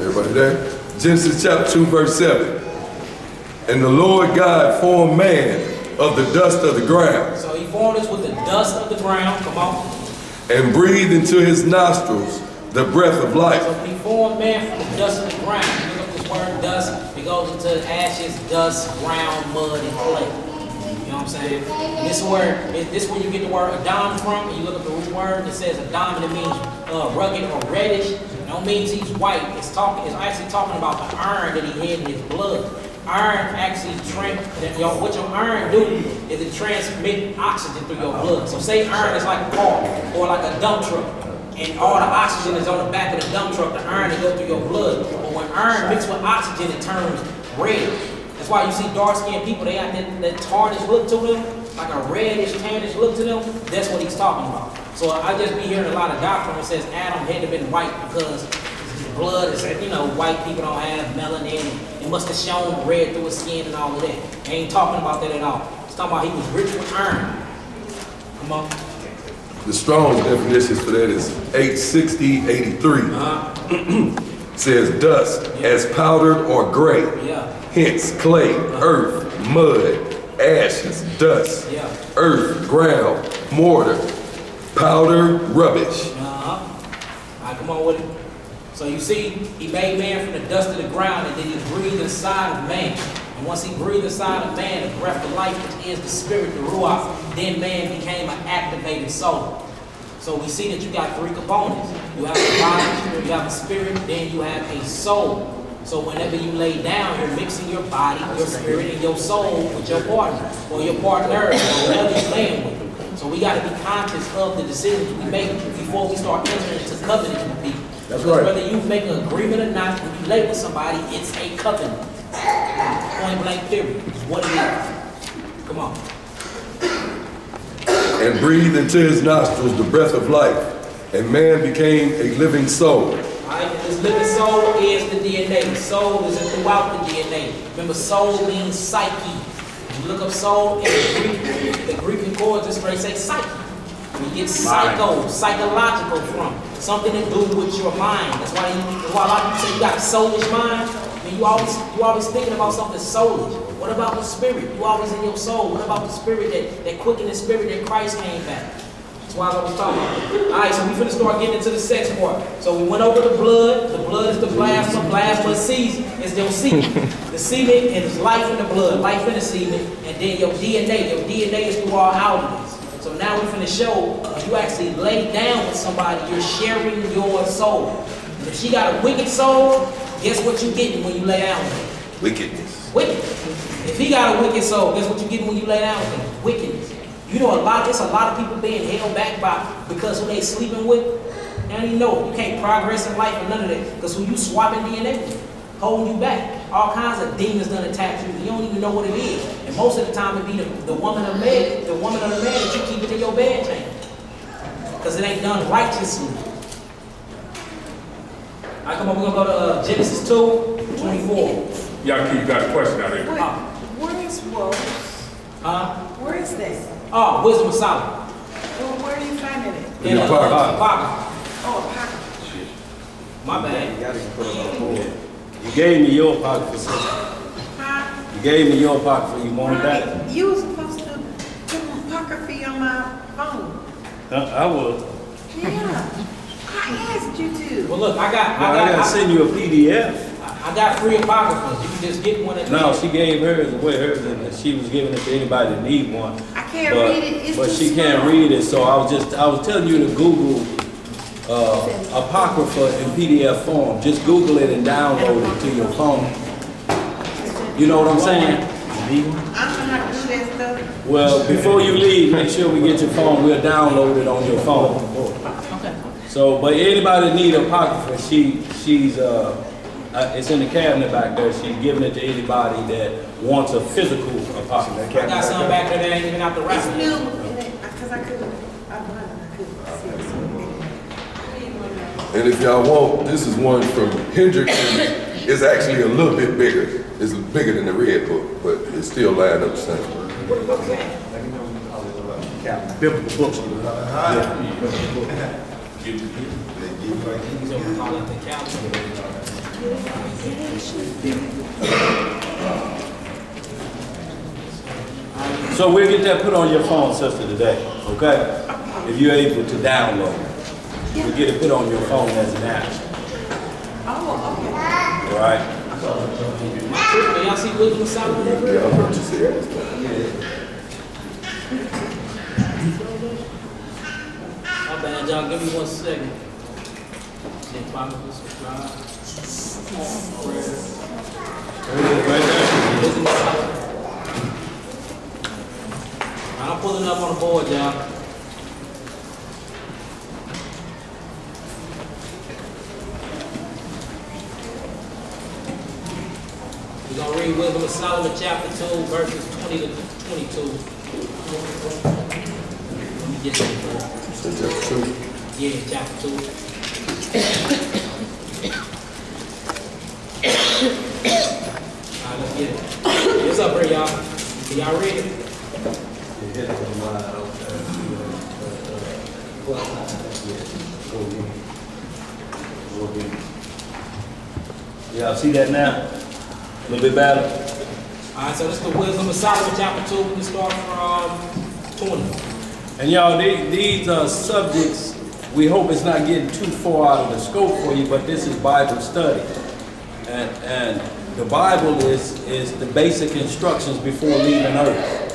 Speaker 8: Everybody there? Genesis chapter 2, verse 7. And the Lord God formed man of the dust of the ground.
Speaker 1: So he formed us with the dust of the ground. Come on.
Speaker 8: And breathed into his nostrils the breath of life.
Speaker 1: So he formed man from the dust of the ground. You look at this word dust, it goes into ashes, dust, ground, mud, and clay. You know what I'm saying? And this word, this is where you get the word Adam from. And you look at the root word, it says Adam, and it means rugged or reddish. It don't mean he's white. It's actually talking about the iron that he had in his blood. Iron actually, what your iron do is it transmit oxygen through your blood. So say iron is like a car or like a dump truck, and all the oxygen is on the back of the dump truck, the iron that goes through your blood. But when iron mixed with oxygen, it turns red. That's why you see dark-skinned people, they have that tarnish look to them, like a reddish, tannish look to them. That's what he's talking about. So I just be hearing a lot of doctrine that says Adam had to have been white because blood is, white people don't have melanin. It must have shown red through his skin and all of that. I ain't talking about that at all. It's talking about he was rich with iron. Come on.
Speaker 8: The Strong's definitions for that is 860-83. Says dust as powdered or gray.
Speaker 1: Yeah.
Speaker 8: Hence clay, earth, mud, ashes, dust, earth, ground, mortar, powder, rubbish.
Speaker 1: All right, come on with it. So you see, he made man from the dust of the ground, and then he breathed inside of man. And once he breathed inside of man, the breath of life, which is the spirit, the ruach, then man became an activated soul. So we see that you got three components. You have a body, you have a spirit, then you have a soul. So whenever you lay down, you're mixing your body, your spirit, and your soul with your partner, or your partner, or whoever you're laying with. So we got to be conscious of the decisions we make before we start entering into covenant with people.
Speaker 2: That's
Speaker 1: because
Speaker 2: right.
Speaker 1: whether you make an agreement or not, when you lay with somebody, it's a covenant. Point blank period. It's what it is. Come on.
Speaker 8: And breathed into his nostrils the breath of life, and man became a living soul.
Speaker 1: Alright, this living soul is the DNA. The soul is throughout the DNA. Remember, soul means psyche. When you look up soul in the Greek concordance, this phrase say psyche. You get psycho, psychological from. Something to do with your mind. That's why a lot of people say you got a soulish mind. I mean, you always thinking about something soulish. What about the spirit? You always in your soul. What about the spirit, that quickening spirit that Christ came back? That's why I was talking about. Alright, so we finna start getting into the sex part. So we went over the blood. The blood is the plasma. Plasma is your semen. The semen is life in the blood, life in the semen, and then your DNA. Your DNA is through all outlets. So now we're finna show you actually lay down with somebody, you're sharing your soul. And if she got a wicked soul, guess what you getting when you lay down with her?
Speaker 8: Wickedness.
Speaker 1: Wickedness. If he got a wicked soul, guess what you getting when you lay down with him? Wickedness. You know it's a lot of people being held back because who they sleeping with. They don't even know. You can't progress in life or none of that. Because who you swapping DNA with, holding you back. All kinds of demons done attack you. You don't even know what it is. And most of the time it be the woman or man, the woman or the man that you keep it in your bed chamber. Because it ain't done righteously. Alright, come on, we're gonna go to Genesis 2:24.
Speaker 7: Y'all keep got a question out here.
Speaker 14: Where is woe? Where is this?
Speaker 1: Oh, Wisdom of Solomon.
Speaker 14: Well, where are you finding it?
Speaker 1: In the Apocrypha.
Speaker 14: Oh, Apocrypha.
Speaker 1: My bad.
Speaker 4: You gave me your Apocrypha, sister.
Speaker 14: Huh?
Speaker 4: You gave me your Apocrypha. You wanted that?
Speaker 14: You were supposed to put Apocrypha on my phone.
Speaker 4: I will.
Speaker 14: Yeah. I asked you to.
Speaker 1: Well, look, I
Speaker 4: gotta send you a PDF.
Speaker 1: I got free Apocryphas. You can just get one at
Speaker 4: No, she gave hers away, and she was giving it to anybody that need one.
Speaker 14: I can't read it. It's
Speaker 4: but
Speaker 14: too
Speaker 4: she can't
Speaker 14: small.
Speaker 4: read it, so I was telling you to Google Apocrypha in PDF form. Just Google it and download it to your phone. You know what I'm saying?
Speaker 14: I don't know how to do that stuff.
Speaker 4: Well, before you leave, make sure we get your phone. We'll download it on your phone. So, but anybody that need Apocrypha, she's it's in the cabinet back there. She's giving it to anybody that wants a physical Apocrypha.
Speaker 1: I got some back there that ain't even out the
Speaker 14: It's
Speaker 1: wrapper.
Speaker 14: new, because I couldn't see it.
Speaker 8: And if y'all want, this is one from Hendrickson. It's actually a little bit bigger. It's bigger than the red book, but it's still lined up the same.
Speaker 1: What the fuck is that?
Speaker 4: Biblical books.
Speaker 1: He's over calling the couch.
Speaker 4: So we'll get that put on your phone, sister, today, okay? If you're able to download it. We'll get it put on your phone as an app.
Speaker 14: Oh, okay.
Speaker 4: All right?
Speaker 1: Y'all see Wisdom of Solomon?
Speaker 8: Yeah, I heard you say that.
Speaker 1: My bad, y'all. Give me 1 second. Wisdom of Solomon. I'm pulling up on the board, y'all. We're going to read Wisdom of Solomon chapter 2, verses 20 to 22. Let me get that. Yeah, chapter 2. Alright, let's get it. What's up here, y'all? Can y'all read it?
Speaker 4: Yeah, see that now? A little bit better?
Speaker 1: Alright, so this is the Wisdom of Solomon chapter 2. We can start from 20.
Speaker 4: And y'all, these subjects we hope it's not getting too far out of the scope for you, but this is Bible study. And the Bible is the basic instructions before leaving earth.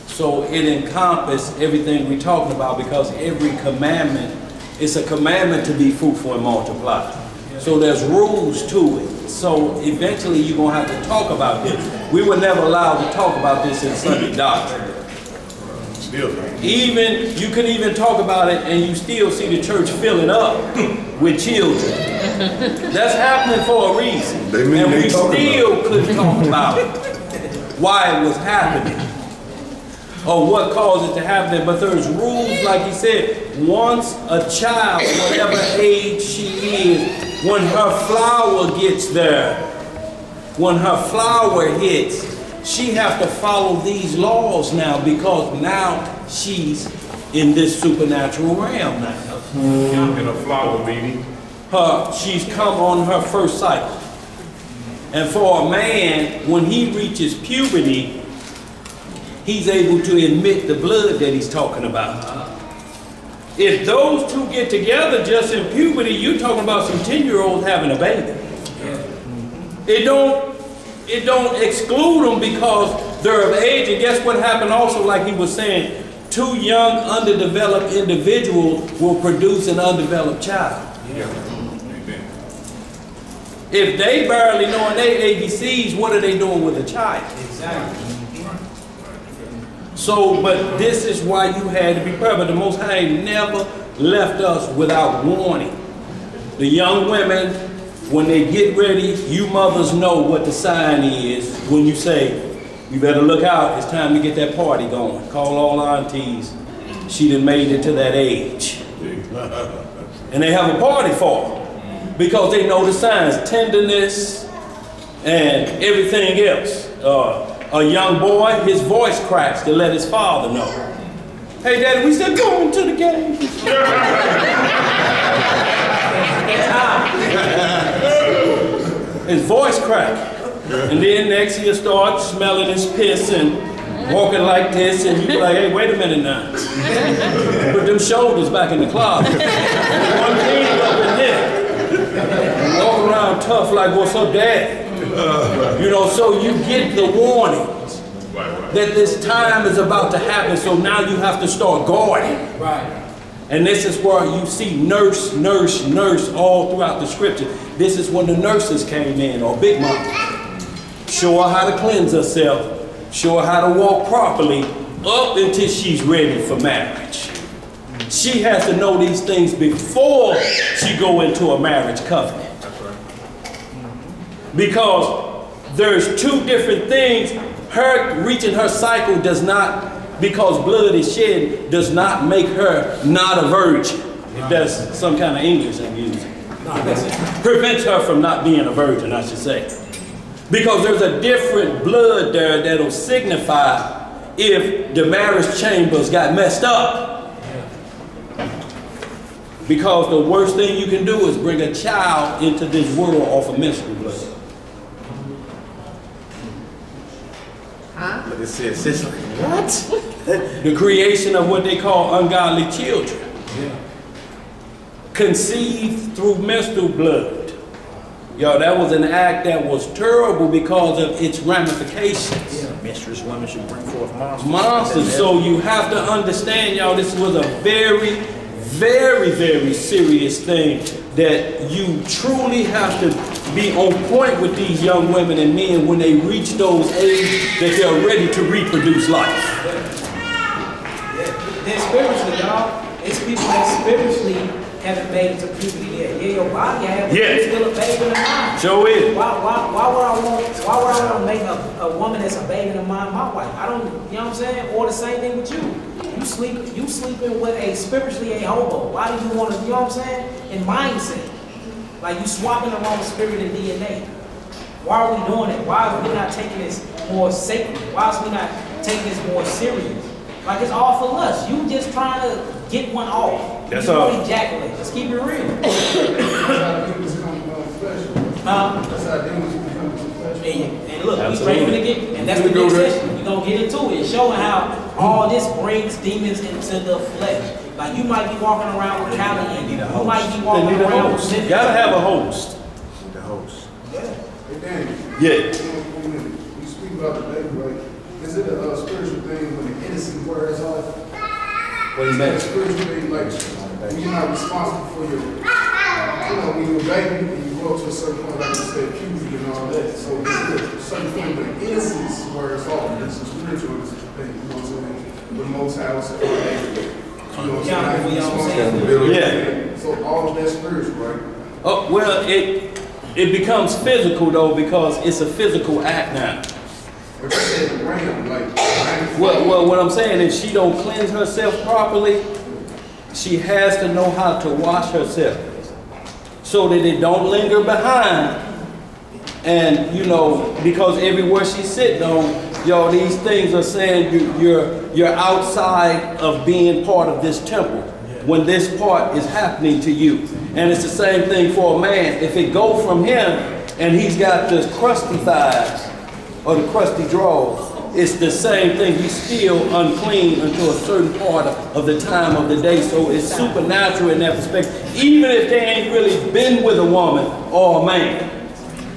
Speaker 4: So it encompasses everything we're talking about, because every commandment, it's a commandment to be fruitful and multiply. So there's rules to it. So eventually you're going to have to talk about this. We were never allowed to talk about this in Sunday doctrine. Even, you could even talk about it and you still see the church filling up with children. That's happening for a reason. And we still couldn't talk about it, why it was happening, or what caused it to happen. But there's rules, like he said. Once a child, whatever age she is, when her flower gets there, when her flower hits, she has to follow these laws now, because now she's in this supernatural realm now.
Speaker 7: In a flower meeting.
Speaker 4: She's come on her first cycle. And for a man, when he reaches puberty, he's able to emit the blood that he's talking about. If those two get together just in puberty, you're talking about some 10-year-olds having a baby. It don't exclude them because they're of age. And guess what happened also, like he was saying, 2 young, underdeveloped individuals will produce an undeveloped child. If they barely knowing their ABCs, what are they doing with a child? Exactly. So, but this is why you had to be prepared. But the Most High never left us without warning. The young women, when they get ready, you mothers know what the sign is when you say, you better look out, it's time to get that party going. Call all aunties. She done made it to that age. And they have a party for her because they know the signs, tenderness and everything else. A young boy, his voice cracks to let his father know. Hey, Daddy, we still going to the game. His voice cracks. And then next he'll start smelling his piss and walking like this, and you be like, hey, wait a minute now. Put them shoulders back in the closet. One thing up in there. Walk around tough like, what's up, Dad? You know, so you get the warning that this time is about to happen, so now you have to start guarding. Right. And this is where you see nurse, nurse, nurse all throughout the scripture. This is when the nurses came in, or big mama. Show her how to cleanse herself. Show her how to walk properly up until she's ready for marriage. She has to know these things before she go into a marriage covenant. Because there's 2 different things. Her reaching her cycle does not, because blood is shed, does not make her not a virgin. If that's some kind of English I'm using. Prevents her from not being a virgin, I should say. Because there's a different blood there that'll signify if the marriage chambers got messed up. Because the worst thing you can do is bring a child into this world off of menstrual blood.
Speaker 13: But it says, it's like, what?
Speaker 4: The creation of what they call ungodly children. Conceived through menstrual blood. Yo, that was an act that was terrible because of its ramifications.
Speaker 13: Mistress women should bring forth monsters.
Speaker 4: Monsters. So you have to understand, y'all, this was a very, very, very serious thing that you truly have to be on point with these young women and men when they reach those ages that they're ready to reproduce life.
Speaker 1: Then spiritually, y'all, it's people that spiritually haven't made it to puberty yet. Yeah, your body has, but you're still a baby in the mind.
Speaker 4: Sure is.
Speaker 1: Why would I want to make a woman that's a baby in the mind my wife? I don't, you know what I'm saying? Or the same thing with you. You sleeping with a spiritually a hobo. Why do you want to, you know what I'm saying? In mindset. Like you swapping the wrong spirit and DNA. Why are we doing it? Why are we not taking this more sacred? Why are we not taking this more serious? Like it's all for lust. You just trying to get one off.
Speaker 4: That's
Speaker 1: you
Speaker 4: all.
Speaker 1: don't ejaculate. Just keep it real. And look, we ready to get, and that's the next session. We're gonna get into it. Showing how all this brings demons into the flesh. Like you might be walking around with Cali and you might be walking around with
Speaker 4: You gotta have a host.
Speaker 3: The host.
Speaker 6: Hey, Daniel.
Speaker 4: Yeah.
Speaker 6: You speak about the baby, right? Is it a spiritual thing when the innocent wears off?
Speaker 4: What do you mean?
Speaker 6: Spiritual thing, like, when you're not responsible for your, when you're a baby and you grow to a certain point, like you said, puberty and all that. So is it a certain thing when the innocence wears off? It's a spiritual thing, you know what I'm saying? The most house, you know what I'm saying?
Speaker 4: Yeah.
Speaker 6: So all of that's spiritual, right?
Speaker 4: Oh, well, it becomes physical though because it's a physical act now.
Speaker 6: But you said the ram, like,
Speaker 4: Well, what I'm saying is she don't cleanse herself properly. She has to know how to wash herself so that it don't linger behind. And you know, because everywhere she's sitting on, yo, these things are saying you're outside of being part of this temple when this part is happening to you. And it's the same thing for a man. If it go from him and he's got the crusty thighs or the crusty drawers, it's the same thing. He's still unclean until a certain part of the time of the day. So it's supernatural in that perspective. Even if they ain't really been with a woman or a man.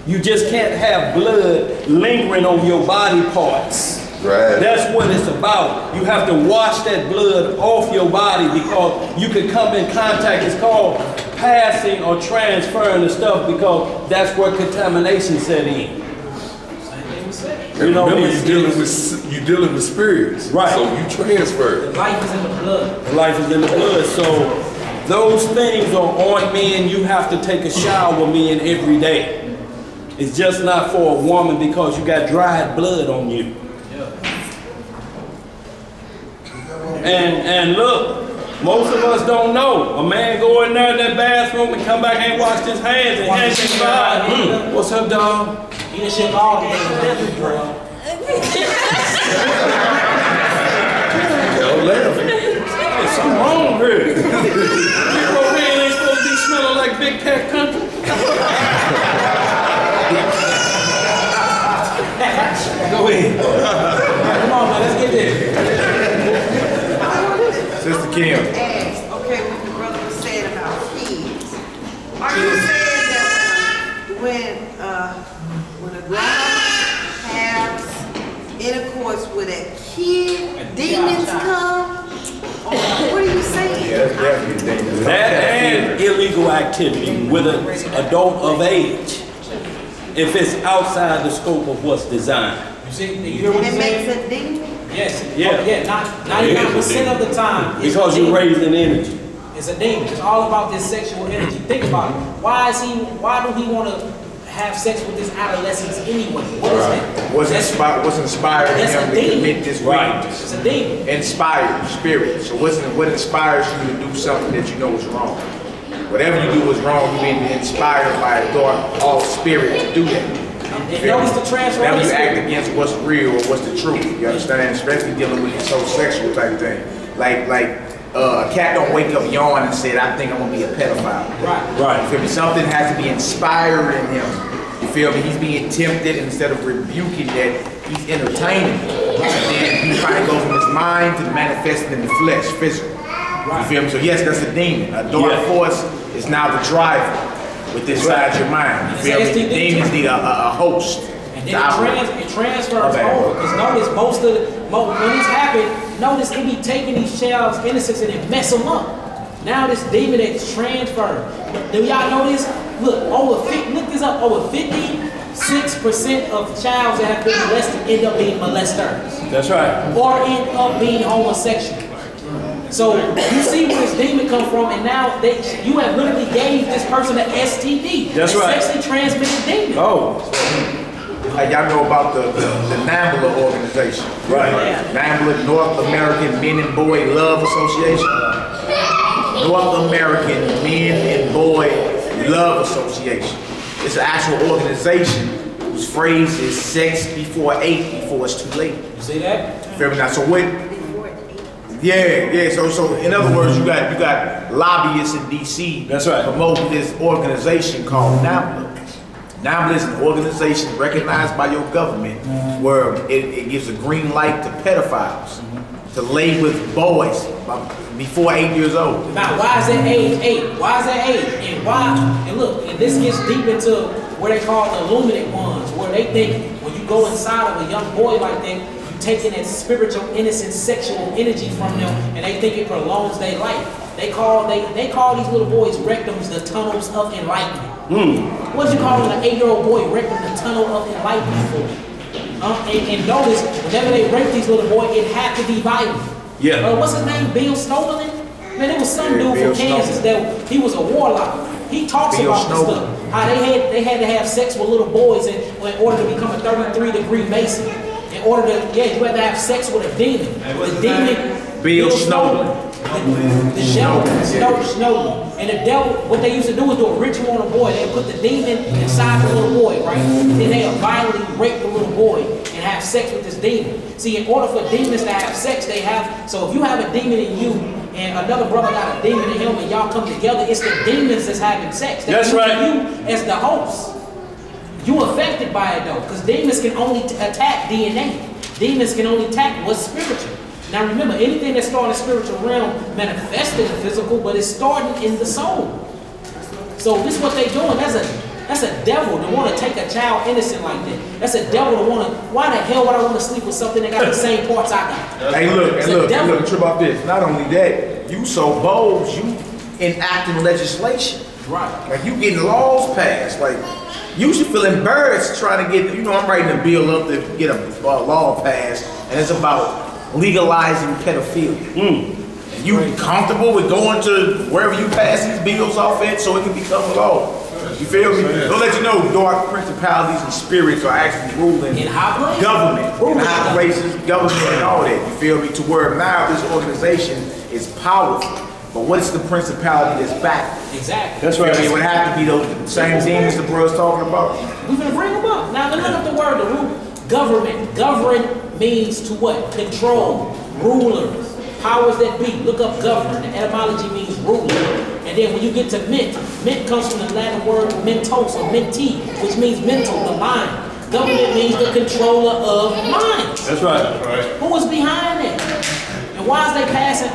Speaker 4: You just can't have blood lingering on your body parts.
Speaker 8: Right.
Speaker 4: That's what it's about. You have to wash that blood off your body because you can come in contact. It's called passing or transferring the stuff because that's where contamination set in.
Speaker 8: You know, remember, you're dealing with spirits.
Speaker 4: Right.
Speaker 8: So you transfer.
Speaker 1: Life is in the blood.
Speaker 4: Life is in the blood. So those things are on men. You have to take a shower men every day. It's just not for a woman because you got dried blood on you. And look, most of us don't know. A man go in there in that bathroom and come back and wash his hands and hands his body. What's up, dog?
Speaker 1: He done shit all the things.
Speaker 8: Don't laugh.
Speaker 4: There's something wrong here. People really ain't supposed to be smelling like Big Cat Country. Go ahead.
Speaker 1: Come on, man, let's get this.
Speaker 3: Sister Kim.
Speaker 14: Ask, okay, what the brother was saying about kids. Are you saying that when a grown-up has intercourse with a kid, demons come? What are you saying?
Speaker 3: Yeah, that's definitely dangerous.
Speaker 4: That and illegal activity with an adult of age. If it's outside the scope of what's designed.
Speaker 1: You see, you hear what
Speaker 14: And
Speaker 1: he's
Speaker 14: it makes
Speaker 1: saying?
Speaker 14: a demon?
Speaker 1: Yes.
Speaker 4: Yeah.
Speaker 1: Yeah, 99% of the time. it's
Speaker 4: Because
Speaker 1: a
Speaker 4: you're
Speaker 1: demon.
Speaker 4: raising energy.
Speaker 1: It's a demon. It's all about this sexual energy. Think about it. Why do he want to have sex with this adolescence anyway? What is that?
Speaker 3: What's inspiring
Speaker 1: That's
Speaker 3: him
Speaker 1: a
Speaker 3: to
Speaker 1: demon.
Speaker 3: commit this
Speaker 4: Right.
Speaker 3: weakness?
Speaker 1: It's a demon.
Speaker 3: Inspired spirit. So what inspires you to do something that you know is wrong? Whatever you do is wrong, you're being inspired by a dark, all spirit to do that.
Speaker 1: And notice the transfer.
Speaker 3: Whenever you act against what's real or what's the truth, you understand? Especially dealing with this whole sexual type thing. Like a cat don't wake up yawn and say, I think I'm gonna be a pedophile.
Speaker 1: Right.
Speaker 3: You feel me? Something has to be inspiring him. You feel me? He's being tempted, and instead of rebuking that, he's entertaining it. And then he finally goes from his mind to manifesting in the flesh, physical. You feel me? So yes, that's a demon. A dark force is now the driver with inside your mind. You feel me? The demons need a host.
Speaker 1: And then it transfers over. Because notice when this happened, notice it be taking these child's innocence and it mess them up. Now this demon is transferred. Do y'all know this? Look, look this up. Over 56% of childs that have been molested end up being molesters.
Speaker 4: That's right.
Speaker 1: Or end up being homosexual. So you see where this demon come from, and now you have literally gave this person an STD.
Speaker 4: That's right.
Speaker 1: Sexually transmitted demon.
Speaker 4: Oh.
Speaker 3: Like y'all know about the NAMBLA organization.
Speaker 4: Right.
Speaker 3: NAMBLA, North American Men and Boy Love Association. North American Men and Boy Love Association. It's an actual organization whose phrase is sex before 8 before it's too late.
Speaker 1: You see that?
Speaker 3: Fair enough. So what? Yeah. So in other words, you got lobbyists in DC.
Speaker 4: That's right.
Speaker 3: Promoting this organization called NAMBLA. NAMBLA is an organization recognized by your government where it gives a green light to pedophiles to lay with boys before 8 years old.
Speaker 1: Now, why is that age 8? Why is that age? And why? And look, and this gets deep into what they call the illuminate ones, where they think when you go inside of a young boy like that, you taking that spiritual, innocent, sexual energy from them, and they think it prolongs their life. They call these little boys rectums the tunnels of enlightenment. What you calling an 8-year-old boy rectum the tunnel of enlightenment for? And notice, whenever they rape these little boys, it had to be violent.
Speaker 4: Yeah.
Speaker 1: What's his name? Bill Snowden? Man, it was some dude from Kansas that he was a warlock. He talks about this stuff. How they had to have sex with little boys in order to become a 33-degree Mason. In order to, you had to have sex with a demon. The demon,
Speaker 3: Bill Snowden.
Speaker 1: The devil, Snowden. And the devil, what they used to do is do a ritual on a boy. They would put the demon inside the little boy, right? And then they would violently rape the little boy and have sex with this demon. See, in order for demons to have sex, they have, so if you have a demon in you and another brother got a demon in him and y'all come together, it's the demons that's having sex.
Speaker 4: That's right.
Speaker 1: You as the host. You affected by it though, because demons can only attack DNA. Demons can only attack what's spiritual. Now remember, anything that's starting in the spiritual realm manifested in the physical, but it's starting in the soul. So this is what they're doing. That's a devil to want to take a child innocent like that. That's a devil to want to, why the hell would I want to sleep with something that got the same parts I got?
Speaker 3: Hey look, trip off this. Not only that, you so bold, you enacting legislation.
Speaker 1: Right.
Speaker 3: Like you getting laws passed. Like you should feel embarrassed trying to get, I'm writing a bill up to get a law passed, and it's about legalizing pedophilia. And you comfortable with going to wherever you pass these bills off at so it can become a law? You feel me? They'll let you know dark principalities and spirits are actually ruling
Speaker 1: in high
Speaker 3: government, in high places, government and all that. You feel me? To where now this organization is powerful. But what's the principality that's back?
Speaker 1: Exactly.
Speaker 3: That's right. It would have to be those same demons the bro's talking about.
Speaker 1: We're going to bring them up. Now look up the word, the root. Government. Govern means to what? Control. Rulers. Powers that be. Look up govern. The etymology means ruler. And then when you get to mint comes from the Latin word mentos or menti, which means mental, the mind. Government means the controller of minds.
Speaker 4: That's right.
Speaker 1: Who is behind that? And why is they passing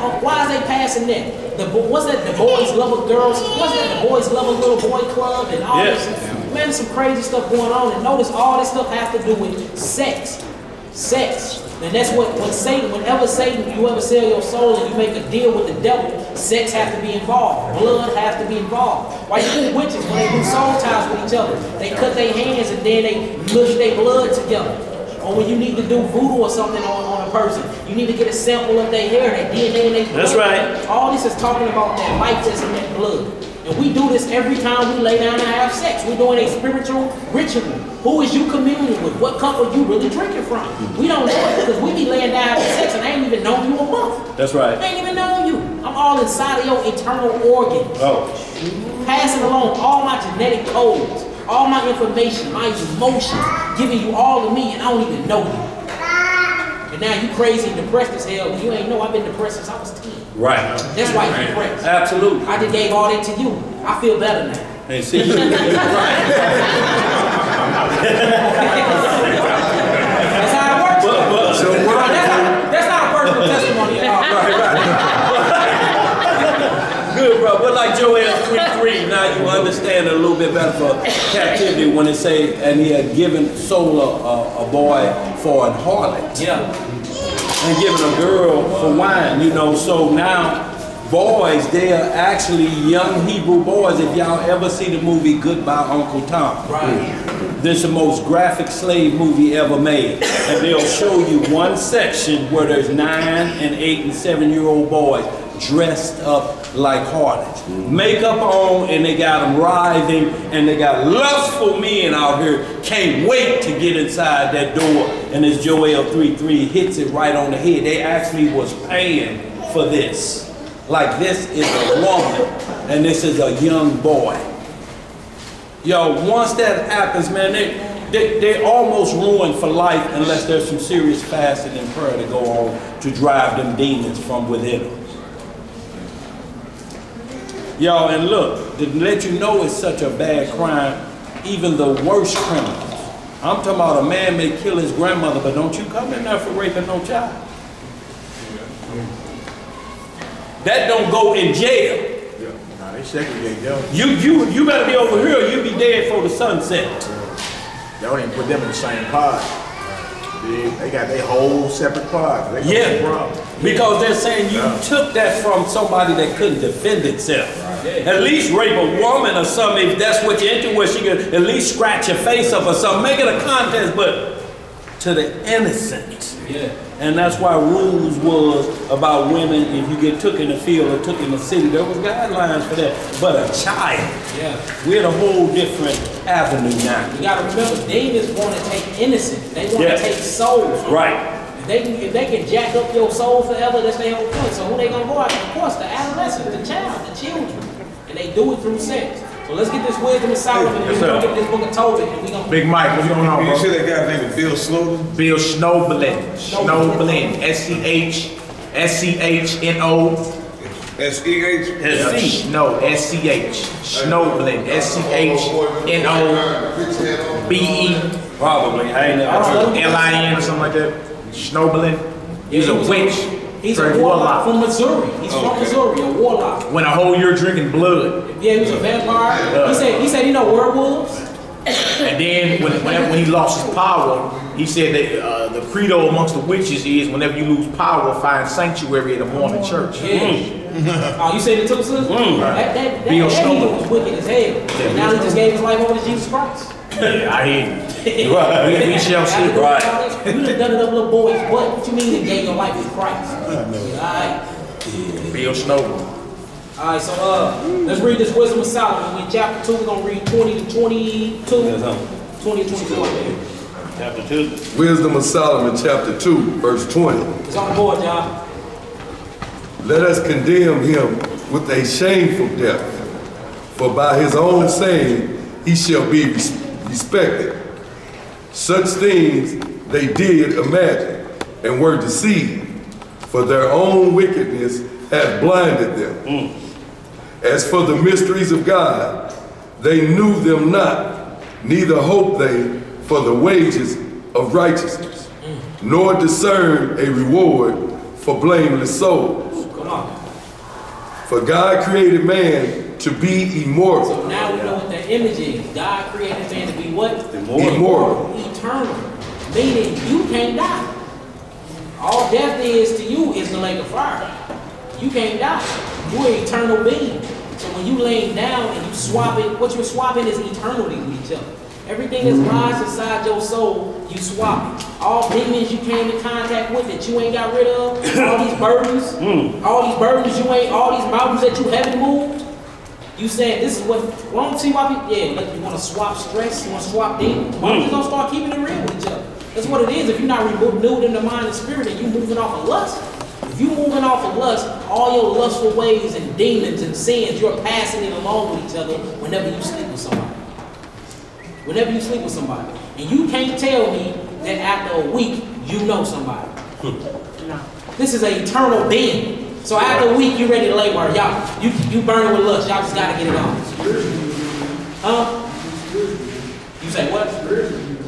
Speaker 1: that? What's that? The boys love girls. What's that? The boys love a little boy club and all this. Man, there's some crazy stuff going on. And notice all this stuff has to do with sex. Sex. And that's what Satan, whenever Satan, you ever sell your soul and you make a deal with the devil, sex has to be involved. Blood has to be involved. Why you do witches when they do soul ties with each other? They cut their hands and then they mush their blood together. Or when you need to do voodoo or something on a person, you need to get a sample of their hair, their DNA, and their blood.
Speaker 4: That's right.
Speaker 1: All this is talking about that life that's in that blood. And we do this every time we lay down and have sex. We're doing a spiritual ritual. Who is you communing with? What cup are you really drinking from? We don't know it because we be laying down having sex and I ain't even known you a month.
Speaker 4: That's right.
Speaker 1: I ain't even known you. I'm all inside of your internal organs.
Speaker 4: Oh.
Speaker 1: Passing along all my genetic codes, all my information, my emotions, giving you all of me and I don't even know you. And now you crazy and depressed as hell and you ain't know I've been depressed since I was 10.
Speaker 4: Right.
Speaker 1: That's why you're depressed.
Speaker 4: Absolutely.
Speaker 1: I just gave all that to you. I feel better now.
Speaker 4: Hey, see,
Speaker 1: That's how it works. That's not a personal testimony at all.
Speaker 4: Good, bro. But like Joel 3:3, now you understand it a little bit better for captivity when it say, and he had given soul a boy for an harlot.
Speaker 1: Yeah.
Speaker 4: And given a girl for wine, so now boys, they are actually young Hebrew boys. If y'all ever see the movie Goodbye Uncle Tom.
Speaker 1: Right.
Speaker 4: This is the most graphic slave movie ever made. And they'll show you one section where there's 9 and 8 and 7-year-old boys dressed up like harlots. Makeup on, and they got them writhing, and they got lustful men out here. Can't wait to get inside that door. And as Joel 3:3 hits it right on the head, they actually was paying for this. Like this is a woman, and this is a young boy. Yo, once that happens, man, they almost ruined for life unless there's some serious fasting and prayer to go on to drive them demons from within them. Yo, and look, to let you know it's such a bad crime, even the worst criminals. I'm talking about a man may kill his grandmother, but don't you come in there for raping no child. That don't go in jail.
Speaker 13: Nah, they segregate them.
Speaker 4: You better be over here, you be dead for the sunset.
Speaker 13: They don't even put them in the same pod. They got their whole separate pods.
Speaker 4: Yeah, because they're saying you took that from somebody that couldn't defend itself. Right. At least rape a woman or something, if that's what you're into, where she could at least scratch your face up or something. Make it a contest, but to the innocent. Yeah. And that's why rules was about women, if you get took in the field or took in the city, there was guidelines for that. But a child, we're at a whole different avenue now.
Speaker 1: You gotta remember, demons want to take innocence. They want to take souls.
Speaker 4: Right.
Speaker 1: If they can jack up your soul forever, that's their whole point. So who they gonna go after? Of course, the adolescent, the child, the children. And they do it through sex. So let's get this wisdom of Solomon, and we're gonna get this book of Tobit, and we gonna
Speaker 13: Big Mike, what's going on, bro?
Speaker 3: You see that guy named Bill Snowden?
Speaker 13: Bill Schnoebelen. Schnoebelen. S-C-H-N-O.
Speaker 3: S-E-H?
Speaker 13: No, S-C-H. Schnoebelen. S-C-H-N-O-B-E.
Speaker 4: Probably.
Speaker 13: L-I-N or something like that. Schnoebelen. He's a witch.
Speaker 1: He's a warlock from Missouri. He's from Missouri, a warlock.
Speaker 13: Went a whole year drinking blood.
Speaker 1: Yeah, he was a vampire. He said he know werewolves.
Speaker 13: And then when he lost his power, he said that the credo amongst the witches is whenever you lose power, find sanctuary at a Mormon church.
Speaker 1: Yeah. Oh, you said it too, sis? That
Speaker 13: Bill
Speaker 1: nigga was wicked as hell. And now he just gave his life over to Jesus Christ.
Speaker 13: Yeah, I hear you. We shall see.
Speaker 1: Right. You done done it up little boy's butt. What you mean you gave your life to Christ? Alright.
Speaker 13: Bill Snowden.
Speaker 1: Alright, so let's read this Wisdom of Solomon. In chapter 2, we're gonna read 20 to 22. 20 to 24.
Speaker 4: Chapter 2.
Speaker 8: Wisdom of Solomon, chapter 2, verse 20.
Speaker 1: It's on the board, y'all.
Speaker 8: Let us condemn him with a shameful death, for by his own saying he shall be respected. Such things they did imagine and were deceived, for their own wickedness hath blinded them. As for the mysteries of God, they knew them not, neither hoped they for the wages of righteousness, nor discerned a reward for blameless souls.
Speaker 1: Come on.
Speaker 8: For God created man to be immortal.
Speaker 1: So now we know what the image is. God created man to be what?
Speaker 8: Immortal.
Speaker 1: Eternal. Meaning you can't die. All death is to you is the lake of fire. You can't die. You're an eternal being. So when you lay down and you swap it, what you're swapping is eternity with each other. Everything that lies inside your soul, you swap it. All demons you came in contact with that you ain't got rid of, all these burdens, all these mountains that you haven't moved, you saying this is what, well, I don't see why people, like you want to swap stress, you want to swap demons. Why don't you don't start keeping it real with each other? That's what it is. If you're not renewed in the mind and spirit and you moving off of lust. If you're moving off of lust, all your lustful ways and demons and sins, you're passing it along with each other whenever you sleep with somebody. Whenever you sleep with somebody. And you can't tell me that after a week, you know somebody. No. This is an eternal being. So after a week, you ready to lay word. Y'all, you burning with lust. Y'all just got to get it on. You say what?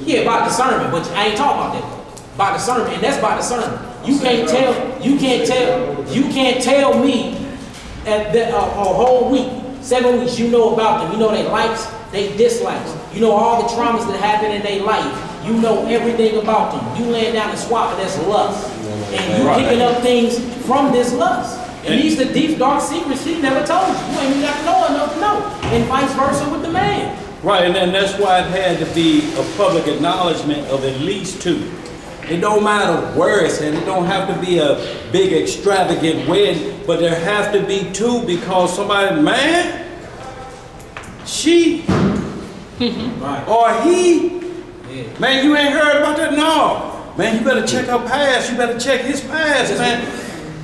Speaker 1: Yeah, by discernment. But I ain't talking about that. By discernment. And that's by discernment. You can't tell me at a whole week, 7 weeks, you know about them. You know their likes, they dislikes. You know all the traumas that happen in their life. You know everything about them. You laying down and swapping, that's lust. And you picking up things from this lust. And these the deep, dark secrets he never told you. You ain't even got to know enough to know. And vice versa with the man.
Speaker 4: Right, and then that's why it had to be a public acknowledgement of at least 2. It don't matter where it's at. It don't have to be a big extravagant wedding, but there have to be 2 because somebody, man, she, or he, man, you ain't heard about that? No. Man, you better check her past. You better check his past, man.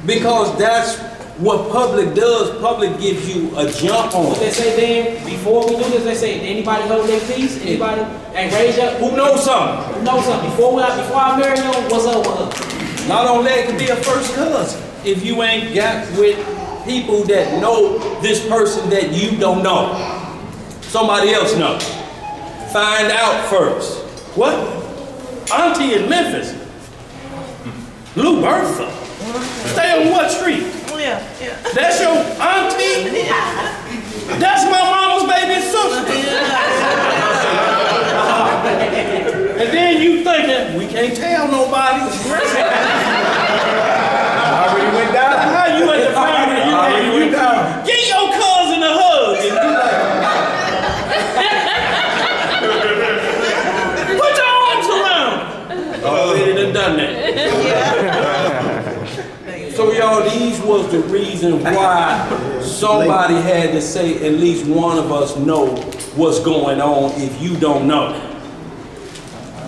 Speaker 4: Because that's what public does. Public gives you a jump on.
Speaker 1: What they say then, before we do this, they say, anybody hold their peace? Anybody? And raise up.
Speaker 4: Who knows something?
Speaker 1: Who knows something? Before I marry you, what's up with her?
Speaker 4: Not only that, it could be a first cousin. If you ain't got with people that know this person that you don't know. Somebody else knows. Find out first. What? Auntie in Memphis. Lou Bertha. Stay on what street?
Speaker 14: Yeah.
Speaker 4: That's your auntie? That's my mama's baby sister. And then you thinking, we can't tell nobody.
Speaker 3: I already went down.
Speaker 4: How you at the family? You already went down. Get your cousin a hug. And you like, put your arms around. Already done that. So y'all, these was the reason why somebody had to say at least one of us know what's going on if you don't know.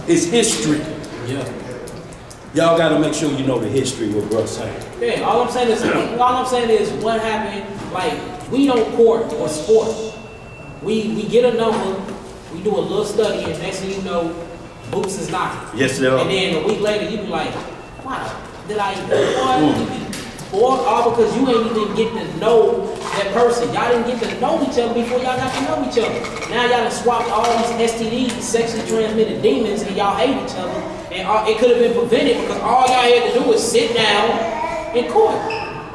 Speaker 4: It's history. Yeah. Y'all gotta make sure you know the history what bro's saying.
Speaker 1: Yeah, all I'm saying is what happened, like, we don't court or sport. We get a number, we do a little study, and next thing you know, boots is knocking.
Speaker 4: Yes, they are.
Speaker 1: And then a week later, you be like, wow, did I or all because you ain't even get to know that person. Y'all didn't get to know each other before y'all got to know each other. Now y'all done swapped all these STDs, sexually transmitted demons, and y'all hate each other. And it could have been prevented because all y'all had to do was sit down in court.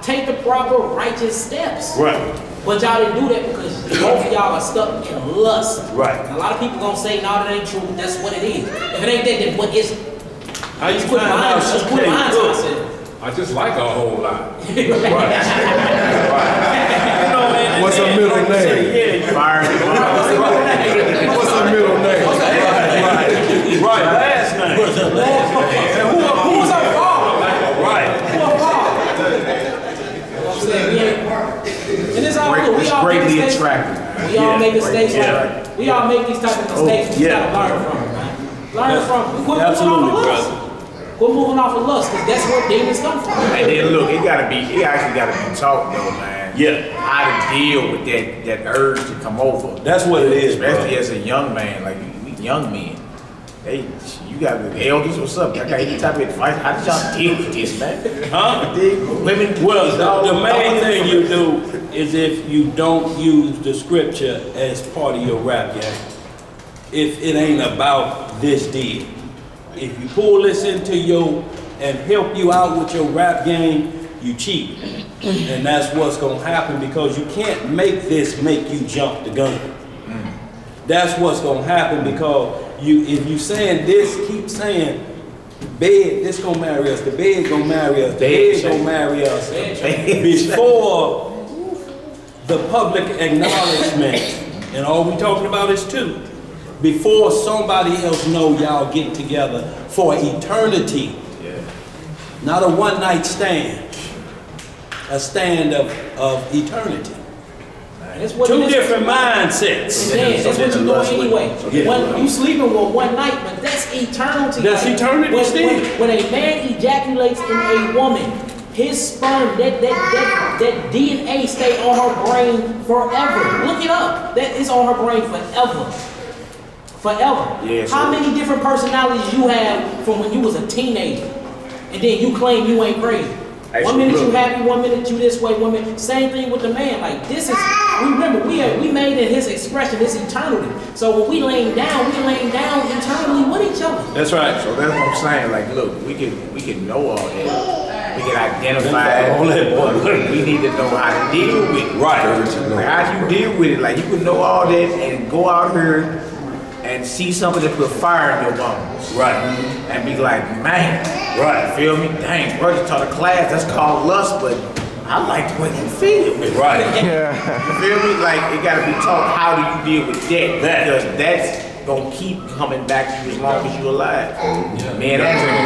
Speaker 1: Take the proper righteous steps.
Speaker 4: Right.
Speaker 1: But y'all didn't do that because both of y'all are stuck in lust.
Speaker 4: Right.
Speaker 1: And a lot of people gonna say, no, that ain't true. That's what it is. If it ain't that, then what is it?
Speaker 4: How you find out she can't cook?
Speaker 7: I just like a whole lot.
Speaker 4: Right. You know, man,
Speaker 8: What's her middle name? What's her middle name?
Speaker 4: Right, last name. What's her last name?
Speaker 1: Who was our father?
Speaker 4: Right.
Speaker 1: Who our father? I'm saying, and it's all good. We all
Speaker 3: greatly
Speaker 1: make mistakes.
Speaker 3: attractive.
Speaker 1: We all make mistakes. We all make these type of mistakes. We gotta learn from them, man. Learn from them. Quit moving off of lust. Quit moving off of lust, because that's where demons come from.
Speaker 3: And then look, it actually gotta be taught though, man.
Speaker 4: Yeah.
Speaker 3: How to deal with that urge to come over.
Speaker 4: That's what it is,
Speaker 3: especially
Speaker 4: bro.
Speaker 3: as a young man, like we young men. You got the elders, what's up? I got any type of advice. How did y'all deal with this, man?
Speaker 4: Huh?
Speaker 3: Women.
Speaker 4: Well, the main thing you do is if you don't use the scripture as part of your rap game. If it ain't about this deal. If you pull this into and help you out with your rap game, you cheat. And that's what's gonna happen because you can't make this make you jump the gun. That's what's gonna happen because if you saying this, keep saying, bed, this gonna marry us, the bed gonna marry us, the bed gonna marry us. Before the public acknowledgement, and all we talking about is two. Before somebody else know y'all get together for eternity. Yeah. Not a one-night stand. A stand of eternity. Two different mindsets.
Speaker 1: And that's what you do anyway. When you sleeping with one night, but that's eternity.
Speaker 4: That's eternity.
Speaker 1: When a man ejaculates in a woman, his sperm, that DNA stay on her brain forever. Look it up. That is on her brain forever. Forever. Yeah, how many different personalities you have from when you was a teenager, and then you claim you ain't crazy? One minute you happy, one minute you this way, one minute. Same thing with the man. Like this is. Remember, we made in his expression, his eternity. So when we laying down eternally with each other.
Speaker 4: That's right.
Speaker 3: So that's what I'm saying. Like, look, we can know all that. We can identify all that. We need to know how to deal with it.
Speaker 4: Right.
Speaker 3: Like, how do you deal with it? Like, you can know all that and go out here and see something that put fire in your bones.
Speaker 4: Right.
Speaker 3: And be like, man. Right. Feel me? Dang, bro, you taught a class. That's called lust, but I like the way you feel.
Speaker 4: Right.
Speaker 3: You feel me? Like, it gotta be taught how do you deal with that. Because that's gonna keep coming back to you as long as you're alive. Man,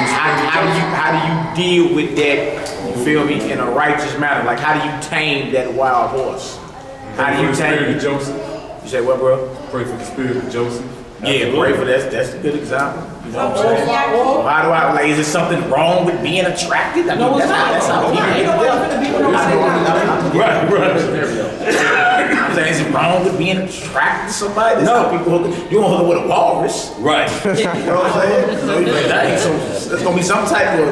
Speaker 3: how do you deal with that, you feel me, in a righteous manner? Like, how do you tame that wild horse? How do you tame it?
Speaker 7: Joseph?
Speaker 3: You say what, bro?
Speaker 7: Pray for the spirit of Joseph.
Speaker 3: Yeah, pray for that's a good example. You know what I'm saying? How do I, like, is there something wrong with being attracted? I mean,
Speaker 1: No, it's not.
Speaker 3: That's how people Right. I'm saying, is it wrong with being attracted to somebody? That's how people hook. You don't hook up with a walrus.
Speaker 4: Right.
Speaker 3: You know what I'm saying? So you're like, dang, so there's gonna be some type of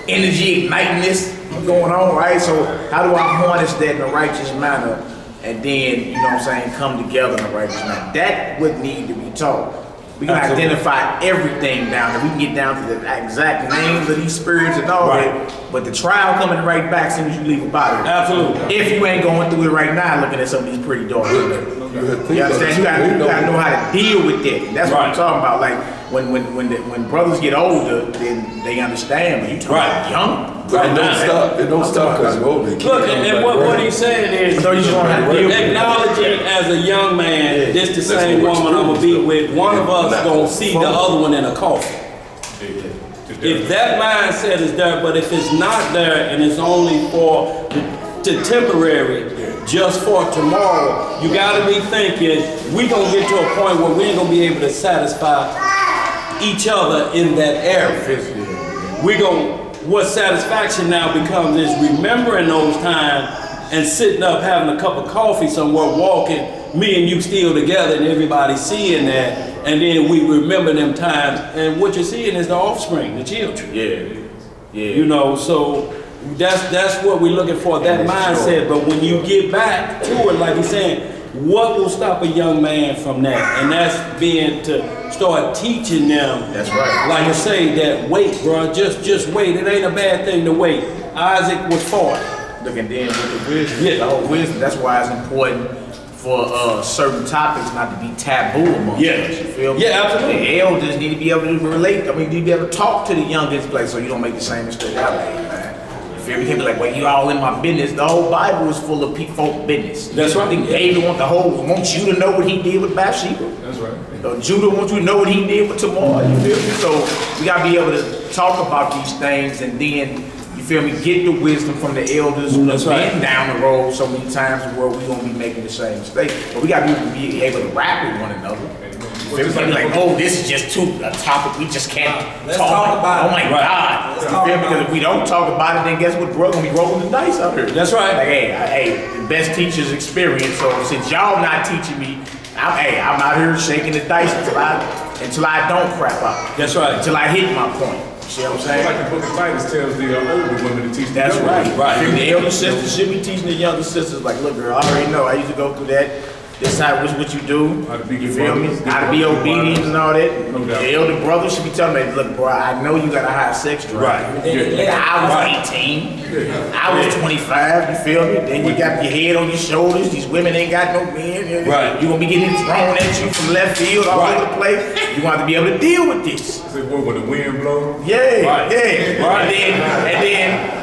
Speaker 3: energy igniting this going on, right? So how do I harness that in a righteous manner? And then, you know what I'm saying, come together in a righteous manner. That would need to be taught. We can identify everything down there. We can get down to the exact names of these spirits and all that. But the trial coming right back as soon as you leave about it.
Speaker 4: Absolutely.
Speaker 3: If you ain't going through it right now, looking at some of these pretty daughters. You understand? You gotta know how to deal with that. That's what I'm talking about. Like when brothers get older, then they understand. But you talking about young.
Speaker 8: But it don't stop because you're older.
Speaker 4: Look, and what he's saying is, acknowledging as a young man, this the same woman I'm gonna be with. One of us gonna see the other one in a coffin. If that mindset is there, but if it's not there and it's only for the temporary, just for tomorrow, you gotta be thinking, we gonna get to a point where we ain't gonna be able to satisfy each other in that area. What satisfaction now becomes is remembering those times and sitting up having a cup of coffee somewhere, walking, me and you still together and everybody seeing that, and then we remember them times, and what you're seeing is the offspring, the children.
Speaker 3: Yeah.
Speaker 4: You know, so that's what we're looking for, that mindset. But when you get back to it, like he's saying, what will stop a young man from that? And that's being to start teaching them.
Speaker 3: That's right.
Speaker 4: Like I say, that wait, bro, just wait. It ain't a bad thing to wait. Isaac was 40.
Speaker 3: Look, and then with the wisdom, the whole wisdom, that's why it's important for certain topics not to be taboo amongst us. You feel me?
Speaker 4: Yeah, absolutely.
Speaker 3: The elders need to be able to relate. I mean, need to be able to talk to the youngest, like, so you don't make the same mistake I made, man. You feel me? He be like, well, you all in my business. The whole Bible is full of folk business.
Speaker 4: That's right.
Speaker 3: I think David wants you to know what he did with Bathsheba.
Speaker 7: That's right.
Speaker 3: Judah wants you to know what he did with Tamar. You feel me? So we gotta be able to talk about these things, and then, you feel me, get the wisdom from the elders who have been down the road so many times where we're gonna be making the same mistake. But we gotta be able to rap with one another. Everybody like, oh, this is just a topic we just can't talk about. Oh my God. You feel me? Because if we don't talk about it, then guess what, bro? We're gonna be rolling the dice out here.
Speaker 4: That's right.
Speaker 3: Like, hey, the best teacher's experience. So since y'all not teaching me, I'm out here shaking the dice until I don't crap out.
Speaker 4: That's right.
Speaker 3: Until I hit my point. You see what I'm saying?
Speaker 7: Like the book of Titus tells the older women to teach
Speaker 3: That's
Speaker 7: the
Speaker 3: right.
Speaker 7: younger.
Speaker 3: Right. The elder sisters should be teaching the younger sisters, like, look, girl, I already know. I used to go through that. This how what you do. You feel me? How to be obedient and all that.
Speaker 7: No doubt.
Speaker 3: The elder brother should be telling me, look, bro, I know you got a high sex drive.
Speaker 4: Right.
Speaker 3: I was 18. I was 25. You feel me? Then you got your head on your shoulders. These women ain't got no men.
Speaker 4: Right.
Speaker 3: You gonna be getting thrown at you from left field all over the place. You want to be able to deal with this.
Speaker 7: Is it when the wind blows?
Speaker 3: Yeah,
Speaker 4: Right.
Speaker 3: yeah.
Speaker 4: Right.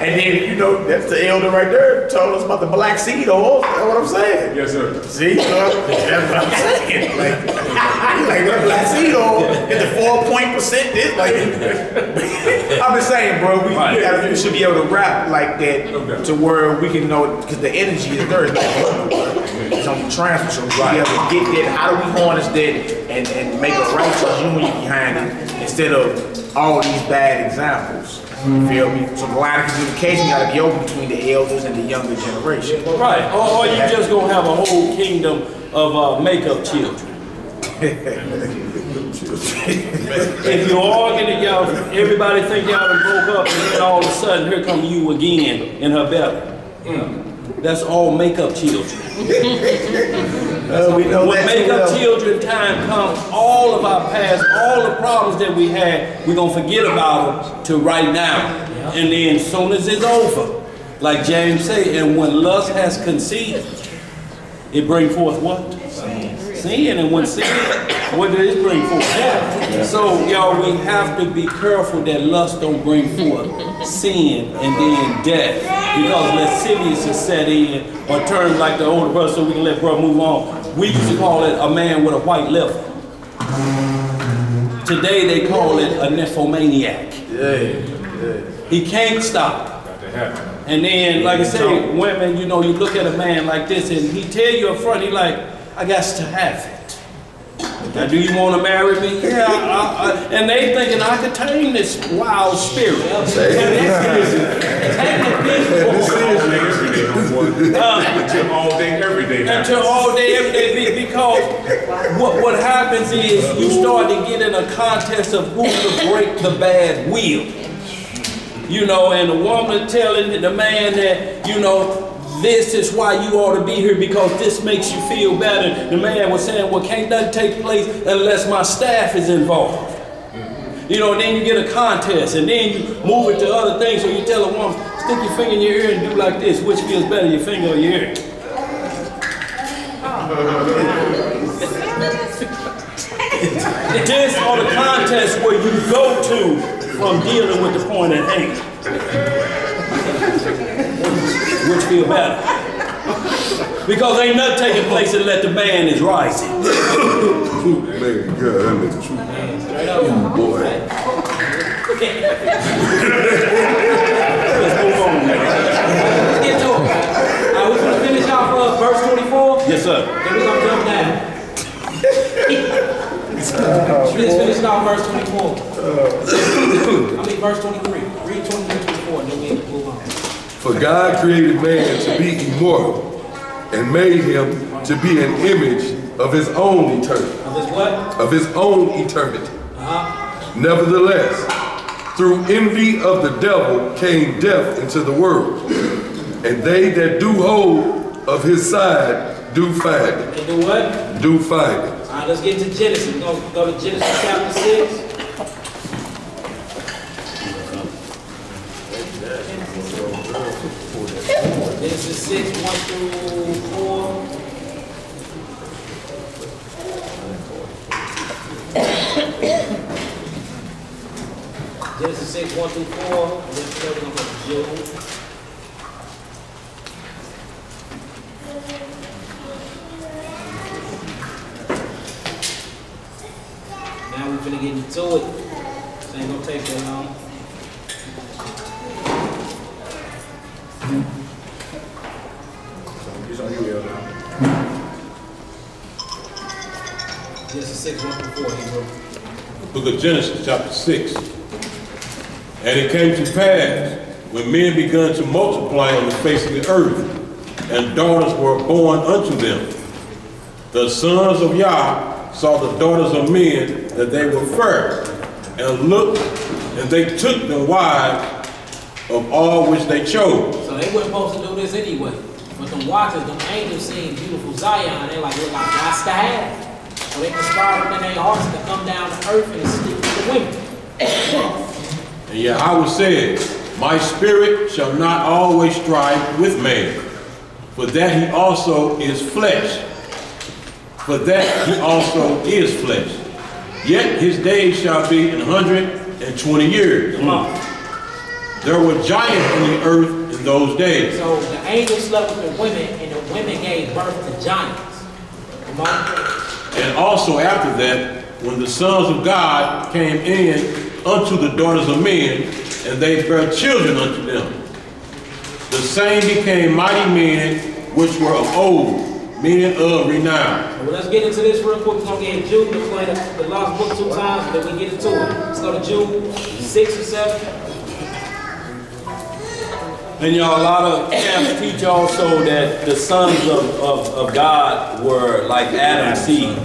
Speaker 3: And then, you know, that's the elder right there told us about the black seed oil. That's what I'm saying.
Speaker 7: Yes, sir.
Speaker 3: See, that's what I'm saying. Like that black seed oil is the 4% this. Like, I'm just saying, bro. We should be able to rap like that to where we can know, because the energy is there. It's on the transfer. So we be able to get that. How do we harness that and make a righteous union behind it instead of all these bad examples? You feel me? So the line of communication got to be open between the elders and the younger generation.
Speaker 4: Right. Or you just gonna have a whole kingdom of makeup children. If you all get together, everybody think y'all done broke up, and then all of a sudden here come you again in her belly. That's all makeup children.
Speaker 3: We know
Speaker 4: when makeup children time comes, all of our past, all the problems that we had, we're gonna forget about them to right now. And then as soon as it's over, like James said, and when lust has conceived, it brings forth what? Sin. And when sin, what does it bring forth? So y'all, we have to be careful that lust don't bring forth sin and then death, because lasciviousness set in, or turn like the older brother, so we can let brother move on. We used to call it a man with a white liver. Today they call it a nymphomaniac. He can't stop. And then, like I say, women, you know, you look at a man like this and he tell you up front, he like, I got to have it. Now, do you want to marry me? Yeah, and they thinking I could tame this wild spirit.
Speaker 7: Until all day, every day.
Speaker 4: Until all day, every day, because what happens is you start to get in a contest of who can break the bad wheel. You know, and the woman telling the man that, you know, this is why you ought to be here, because this makes you feel better. The man was saying, well, can't that take place unless my staff is involved? You know, then you get a contest, and then you move it to other things. So you tell a woman, stick your finger in your ear and do like this. Which feels better, your finger or your ear? This are the contests where you go to from dealing with the point at hand. Which feel better? Because ain't nothing taking place unless the man is rising.
Speaker 8: Truth, man, God, that nigga true. Boy.
Speaker 4: Let's move on, man.
Speaker 1: Let's get to it. We're going to finish off verse 24.
Speaker 4: Yes, sir.
Speaker 1: Then we're going to jump down. Let's finish off verse 24. I mean verse 23. Read 23, 24, and then we move on.
Speaker 8: For God created man to be immortal and made him to be an image of his own eternity.
Speaker 1: Of his what?
Speaker 8: Of his own eternity. Nevertheless, through envy of the devil came death into the world, and they that do hold of his side do find it.
Speaker 1: They do what?
Speaker 8: Do find it.
Speaker 1: All right, let's get to Genesis. We're going to go to Genesis chapter 6. Genesis 6, 1 through 4. Genesis 6, 1 through 4. Let's go to Job. Now we're finna get into it. This ain't gonna take that long. Genesis 6, 1 through 4.
Speaker 2: Book of Genesis, chapter 6. And it came to pass, when men began to multiply on the face of the earth, and daughters were born unto them, the sons of Yah saw the daughters of men that they were fair, and looked, and they took the wives of all which they chose.
Speaker 1: So they weren't supposed to do this anyway. But the watchers, the angels seeing beautiful Zion, they're like, look, I got to have it. So they conspired within their hearts to come down to earth and sleep with the women.
Speaker 2: And Yahweh said, my spirit shall not always strive with man, for that he also is flesh. For that he also is flesh. Yet his days shall be 120 years. There were giants in the earth in those days.
Speaker 1: So the angels slept with the women, and the women gave birth to giants. Come on.
Speaker 2: And also after that, when the sons of God came in unto the daughters of men, and they bare children unto them, the same became mighty men which were of old, men of renown.
Speaker 1: Well, let's get into this real quick. We're going to get Jude. We're going to play the lost book 2 times, and then we get into it. Let's go to Jude 6 or 7.
Speaker 4: And y'all, a lot of camps teach also that the sons of God were like Adam's seed.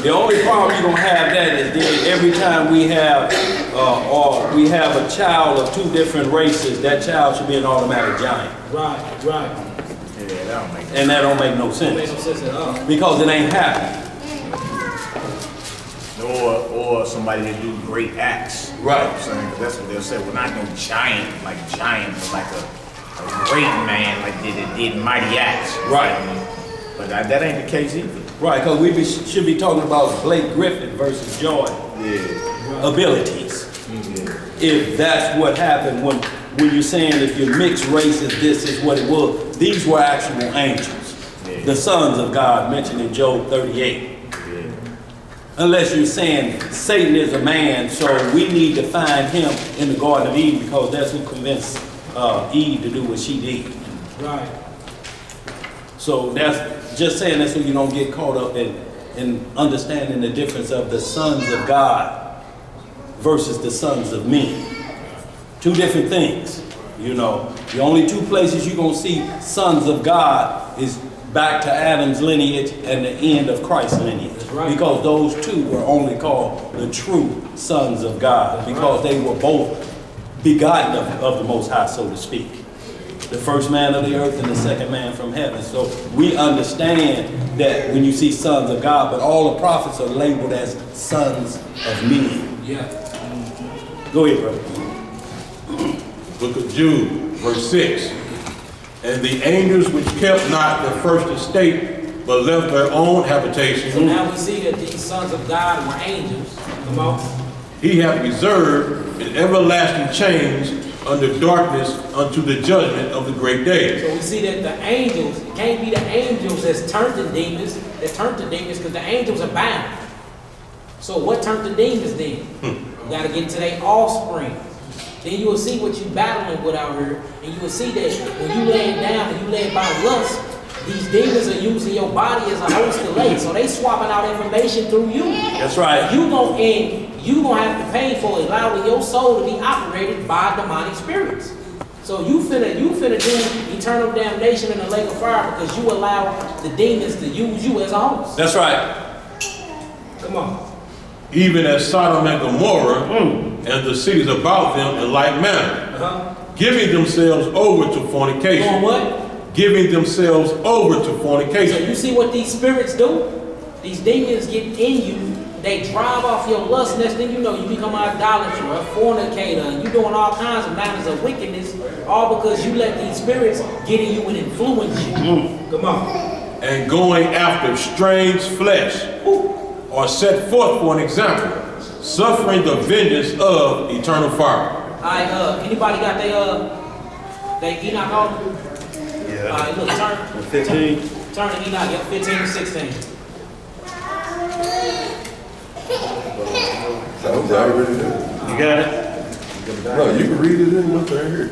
Speaker 4: The only problem you're gonna have that is that every time we have a child of 2 different races, that child should be an automatic giant.
Speaker 1: Right.
Speaker 13: Yeah, that don't make sense.
Speaker 4: And that don't make no sense.
Speaker 1: Don't make no sense at all.
Speaker 4: Because it ain't happening.
Speaker 13: Or somebody that do great acts.
Speaker 4: Right.
Speaker 13: You know what I'm saying? 'Cause that's what they'll say. Well, not no giant, but like a great man, like that did mighty acts.
Speaker 4: Right.
Speaker 13: But that ain't the case either.
Speaker 4: Right, because we should be talking about Blake Griffin versus Jordan.
Speaker 13: Yeah.
Speaker 4: Abilities.
Speaker 13: Yeah.
Speaker 4: If that's what happened when you're saying if you're mixed races, this is what it was. These were actual angels.
Speaker 13: Yeah.
Speaker 4: The sons of God mentioned in Job 38. Unless you're saying Satan is a man, so we need to find him in the Garden of Eden because that's who convinced Eve to do what she did.
Speaker 1: Right.
Speaker 4: So that's just saying that so you don't get caught up in understanding the difference of the sons of God versus the sons of men. 2 different things. You know, the only 2 places you're going to see sons of God is back to Adam's lineage and the end of Christ's lineage. Right. Because those 2 were only called the true sons of God. That's because right. They were both begotten of the Most High, so to speak. The first man of the earth and the second man from heaven. So we understand that when you see sons of God, but all the prophets are labeled as sons of men.
Speaker 1: Yeah.
Speaker 4: Go ahead, brother.
Speaker 2: Book of Jude, verse 6. And the angels which kept not the first estate, but left their own habitation.
Speaker 1: So now we see that these sons of God were angels. Come on.
Speaker 2: He hath reserved in everlasting chains under darkness unto the judgment of the great day.
Speaker 1: So we see that the angels, it can't be the angels that's turned to demons, because the angels are bound. So what turned to demons then? You got to get to their offspring. Then you will see what you battling with out here, and you will see that when you lay down and you lay by lust, these demons are using your body as a host to lay. So they swapping out information through you.
Speaker 4: That's right.
Speaker 1: You gonna have to pay for allowing your soul to be operated by demonic spirits. So you finna do eternal damnation in the lake of fire because you allow the demons to use you as a host.
Speaker 4: That's right.
Speaker 1: Come on.
Speaker 2: Even as Sodom and Gomorrah and the cities about them in like manner, giving themselves over to fornication.
Speaker 1: Doing what?
Speaker 2: Giving themselves over to fornication.
Speaker 1: So you see what these spirits do? These demons get in you. They drive off your lust. Next thing you know, you become an idolater, a fornicator, and you're doing all kinds of manners of wickedness, all because you let these spirits get in you and influence you. Come on.
Speaker 2: And going after strange flesh, are set forth for an example, suffering the vengeance of eternal fire.
Speaker 1: All right, anybody got they Enoch on?
Speaker 4: Yeah.
Speaker 1: All right, look, turn
Speaker 4: 15.
Speaker 1: Turn to Enoch, 15 and 16.
Speaker 8: Sounds already there.
Speaker 4: You got it?
Speaker 8: No, you can read it in what's right here.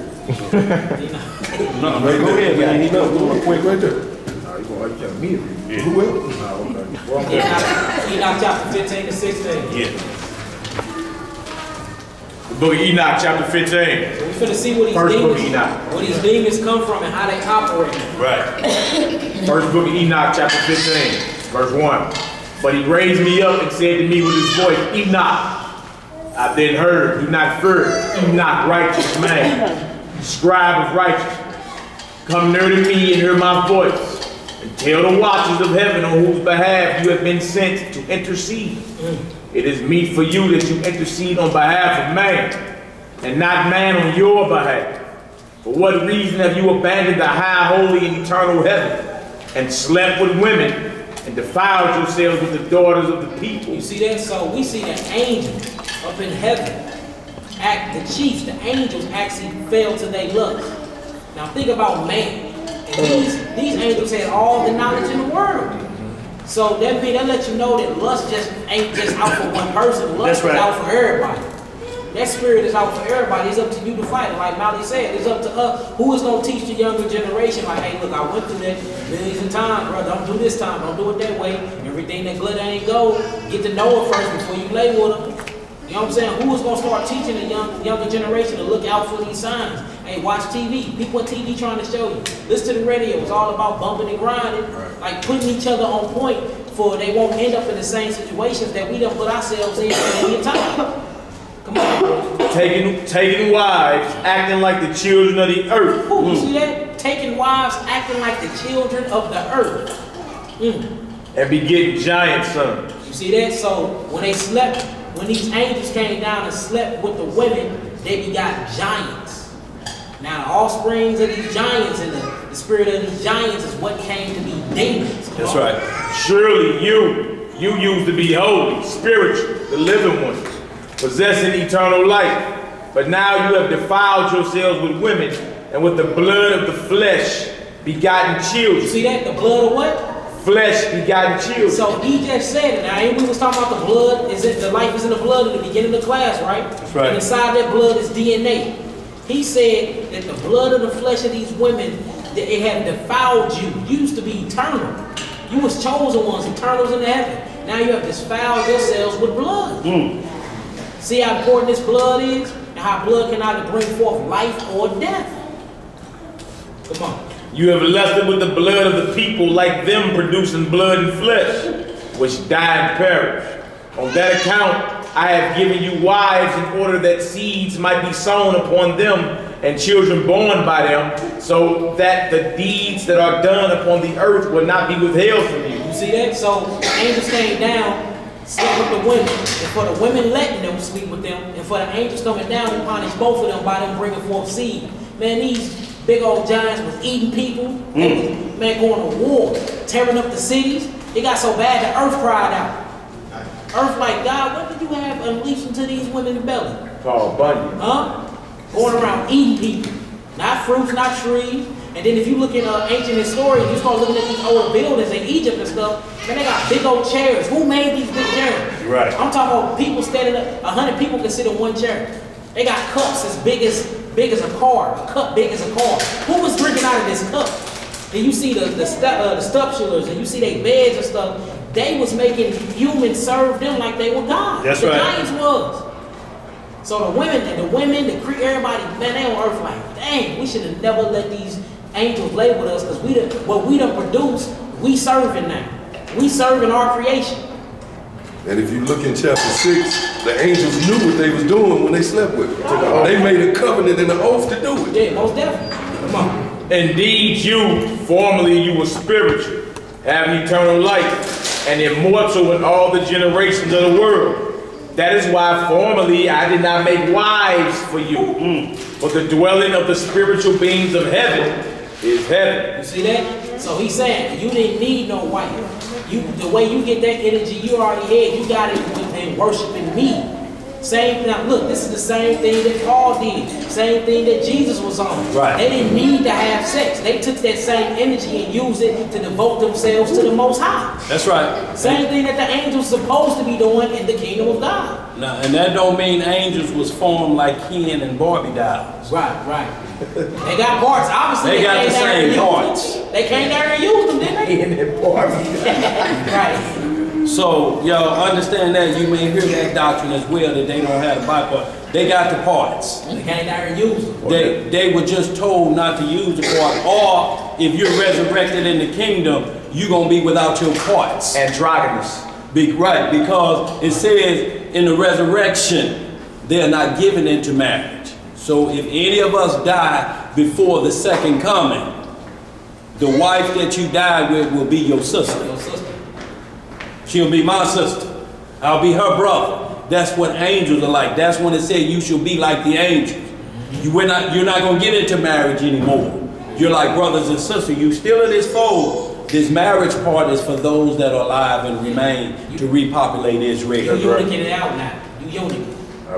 Speaker 4: No, go ahead, man. He knows.
Speaker 8: Quick right there. Who will?
Speaker 1: Enoch chapter 15 and 16.
Speaker 13: Yeah. The book of Enoch, chapter 15.
Speaker 1: So we're finna see where these demons come from and how they operate.
Speaker 13: Right. First book of Enoch, chapter 15, verse 1. But he raised me up and said to me with his voice, Enoch. I then heard, do not fear, Enoch, righteous man, scribe of righteousness. Come near to me and hear my voice. And tell the watchers of heaven on whose behalf you have been sent to intercede. It is meet for you that you intercede on behalf of man, and not man on your behalf. For what reason have you abandoned the high, holy, and eternal heaven, and slept with women, and defiled yourselves with the daughters of the people?
Speaker 1: You see that? So we see the angels up in heaven, the chiefs, the angels actually fell to their lust. Now think about man. And these angels had all the knowledge in the world. So that lets you know that lust just ain't just out for one person. Lust is out for everybody. That spirit is out for everybody. It's up to you to fight it. Like Mally said, it's up to us. Who is going to teach the younger generation? Like, hey, look, I went through that millions of times, bro. Don't do this time. Don't do it that way. Everything that glitter ain't gold. Get to know it first before you lay with them. You know what I'm saying? Who is going to start teaching the younger generation to look out for these signs? Hey, watch TV. People on TV trying to show you. Listen to the radio. It's all about bumping and grinding. Like putting each other on point for they won't end up in the same situations that we done put ourselves in any time. Come on, bro.
Speaker 13: Taking wives, acting like the children of the earth.
Speaker 1: Ooh, you see that? Taking wives, acting like the children of the earth.
Speaker 13: And begetting giant sons.
Speaker 1: You see that? So when they slept, when these angels came down and slept with the women, they begot giants. Now the offsprings of these giants and the spirit of these giants is what came to be demons.
Speaker 13: That's right. Surely you used to be holy, spiritual, the living ones, possessing eternal life. But now you have defiled yourselves with women, and with the blood of the flesh begotten children.
Speaker 1: You see that? The blood of what?
Speaker 13: Flesh begotten children.
Speaker 1: So he just said it. Now we was talking about the blood. The life is in the blood in the beginning of the class, right?
Speaker 13: That's right.
Speaker 1: And inside that blood is DNA. He said that the blood of the flesh of these women, that it had defiled you. You used to be eternal. You was chosen ones, eternals in heaven. Now you have defiled yourselves with blood. See how important this blood is? And how blood can either bring forth life or death. Come on.
Speaker 13: You have lusted with the blood of the people, like them producing blood and flesh, which die and perish. On that account, I have given you wives in order that seeds might be sown upon them and children born by them, so that the deeds that are done upon the earth will not be withheld from you.
Speaker 1: You see that? So angels came down slept with the women, and for the women letting them sleep with them, and for the angels coming down and punish both of them by them bringing forth seed. Man, these big old giants was eating people. They was, man, going to war, tearing up the cities. It got so bad the earth cried out. Earth like, God, what did you have unleashed into these women's belly?
Speaker 13: Paul Bunyan.
Speaker 1: Huh? Going around eating people. Not fruits, not trees. And then if you look at ancient historians, you start looking at these old buildings in Egypt and stuff, man, they got big old chairs. Who made these big chairs?
Speaker 13: Right.
Speaker 1: I'm talking about people standing up, 100 people can sit in one chair. They got cups as big as a car, a cup big as a car. Who was drinking out of this cup? And you see the stupulars, and you see their beds and stuff. They was making humans serve them like they were God.
Speaker 13: That's
Speaker 1: the
Speaker 13: right.
Speaker 1: giants was. So the women, everybody, man, they on earth like, dang, we should have never let these angels lay with us, because what we done produced, we serving now. We serving our creation.
Speaker 8: And if you look in chapter 6, the angels knew what they was doing when they slept with them. They made a covenant and an oath to do it.
Speaker 1: Yeah, most definitely. Come on.
Speaker 13: Indeed, you, formerly you were spiritual, having eternal life, and immortal in all the generations of the world. That is why formerly I did not make wives for you. But the dwelling of the spiritual beings of heaven is heaven.
Speaker 1: You see that? So he's saying you didn't need no wife. The way you get that energy you already had, you got it in worshiping me. Same, now look, this is the same thing that Paul did. Same thing that Jesus was on.
Speaker 4: Right.
Speaker 1: They didn't need to have sex. They took that same energy and used it to devote themselves to the Most High.
Speaker 4: That's right.
Speaker 1: Same thing that the angels supposed to be doing in the kingdom of God.
Speaker 4: Now, and that don't mean angels was formed like Ken and Barbie dolls.
Speaker 1: Right. They got parts. Obviously,
Speaker 4: they got the same parts.
Speaker 1: They came there and used them, didn't they?
Speaker 13: Ken and Barbie.
Speaker 1: Right.
Speaker 4: So, y'all understand that. You may hear that doctrine as well, that they don't have the body part. They got the parts.
Speaker 1: They came there and used them.
Speaker 4: They were just told not to use the part. Or, if you're resurrected in the kingdom, you're going to be without your parts.
Speaker 13: Androgynous.
Speaker 4: Right, because it says in the resurrection, they're not given into marriage. So if any of us die before the second coming, the wife that you died with will be your sister. She'll be my sister. I'll be her brother. That's what angels are like. That's when it said you shall be like the angels. You're not going to get into marriage anymore. You're like brothers and sisters. You still in this fold. This marriage part is for those that are alive and remain to repopulate Israel.
Speaker 1: You're unicking it out now. You unique.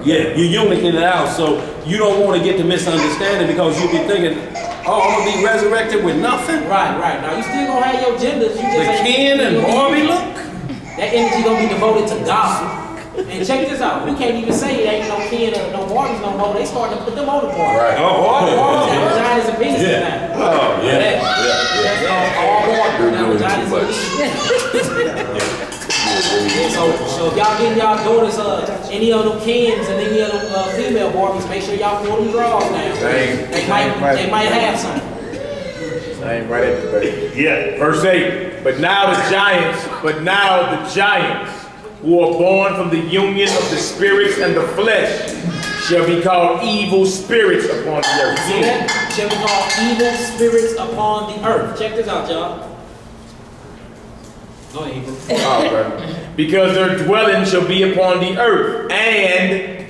Speaker 4: Yeah, you're unicking it out. So you don't want to get the misunderstanding, because you'll be thinking, oh, I'm going to be resurrected with nothing.
Speaker 1: Right. Now you still going to have your genders. You just
Speaker 4: the Ken and Barbie look.
Speaker 1: That energy gonna be devoted to God. And check this out. We can't even say it ain't no Ken or no Barbies no more. They starting to put them on the board.
Speaker 8: Right.
Speaker 1: All vaginas and penises now.
Speaker 4: Oh, yeah.
Speaker 1: All Barbies now. Vaginas and penises. So if y'all getting y'all daughters any of them Kens and any of them female Barbies, make sure y'all pull them draws now. They might have some.
Speaker 13: Same right at the back. Yeah, verse 8. But now the giants who are born from the union of the spirits and the flesh shall be called evil spirits upon the earth.
Speaker 1: See that? Shall be called evil spirits upon the earth. Check this out, y'all. Go ahead, Hebrew.
Speaker 13: Because their dwelling shall be upon the earth and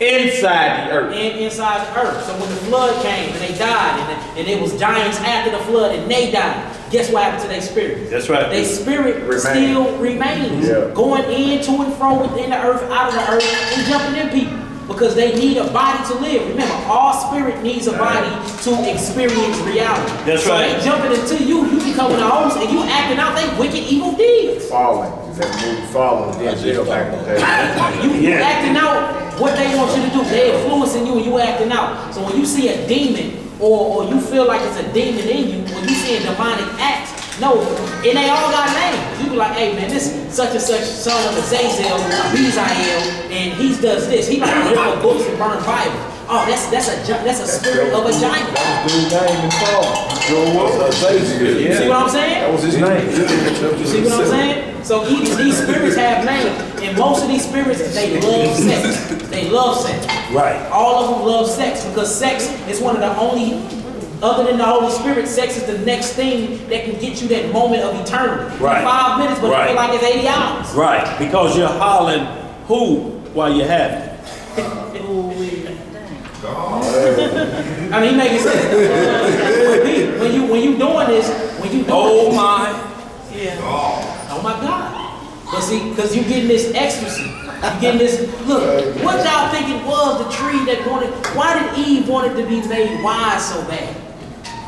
Speaker 13: inside the earth.
Speaker 1: And inside the earth. So when the flood came and they died, and it was giants after the flood and they died, guess what happened to their spirit?
Speaker 13: That's right.
Speaker 1: Their spirit still remains.
Speaker 13: Yeah.
Speaker 1: Going in, to and fro within the earth, out of the earth, and jumping in people. Because they need a body to live. Remember, all spirit needs a body to experience reality.
Speaker 13: That's right.
Speaker 1: So they jumping into you becoming a host, and you acting out they wicked evil deeds.
Speaker 13: Falling. Is that movie Falling? Then jail back in the day.
Speaker 1: You acting out what they want you to do. They influencing you and you acting out. So when you see a demon or you feel like it's a demon in you, when you see demonic acts, no, and they all got names. You be like, hey man, this such and such son of Azazel, Bezael, and he does this. He like rip up books and burn Bibles. Oh, that's a spirit of a giant.
Speaker 13: That was dude's name in Falling.
Speaker 1: You see what I'm saying?
Speaker 13: That was his name.
Speaker 1: You see what I'm saying? So even these spirits have names, and most of these spirits, they love sex. They love sex.
Speaker 13: Right.
Speaker 1: All of them love sex, because sex is one of the only Other than the Holy Spirit, sex is the next thing that can get you that moment of eternity.
Speaker 4: Right.
Speaker 1: 5 minutes, but
Speaker 4: Right.
Speaker 1: it feel like it's 80 hours.
Speaker 4: Right, because you're hollering who while you're having it.
Speaker 1: I mean, he making sense. when you doing this,
Speaker 4: oh my,
Speaker 1: yeah, oh my God. But see, because you getting this ecstasy, you getting this. Look, what y'all think it was the tree that wanted? Why did Eve want it to be made wise so bad?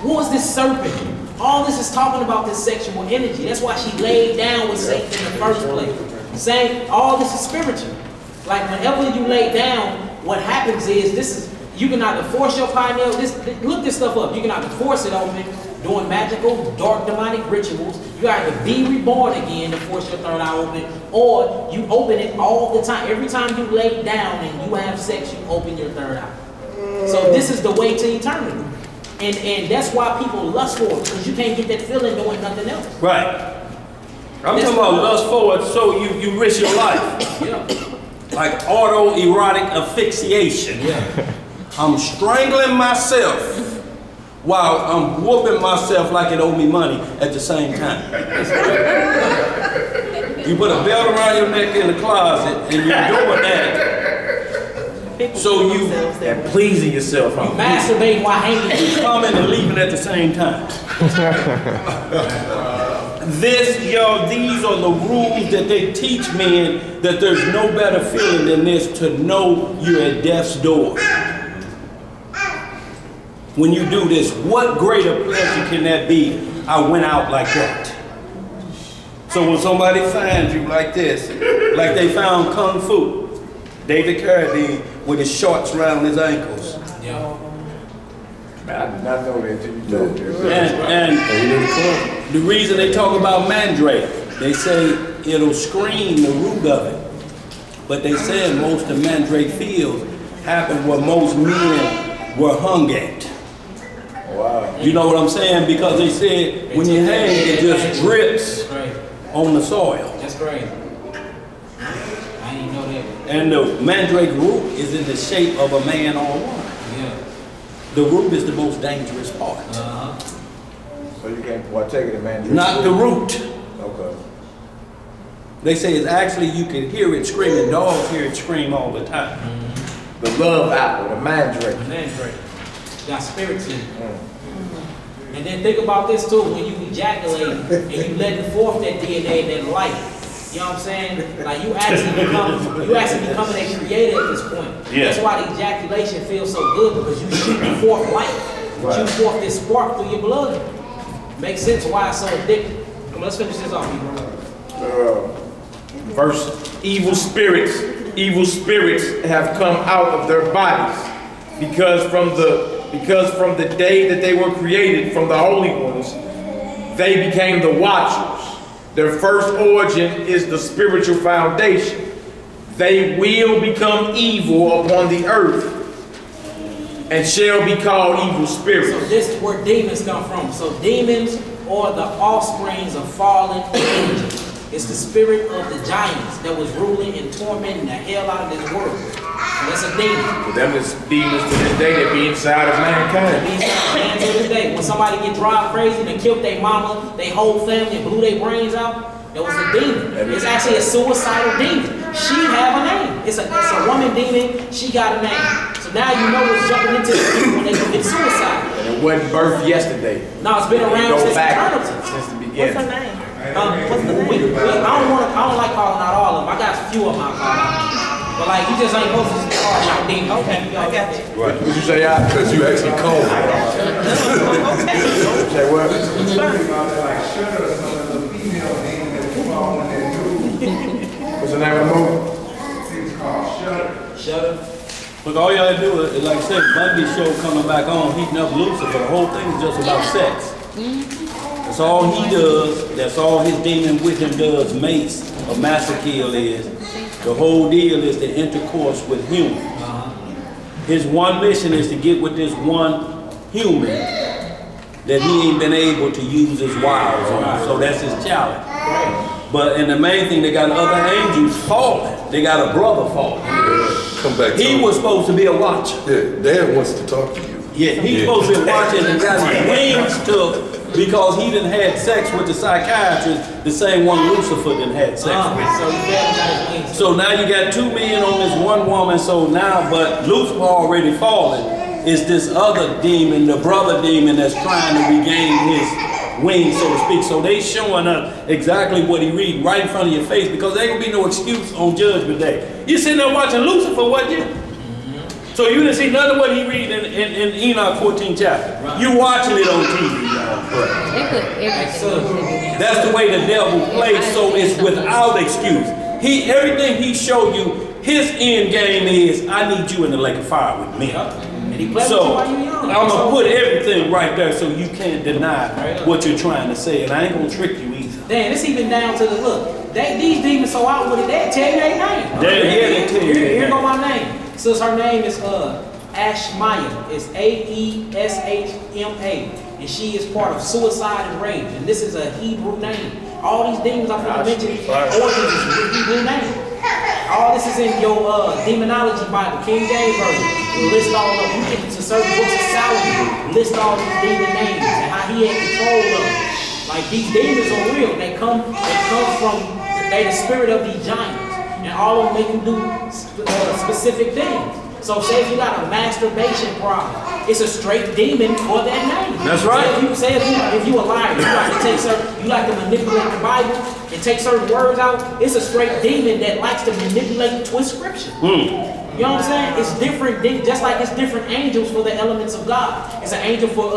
Speaker 1: What was this serpent? All this is talking about this sexual energy. That's why she laid down with Satan in the first place. Saying all this is spiritual. Like whenever you lay down, what happens is you can either force your pineal. Look this stuff up. You can either force it open, doing magical, dark, demonic rituals. You either be reborn again to force your third eye open, or you open it all the time. Every time you lay down and you have sex, you open your third eye. So this is the way to eternity. And that's why people lust for it, because you can't get that feeling doing nothing else.
Speaker 4: Right. I'm talking about lust for it, so you risk your life.
Speaker 1: Yeah.
Speaker 4: Like autoerotic asphyxiation.
Speaker 1: Yeah.
Speaker 4: I'm strangling myself while I'm whooping myself like it owed me money at the same time. You put a belt around your neck in the closet and you're doing that. So you
Speaker 3: and pleasing yourself.
Speaker 1: You masturbate while hanging.
Speaker 4: You coming and leaving at the same time. These are the rules that they teach men, that there's no better feeling than this, to know you're at death's door. When you do this, what greater pleasure can that be? I went out like that. So when somebody finds you like this, like they found Kung Fu, David Carradine with his shorts around his ankles.
Speaker 1: Yeah.
Speaker 3: I did not know that until you told me.
Speaker 4: And the reason they talk about mandrake, they say it'll screen the root of it. But they said most of mandrake fields happen where most men were hung at.
Speaker 3: Wow.
Speaker 4: You know what I'm saying? Because they said when you hang, it just drips on the soil.
Speaker 1: That's great. I didn't know that.
Speaker 4: And the mandrake root is in the shape of a man or a woman.
Speaker 1: Yeah.
Speaker 4: The root is the most dangerous part.
Speaker 3: So you can't partake of the mandrake?
Speaker 4: Not the root.
Speaker 3: Okay.
Speaker 4: They say it's actually, you can hear it screaming. Dogs hear it scream all the time.
Speaker 3: The love apple, the mandrake.
Speaker 1: Mandrake. Got spirits in it. And then think about this too, when you ejaculate and you letting forth that DNA and that life. You know what I'm saying? Like you actually becoming a creator at this point.
Speaker 4: Yeah.
Speaker 1: That's why the ejaculation feels so good, because you shoot forth life. You shoot forth this spark through your blood. Makes sense why it's so addictive. Come on, let's finish this off, bro.
Speaker 3: Verse, evil spirits have come out of their bodies, because from the day that they were created from the holy ones, they became the watchers. Their first origin is the spiritual foundation. They will become evil upon the earth and shall be called evil spirits.
Speaker 1: So this is where demons come from. So demons are the offsprings of fallen angels. It's the spirit of the giants that was ruling and tormenting the hell out of this world. So that's a demon.
Speaker 3: But them is demons to this day that be inside of mankind.
Speaker 1: Be inside of man to this day. When somebody get drive crazy and killed their mama, their whole family, and blew their brains out, that was a demon. It's actually a suicidal demon. She have a name. It's a woman demon. She got a name. So now you know what's jumping into the people when they commit suicide.
Speaker 3: And it wasn't birthed yesterday.
Speaker 1: No, it's been around since eternity.
Speaker 3: Since the beginning.
Speaker 14: What's her name?
Speaker 1: What's the name? I don't like calling out all of them. I got a few of them I call out. But like, you just ain't supposed to just call out demons. Okay, I got you.
Speaker 3: Right. What you say, y'all? Because you actually called me. Say what? What's the name of the movie? It's called
Speaker 1: Shudder.
Speaker 4: Look, all y'all do is, like I said, Bundy's show coming back on, heating up Lucifer. The whole thing is just about sex. That's all he does. That's all his demon with him does. Mace or master kill is. The whole deal is the intercourse with humans. His one mission is to get with this one human that he ain't been able to use his wiles on. So that's his challenge. But and the main thing, they got other angels falling. They got a brother falling.
Speaker 8: Come back.
Speaker 4: He was supposed to be a watcher.
Speaker 8: Yeah, Dad wants to talk to you.
Speaker 4: Yeah, he's supposed to be watching and got his wings took because he done had sex with the psychiatrist, the same one Lucifer done had sex with. So now you got two men on this one woman, so now, but Lucifer already fallen. It's this other demon, the brother demon, that's trying to regain his wings, so to speak. So they showing up exactly what he read right in front of your face, because there ain't gonna be no excuse on Judgment Day. You sitting there watching Lucifer, wasn't you? So you didn't see none of what he read in Enoch 14 chapter. Right. You watching it on TV, y'all. That's the way the devil plays, so it's without excuse. Everything he showed you, his end game is, I need you in the lake of fire with me. So I'm gonna put everything right there so you can't deny what you're trying to say, and I ain't gonna trick you either.
Speaker 1: Damn, it's even down to the look. These demons so out with it, they tell you their name. Here go my name. Since her name is Ashmaya, it's A-E-S-H-M-A, and she is part of suicide and rage, and this is a Hebrew name. All these demons I'm going to mention, origins is Hebrew name. All this is in your demonology Bible, King James Version. We'll list all of them. You get into certain books of Solomon, list all these demon names and how he had control of them. Like, these demons are real. They come from, they the spirit of these giants. And all of them make them do specific things. So say if you got a masturbation problem, it's a straight demon for that name.
Speaker 4: That's right.
Speaker 1: Say if you a liar, you like to manipulate the Bible and take certain words out, it's a straight demon that likes to manipulate and twist scripture. You know what I'm saying? It's different, just like it's different angels for the elements of God. It's an angel for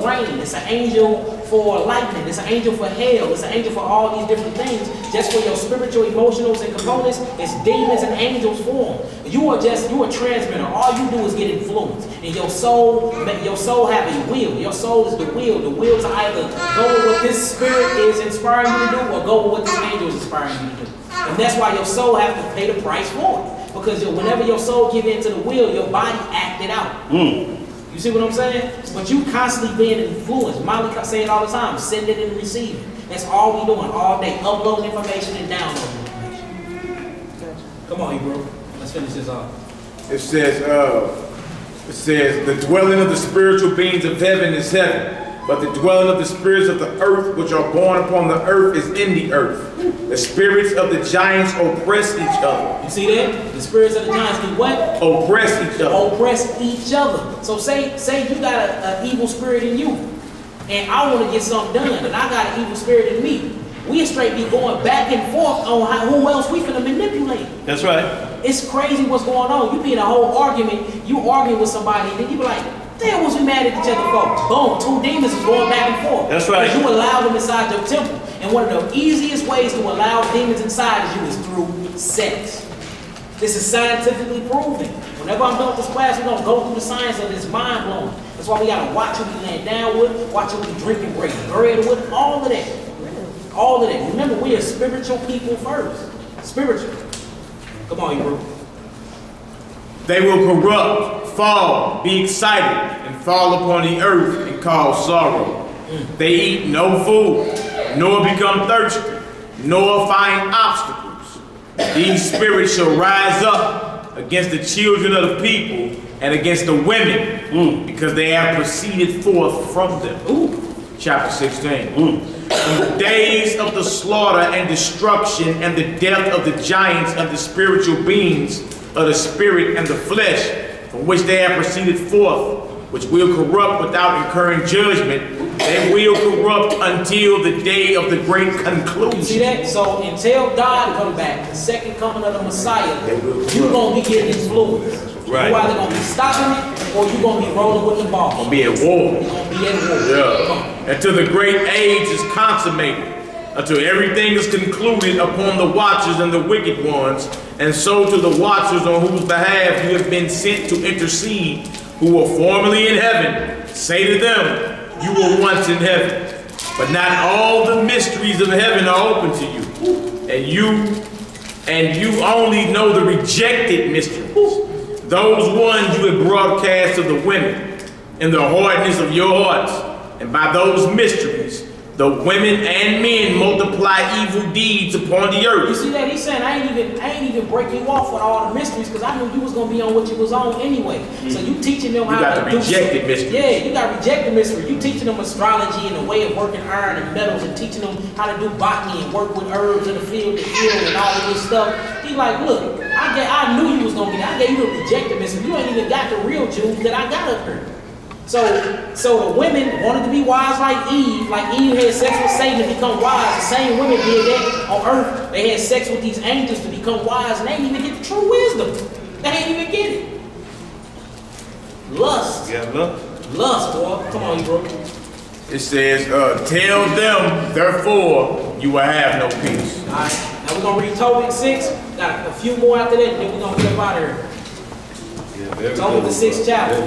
Speaker 1: rain. It's an angel for lightning. It's an angel for hail. It's an angel for all these different things. Just for your spiritual, emotionals, and components, it's demons and angels for them. You are a transmitter. All you do is get influenced. And your soul have a will. Your soul is the will. The will to either go with what this spirit is inspiring you to do or go with what this angel is inspiring you to do. And that's why your soul have to pay the price for it. Because whenever your soul give in to the will, your body acted out. You see what I'm saying? But you constantly being influenced. Molly say it all the time, sending and receiving. That's all we doing all day, uploading information and downloading information. Come on, Hebrew. Let's finish this off.
Speaker 3: It says, the dwelling of the spiritual beings of heaven is heaven, but the dwelling of the spirits of the earth, which are born upon the earth, is in the earth. The spirits of the giants oppress each other.
Speaker 1: You see that? The spirits of the giants do what?
Speaker 3: Oppress each other.
Speaker 1: Oppress each other. So say you got an evil spirit in you, and I want to get something done, and I got an evil spirit in me. We straight be going back and forth on who else we finna manipulate.
Speaker 4: That's right.
Speaker 1: It's crazy what's going on. You be in a whole argument, you arguing with somebody, and then you be like, damn, was we mad at each other for? Boom, two demons is going back and forth.
Speaker 4: That's right.
Speaker 1: Because you allow them inside your temple. And one of the easiest ways to allow demons inside of you is through sex. This is scientifically proven. Whenever I'm done with this class, we're going to go through the science of this mind blowing. That's why we got to watch what we laying down with, watch what we drinking bread with, all of that. All of that. Remember, we are spiritual people first. Spiritual. Come on, Hebrew.
Speaker 13: They will corrupt, fall, be excited, and fall upon the earth and cause sorrow. They eat no food, nor become thirsty, nor find obstacles. These spirits shall rise up against the children of the people and against the women, because they have proceeded forth from them. Chapter 16. In the days of the slaughter and destruction and the death of the giants and the spiritual beings of the spirit and the flesh, from which they have proceeded forth, which will corrupt without incurring judgment, they will corrupt until the day of the great conclusion.
Speaker 1: See that? So until God comes back, the second coming of the Messiah, you're going to be getting influenced.
Speaker 4: Right.
Speaker 1: You're either going to be stopping it or you're going to be rolling with the ball.
Speaker 13: Going to be at war.
Speaker 1: You're going to be at war.
Speaker 13: Yeah. Until the great age is consummated, until everything is concluded upon the watchers and the wicked ones, and so to the watchers on whose behalf you have been sent to intercede, who were formerly in heaven. Say to them, you were once in heaven, but not all the mysteries of heaven are open to you. And you only know the rejected mysteries, those ones you have broadcast to the women in the hardness of your hearts. And by those mysteries, the women and men multiply evil deeds upon the earth.
Speaker 1: You see that? He's saying, I ain't even break you off with all the mysteries because I knew you was going to be on what you was on anyway. So you teaching them how to do
Speaker 13: rejected mysteries.
Speaker 1: Yeah, you got rejected mysteries. You teaching them astrology and the way of working iron and metals and teaching them how to do botany and work with herbs in the field to heal and all of this stuff. He like, look, I knew you was going to get it. I gave you the rejected mysteries. You ain't even got the real Jews that I got up here. So the women wanted to be wise like Eve had sex with Satan to become wise. The same women did that on earth. They had sex with these angels to become wise, and they didn't even get the true wisdom. They didn't even get it. Lust.
Speaker 13: Yeah, look.
Speaker 1: Lust, boy. Come on, you bro.
Speaker 13: It says, tell them, therefore, you will have no peace.
Speaker 1: All right. Now we're going to read Tobit 6. Got a few more after that, and then we're going to get up out of here. Tobit the 6th chapter.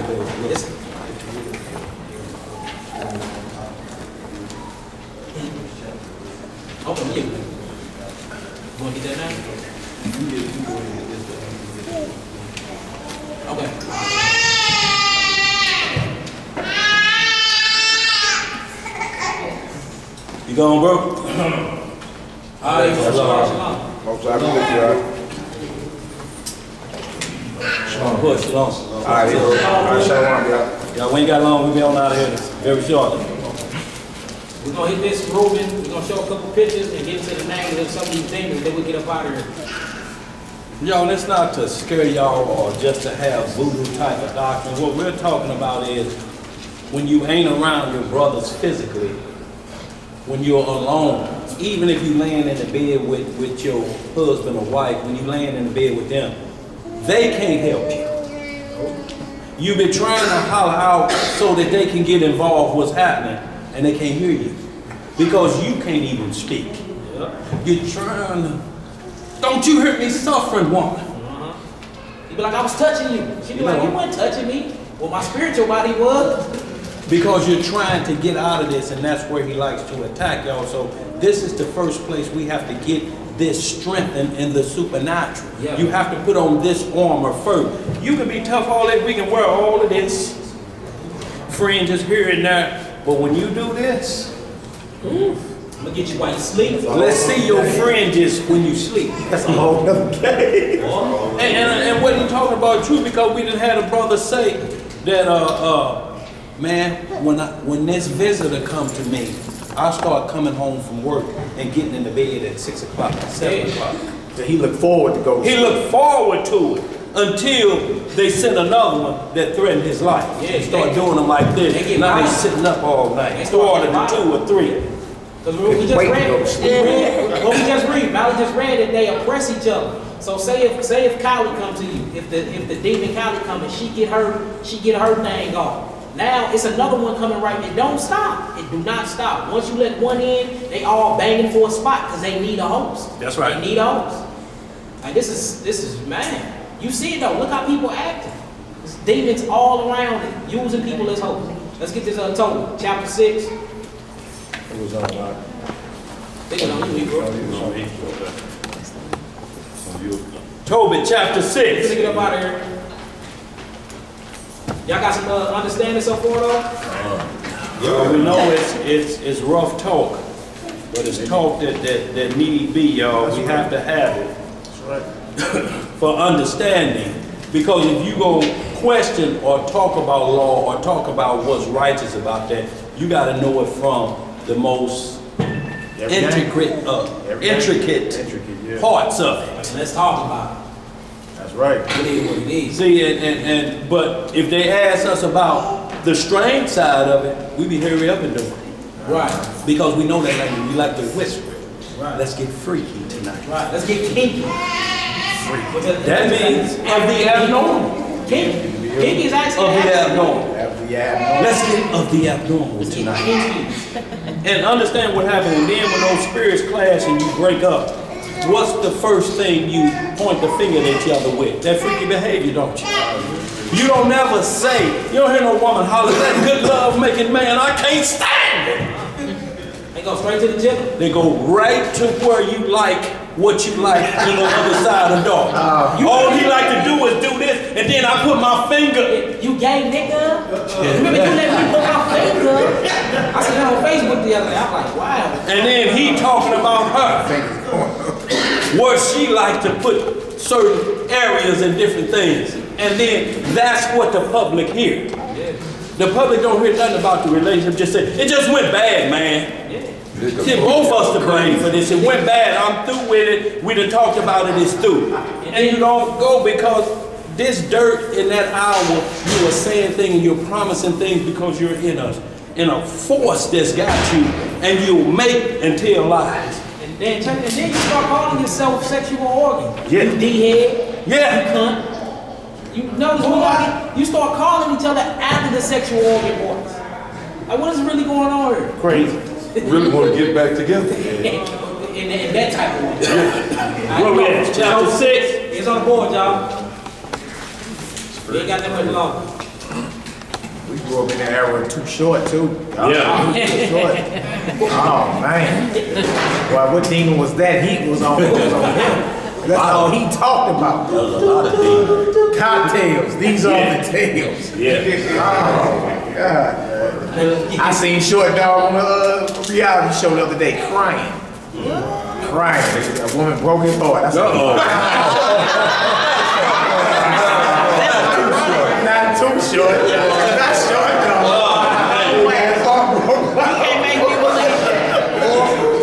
Speaker 1: Open you. You want to get that now? Okay.
Speaker 4: You going, bro?
Speaker 1: All right, shalom.
Speaker 4: Shalom, push, shalom.
Speaker 3: All right, shalom, bro.
Speaker 4: Yeah, we ain't got long. We'll be on out of here very shortly.
Speaker 1: We're going to hit this Reuben. We're going to show a couple pictures and get into the names of some of these demons, then we get up out of here.
Speaker 4: Y'all, it's not to scare y'all or just to have voodoo type of doctrine. What we're talking about is when you ain't around your brothers physically, when you're alone, even if you laying in the bed with your husband or wife, when you laying in the bed with them, they can't help you. You've been trying to holler out so that they can get involved what's happening, and they can't hear you because you can't even speak. You're trying to, don't you hear me suffering, woman?
Speaker 1: You'd be like, I was touching you. She'd be like, you weren't touching me. Well, my spiritual body was.
Speaker 4: Because you're trying to get out of this, and that's where he likes to attack y'all. So this is the first place we have to get this strengthened in the supernatural. Yeah. You have to put on this armor first. You can be tough all that, we can wear all of this, fringes here and there, but when you do this,
Speaker 1: I'm gonna get you while you sleep.
Speaker 4: Let's see your fringes when you sleep. That's a whole other game. And what you talking about true, because we done had a brother say that man, when this visitor come to me, I start coming home from work and getting in the bed at 6 o'clock, 7 o'clock.
Speaker 3: So he looked forward to go.
Speaker 4: He looked forward to it until they sent another one that threatened his life. Yeah, they start doing them like this. Now they sitting up all night. Started at 2 or 3.
Speaker 1: Because we just read, Valley just read that they oppress each other. So say if Kylie come to you, if the demon Kylie come and she get her thing off. Now it's another one coming right. It don't stop. It do not stop. Once you let one in, they all banging for a spot because they need a host.
Speaker 4: That's right.
Speaker 1: They need a host. Like this is man. You see it though. Look how people acting. There's demons all around it, using people as hosts. Let's get this Tobit, chapter 6.
Speaker 3: It was on my.
Speaker 1: Thinking on you, bro.
Speaker 4: Tobit, chapter 6.
Speaker 1: Let's get up out of here. Y'all got some understanding so far though?
Speaker 4: We know it's rough talk, but it's talk that need be, y'all. We have to have it.
Speaker 3: That's right.
Speaker 4: For understanding. Because if you go question or talk about law or talk about what's righteous about that, you got to know it from the most intricate parts of it.
Speaker 1: Let's talk about it.
Speaker 3: That's right.
Speaker 1: It is what it is.
Speaker 4: See, but if they ask us about the strange side of it, we be hurry up and do it.
Speaker 1: Right.
Speaker 4: Because we know that language. We like to whisper.
Speaker 1: Right.
Speaker 4: Let's get freaky tonight.
Speaker 1: Right. Let's get kinky.
Speaker 4: That means of the abnormal.
Speaker 1: Kinky. Kinky is actually
Speaker 4: of the abnormal. Let's get of the abnormal tonight. And understand what happened. And then when those spirits clash and you break up, what's the first thing you point the finger at each other with? That freaky behavior, don't you? You don't never say, you don't hear no woman holler, that good love making man, I can't stand it.
Speaker 1: They go straight to the gym.
Speaker 4: They go right to where you like what you like on the other side of the door. All he like to do is do this, and then then I put my finger.
Speaker 1: You gay nigga? Remember you let me put my finger? I seen that on Facebook the other day. I'm like, wow.
Speaker 4: And then he talking about her. Where she like to put certain areas and different things. And then that's what the public hear. The public don't hear nothing about the relationship. Just say, it just went bad, man. See, both of us to blame for this. It went bad. I'm through with it. We done talked about it. It's through. And you don't go because this dirt in that hour, you are saying things and you're promising things because you're in a force that's got you, and you'll make and tell lies.
Speaker 1: And then you start calling yourself sexual organ.
Speaker 4: Yeah.
Speaker 1: You D-head.
Speaker 4: Yeah.
Speaker 1: You cunt. You notice you start calling each other after the sexual organ wars. Like, what is really going on here?
Speaker 4: Crazy.
Speaker 8: Really want to get back together.
Speaker 1: in that type of way.
Speaker 4: Where we at? Chapter 6?
Speaker 1: It's on the board, y'all. We ain't got that much longer.
Speaker 3: We grew up in the era of Too Short, too.
Speaker 4: Yeah.
Speaker 3: Too Short. Oh, man. Well, what demon was that? He was on him. That's all he talked about.
Speaker 4: There was a lot of things.
Speaker 3: Cocktails. These are the tales.
Speaker 4: Yeah.
Speaker 3: Oh, my God. I seen Short Dog on a reality show the other day crying. Crying. A woman broke his heart. I said, not too short. Not short dog.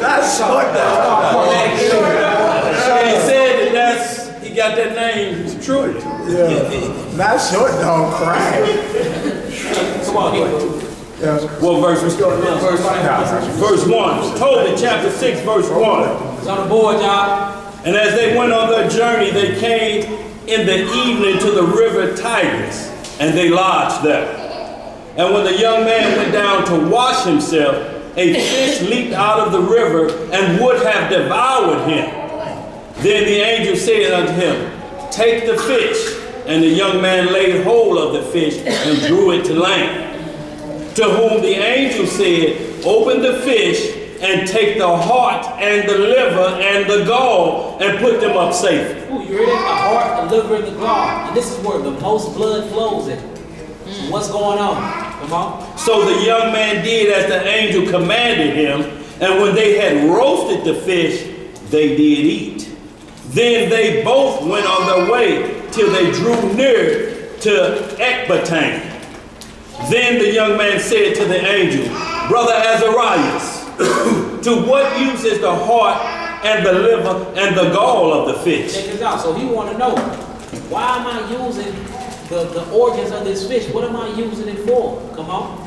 Speaker 3: Not short dog.
Speaker 4: He said that he got that name, Detroit.
Speaker 3: Yeah. Not short dog crying.
Speaker 1: Come on,
Speaker 4: what verse we started on? Verse 1. Tobit chapter 6, verse 1.
Speaker 1: It's on the board, y'all.
Speaker 4: And as they went on their journey, they came in the evening to the river Tigris, and they lodged there. And when the young man went down to wash himself, a fish leaped out of the river and would have devoured him. Then the angel said unto him, take the fish. And the young man laid hold of the fish and drew it to land. To whom the angel said, open the fish and take the heart and the liver and the gall and put them up safely.
Speaker 1: Ooh, you heard it? The heart, the liver, and the gall. And this is where the most blood flows in. So what's going on? Come on.
Speaker 4: So the young man did as the angel commanded him, and when they had roasted the fish, they did eat. Then they both went on their way till they drew near to Ecbatane. Then the young man said to the angel, Brother Azarias, to what use is the heart and the liver and the gall of the fish?
Speaker 1: Check this out. So he want to know, why am I using the organs of this fish? What am I using it for? Come on.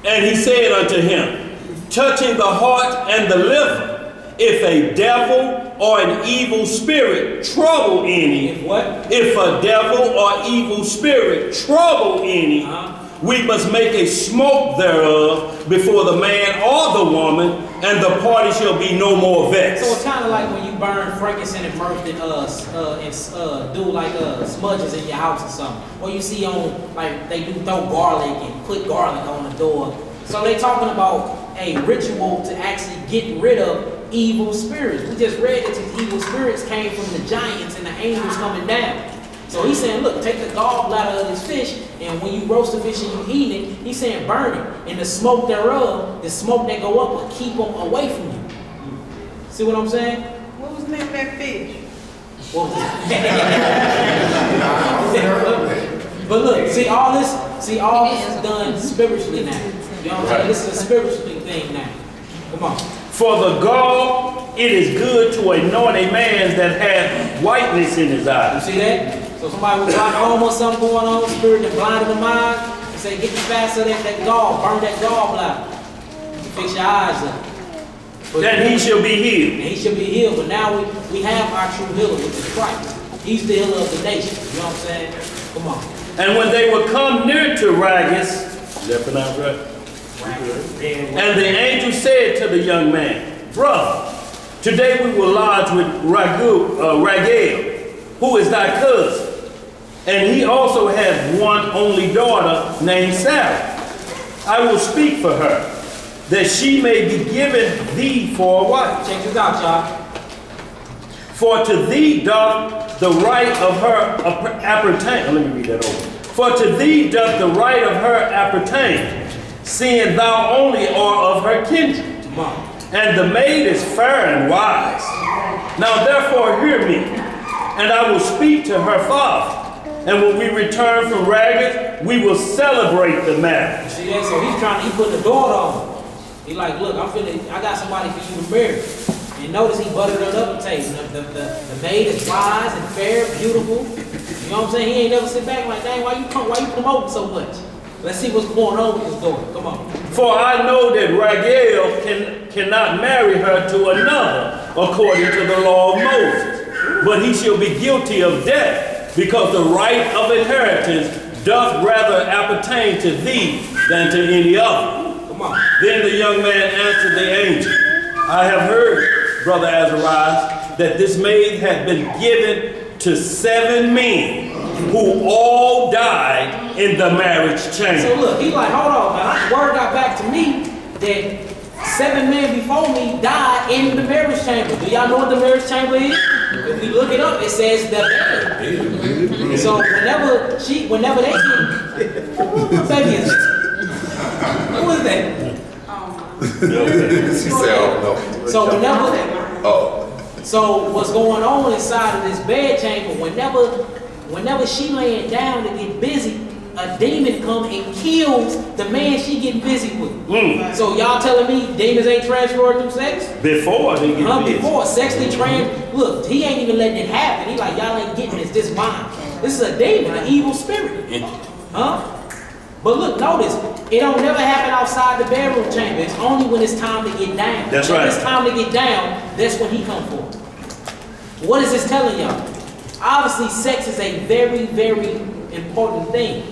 Speaker 4: And he said unto him, touching the heart and the liver, if a devil or an evil spirit trouble any, if a devil or evil spirit trouble any, we must make a smoke thereof before the man or the woman, and the party shall be no more vexed.
Speaker 1: So it's kind of like when you burn frankincense and myrrh and do like smudges in your house or something. Or you see on, like they do throw garlic and put garlic on the door. So they talking about a ritual to actually get rid of evil spirits. We just read that these evil spirits came from the giants and the angels coming down. So he's saying, look, take the gallbladder of this fish, and when you roast the fish and you eat it, he's saying burn it. And the smoke thereof, the smoke that go up will keep them away from you. See what I'm saying?
Speaker 14: What was the name of that fish?
Speaker 1: But look, see all this is done spiritually now. You know what I'm saying? This is a spiritual thing now. Come on.
Speaker 4: For the gall, it is good to anoint a man that hath whiteness in his eyes.
Speaker 1: You see that? So somebody with glaucoma or something going on, spirit that blinded the mind, and say, get the fast of that gall, burn that gallbladder. Fix your eyes up.
Speaker 4: Then he shall be healed.
Speaker 1: And he shall be healed. But now we have our true healer, which is Christ. He's the healer of the nation. You know what I'm saying? Come on.
Speaker 4: And when they would come near to Ragus, is that pronounced right? And the angel said to the young man, Brother, today we will lodge with Raguel, who is thy cousin. And he also has one only daughter named Sarah. I will speak for her, that she may be given thee for a wife.
Speaker 1: Check this out, y'all.
Speaker 4: For to thee doth the right of her appertain. Let me read that over. For to thee doth the right of her appertain, seeing thou only art of her kindred. And the maid is fair and wise. Now therefore hear me, and I will speak to her father. And when we return from Ragged, we will celebrate the marriage.
Speaker 1: See that? So he putting the door on. He like, look, I got somebody for you to marry. And notice he buttered it up the table. The maid is wise and fair, beautiful. You know what I'm saying? He ain't never sit back like, dang, why you promoting so much? Let's see what's going on with this daughter. Come on.
Speaker 4: For I know that Raguel cannot marry her to another according to the law of Moses, but he shall be guilty of death, because the right of inheritance doth rather appertain to thee than to any other.
Speaker 1: Come on.
Speaker 4: Then the young man answered the angel, I have heard, Brother Azariah, that this maid had been given to 7 men who all died in the marriage chamber.
Speaker 1: So look, he's like, hold on, man. Word got back to me that 7 men before me died in the marriage chamber. Do y'all know what the marriage chamber is? If we look it up, it says the bed. So whenever they get, baby, who is that?
Speaker 8: She said, oh, no.
Speaker 1: So what's going on inside of this bed chamber, whenever she laying down to get busy, a demon come and kills the man she getting busy with. So y'all telling me demons ain't transferred through sex?
Speaker 4: Before they get busy.
Speaker 1: Before, sexually look, he ain't even letting it happen. He like, y'all ain't getting this mine. This is a demon, an evil spirit. Huh? But look, notice, it don't never happen outside the bedroom chamber. It's only when it's time to get down.
Speaker 4: That's right.
Speaker 1: When it's time to get down, that's when he come forward. What is this telling y'all? Obviously, sex is a very, very important thing.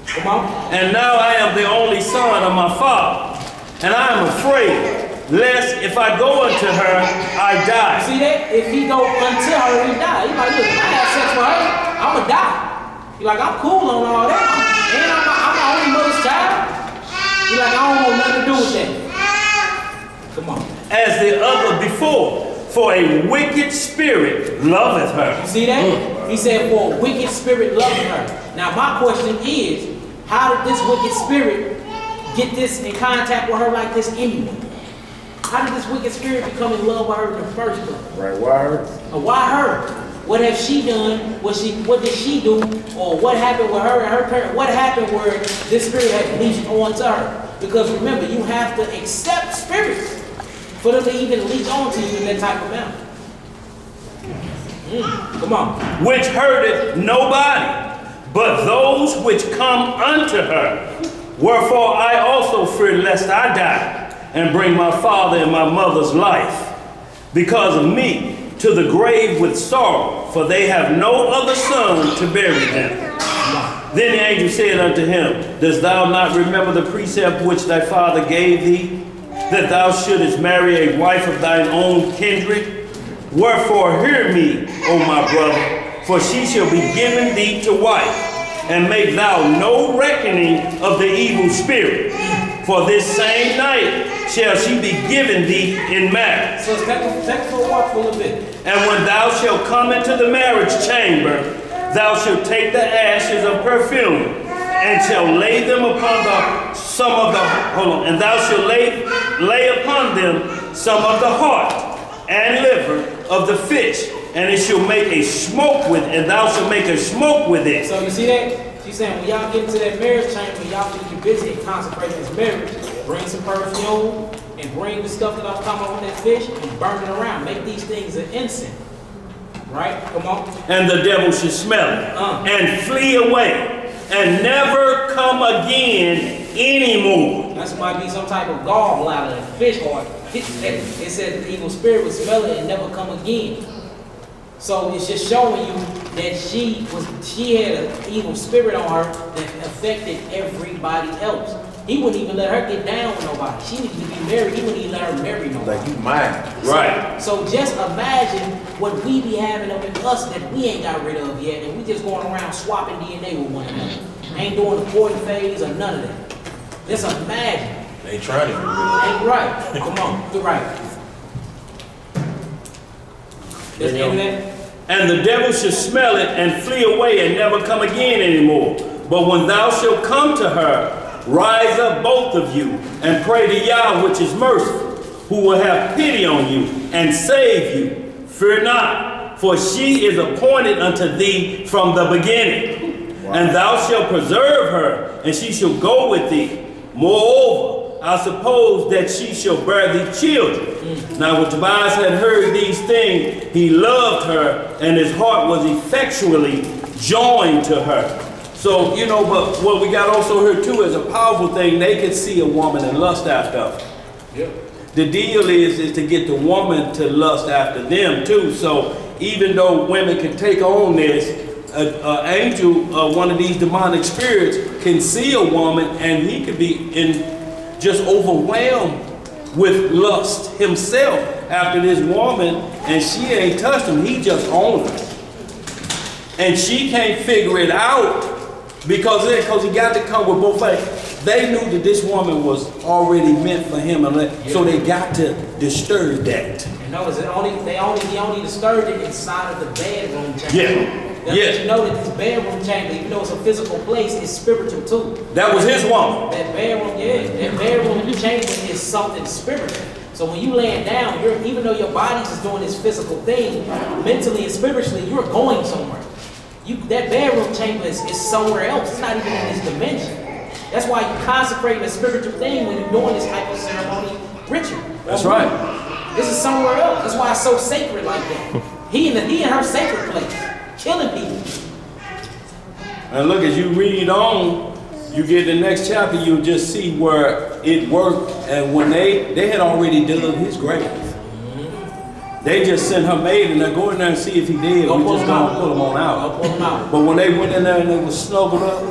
Speaker 1: Come on.
Speaker 4: And now I am the only son of my father, and I am afraid, lest if I go unto her, I die.
Speaker 1: See that? If he go unto her, he die. He's like, look, if I have sex with her, I'ma die. He's like, I'm cool on all that. And I'm my only mother's child. He's like, I don't want nothing to do with that. Come on.
Speaker 4: As the other before, for a wicked spirit loveth her.
Speaker 1: You see that? He said, for a wicked spirit loveth her. Now my question is, how did this wicked spirit get this in contact with her like this anyway? How did this wicked spirit become in love with her in the first place?
Speaker 4: Right, why her?
Speaker 1: Why her? What has she done? What did she do? Or what happened with her and her parent? What happened where this spirit had leached onto her? Because remember, you have to accept spirits for them to even leach onto you in that type of manner. Come on.
Speaker 4: Which hurteth nobody, but those which come unto her. Wherefore I also fear lest I die and bring my father and my mother's life because of me to the grave with sorrow, for they have no other son to bury them. Then the angel said unto him, dost thou not remember the precept which thy father gave thee, that thou shouldest marry a wife of thine own kindred? Wherefore hear me, O my brother, for she shall be given thee to wife, and make thou no reckoning of the evil spirit. For this same night shall she be given thee in marriage.
Speaker 1: So take for a walk for a little bit.
Speaker 4: And when thou shalt come into the marriage chamber, thou shalt take the ashes of perfume, and shall lay them upon and thou shalt lay upon them some of the heart and liver of the fish, and it shall make a smoke with, and thou shalt make a smoke with it.
Speaker 1: So you see that? She's saying when y'all get into that marriage chamber, y'all think you're busy and consecrating this marriage, bring some perfume and bring the stuff that I'm talking about with that fish and burn it around. Make these things an incense. Right? Come on.
Speaker 4: And the devil should smell it and flee away and never come again anymore.
Speaker 1: That might be some type of gallbladder, fish heart. It said the evil spirit would smell it and never come again. So it's just showing you that she had an evil spirit on her that affected everybody else. He wouldn't even let her get down with nobody. She needed to be married. He wouldn't even let her marry nobody.
Speaker 3: Like you mine.
Speaker 4: Right.
Speaker 1: So just imagine what we be having up in us that we ain't got rid of yet, and we just going around swapping DNA with one another. Ain't doing the courting phase or none of that. Just imagine.
Speaker 2: They trying to get rid of it.
Speaker 1: Ain't right. Come on, you're right. That's the end of that?
Speaker 4: And the devil shall smell it and flee away and never come again anymore. But when thou shalt come to her, rise up both of you and pray to Yah, which is merciful, who will have pity on you and save you. Fear not, for she is appointed unto thee from the beginning. Wow. And thou shalt preserve her, and she shall go with thee. Moreover, I suppose that she shall bear thee children. Now when Tobias had heard these things, he loved her, and his heart was effectually joined to her. So, you know, but what we got also here too is a powerful thing. They could see a woman and lust after her. Yep. The deal is to get the woman to lust after them too. So even though women can take on this, an angel, one of these demonic spirits, can see a woman and he could be just overwhelmed with lust himself after this woman, and she ain't touched him, he just owns her. And she can't figure it out because he got to come with both legs. They knew that this woman was already meant for him, so they got to disturb that.
Speaker 1: And notice he only disturbed it inside of the bedroom chamber.
Speaker 4: Yeah.
Speaker 1: Yes. You know that this bedroom chamber, even though it's a physical place, is spiritual too.
Speaker 4: That was his woman.
Speaker 1: That bedroom, that bedroom chamber is something spiritual. So when you laying down, even though your body's just doing this physical thing, mentally and spiritually, you're going somewhere. That bedroom chamber is somewhere else. It's not even in this dimension. That's why you consecrate a spiritual thing when you're doing this type of ceremony ritual.
Speaker 4: That's right.
Speaker 1: This is somewhere else. That's why it's so sacred like that. He in her sacred place, killing people.
Speaker 4: And look, as you read on, you get the next chapter, you'll just see where it worked. And when they had already dug his grave. They just sent her maid and they're going there and see if he did. We just gonna pull him on out. But when they went in there and they was snuggled up,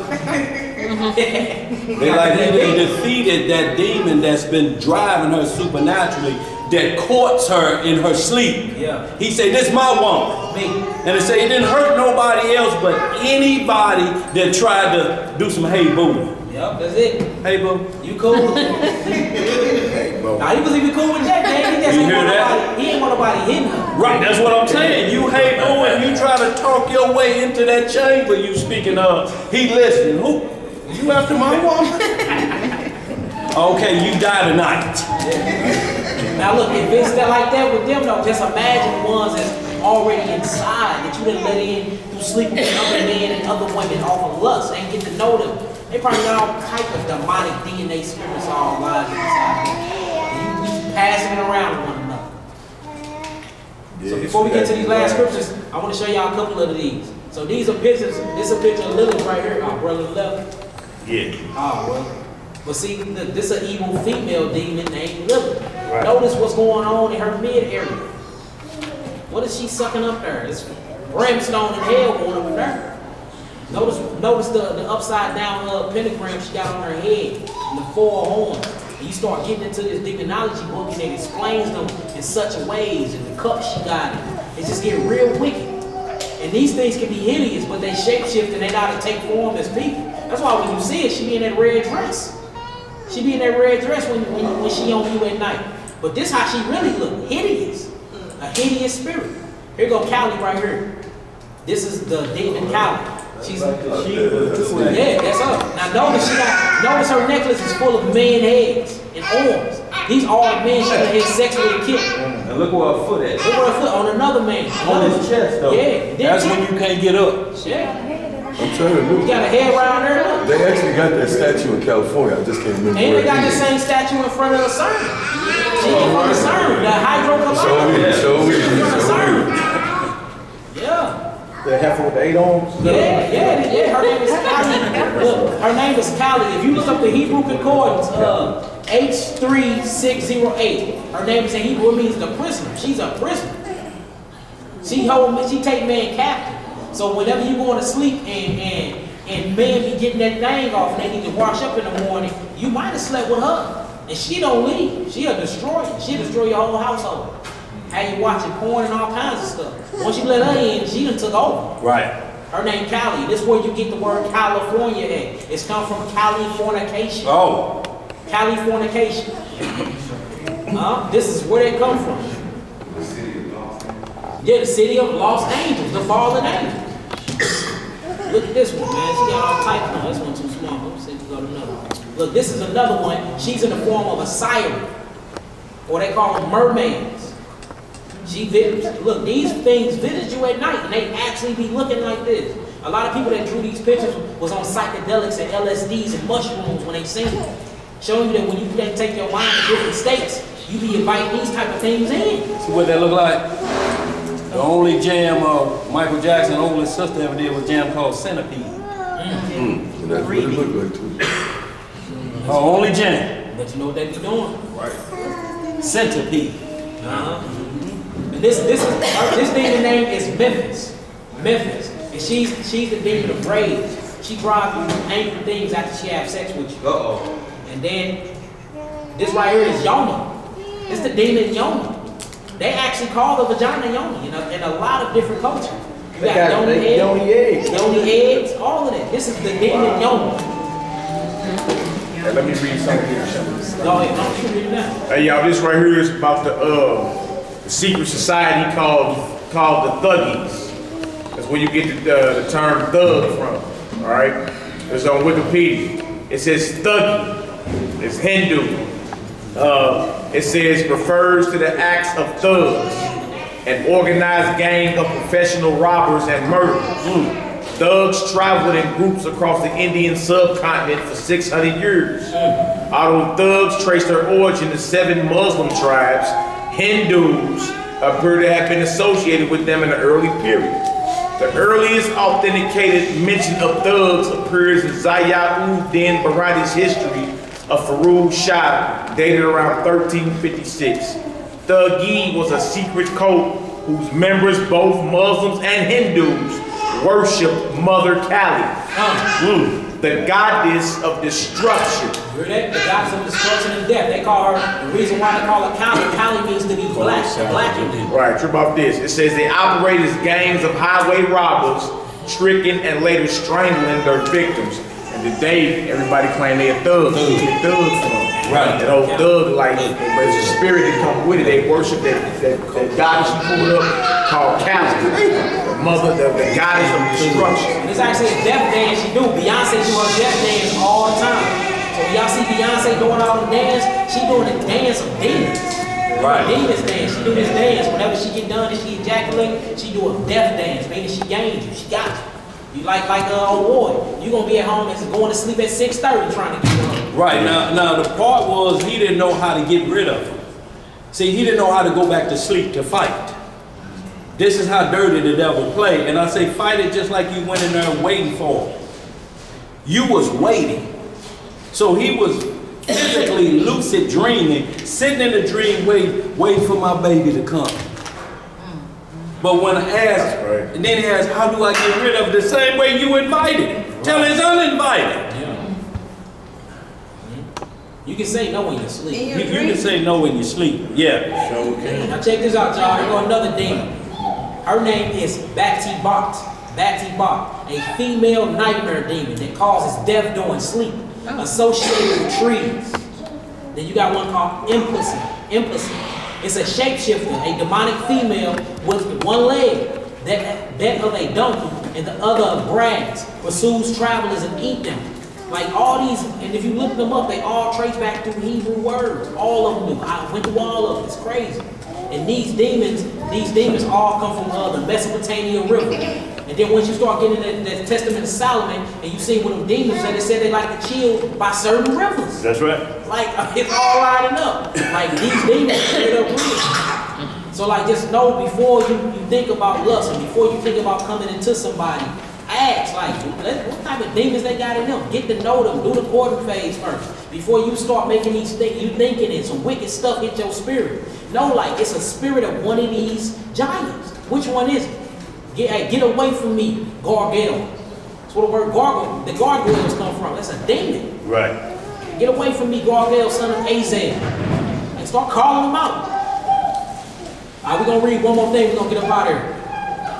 Speaker 4: they defeated that demon that's been driving her supernaturally, that courts her in her sleep. Yeah. He said, "This is my woman." Me. And they say it didn't hurt nobody else but anybody that tried to do some hey boo.
Speaker 1: Yep, that's it.
Speaker 4: Hey boo.
Speaker 1: You cool? Hey boo. Nah, he was even cool with that, man. He ain't want nobody hitting her.
Speaker 4: Right, that's what I'm saying. You hey boo and you try to talk your way into that chamber you speaking of. He listening. Who? You after my woman? Okay, you die tonight.
Speaker 1: Yeah. Now look, if it's like that with them though, just imagine the ones that's already inside that you didn't let in through sleeping with other men and other women off of lust and get to know them. They probably got all type of demonic DNA spirits all lies inside them. And you passing it around to one another. Yeah, so before we get to these last scriptures, I want to show y'all a couple of these. So these are pictures. This is a picture of Lilith right here. Our brother left.
Speaker 4: Yeah.
Speaker 1: Oh, well. But see, this is an evil female demon named Lilith. Right. Notice what's going on in her mid area. What is she sucking up there? It's brimstone and hell going up in there. Notice the upside down pentagram she got on her head and the four horns. And you start getting into this demonology book and it explains them in such ways and the cups she got. It just get real wicked. And these things can be hideous, but they shapeshift and they know how to take form as people. That's why when you see it, she be in that red dress. She be in that red dress when she on you at night. But this how she really look, hideous. A hideous spirit. Here go Callie right here. This is the demon Callie. She's like yeah, that's her. Now notice her necklace is full of men heads and arms. These are all the men she had sex with and killed.
Speaker 4: And look where her foot at.
Speaker 1: Look where her foot on another man.
Speaker 4: On his chest though.
Speaker 1: Yeah.
Speaker 4: That's when you can't get up.
Speaker 1: Yeah.
Speaker 8: I'm telling you.
Speaker 1: You got a head around there.
Speaker 8: They actually got that statue in California. I just can't remember.
Speaker 1: And
Speaker 8: where
Speaker 1: they got
Speaker 8: it
Speaker 1: the
Speaker 8: is.
Speaker 1: same statue in front of the CERN. She in front of CERN. The hydro collider.
Speaker 8: Show me.
Speaker 1: Yeah.
Speaker 3: The heifer with the 8 arms?
Speaker 1: Yeah. Her name is Callie. Look, her name is Callie. If you look up the Hebrew concordance, H3608, her name is in Hebrew. It means the prisoner. She's a prisoner. She take man captive. So whenever you going to sleep and men be getting that thing off and they need to wash up in the morning, you might have slept with her. And she don't leave. She'll destroy you. She'll destroy your whole household. How you watching porn and all kinds of stuff. Once you let her in, she done took over. Right. Her name Callie. This is where you get the word California at. It's come from Californication. Oh. Californication. This is where they come from. Yeah, the city of lost angels, the fallen angels. Look at this one, man. She got all types. No, this one's too small. Let me see if we go to another one. Look, this is another one. She's in the form of a siren, or they call them mermaids. Look, these things visit you at night, and they actually be looking like this. A lot of people that drew these pictures was on psychedelics and LSDs and mushrooms when they seen it. Showing you that when you take your mind to different states, you be inviting these type of things in.
Speaker 4: See what that look like? The only jam Michael Jackson's oldest sister ever did was a jam called Centipede.
Speaker 8: And that's what it looked like too.
Speaker 4: Her only jam.
Speaker 1: But you know what they be doing?
Speaker 4: Right. Centipede.
Speaker 1: And this demon name is Memphis. Memphis. And she's the demon of rage. She drives you angry things after she has sex with you. And then this right here is Yoni. It's the demon Yoni. They actually call the vagina Yoni in a lot of different cultures. You got Yoni eggs, all of that. This is the demon Yoni.
Speaker 13: Hey, let me read something here.
Speaker 1: Go ahead, don't you read it now.
Speaker 13: Hey, y'all, this right here is about the secret society called the Thuggies. That's where you get the term thug from. All right, it's on Wikipedia. It says Thuggy. It's Hindu. It says refers to the acts of thugs, an organized gang of professional robbers and murderers. Thugs traveled in groups across the Indian subcontinent for 600 years. Although thugs trace their origin to 7 Muslim tribes, Hindus appear to have been associated with them in the early period. The earliest authenticated mention of thugs appears in Zaya-ud-Din Baradi's history of Firuz Shah, dated around 1356. Thuggee was a secret cult whose members, both Muslims and Hindus, worshiped Mother Kali, the goddess of destruction.
Speaker 1: Hear that? The goddess of destruction and death. They call her, the reason why they call her Kali, Kali means to be black, black.
Speaker 13: Right, trip off this. It says they operate as gangs of highway robbers, tricking and later strangling their victims. And today, everybody claim they're thugs. Where they thugs from? Right. That old thug life, but it's a spirit that comes with it. They worship that goddess you pulled up called Kali, the mother, the goddess of destruction.
Speaker 1: And it's actually a death dance she do. Beyonce do her death dance all the time. So when y'all see Beyonce doing all the dance, she doing the dance of demons. Right. Demons dance. She do this dance. Whenever she get done and she ejaculate, she do a death dance, meaning she gains you. She got you. You like a award. You gonna be at home and going to sleep at 6:30 trying to get up.
Speaker 4: Right, now the part was he didn't know how to get rid of them. See, he didn't know how to go back to sleep to fight. This is how dirty the devil play. And I say fight it just like you went in there waiting for him. You was waiting. So he was physically lucid dreaming, sitting in a dream waiting for my baby to come. But when I asked, and then he asked, how do I get rid of it? The same way you invited him. Tell it's uninvited.
Speaker 1: You can say no when you sleep.
Speaker 4: You can say no when you sleep. Yeah.
Speaker 1: Sure can. Now check this out, y'all. Here go another demon. Her name is Bati-Bat. Bati-Bat, a female nightmare demon that causes death during sleep, associated with trees. Then you got one called Implicit. It's a shapeshifter, a demonic female with one leg, that of a donkey, and the other of brass, pursues travelers and eat them. Like all these, and if you look them up, they all trace back to Hebrew words. All of them do. I went through all of it. It's crazy. And these demons all come from the Mesopotamia River. And then once you start getting the Testament of Solomon, and you see what them demons said, they said they like to chill by certain rivers.
Speaker 4: That's right.
Speaker 1: Like, it's all lining up. Like, these demons straight up real. So, like, just know before you think about lust, and before you think about coming into somebody, ask, like, what type of demons they got in them? Get to know them. Do the courting phase first. Before you start making these things, you thinking it, some wicked stuff hit your spirit. Know, like, it's a spirit of one of these giants. Which one is it? Get away from me, gargoyle. That's where the word gargoyle, the gargoyles come from. That's a demon.
Speaker 4: Right.
Speaker 1: Get away from me, gargoyle, son of Azel. And start calling them out. All right, we're going to read one more thing. We're going to get up out of here.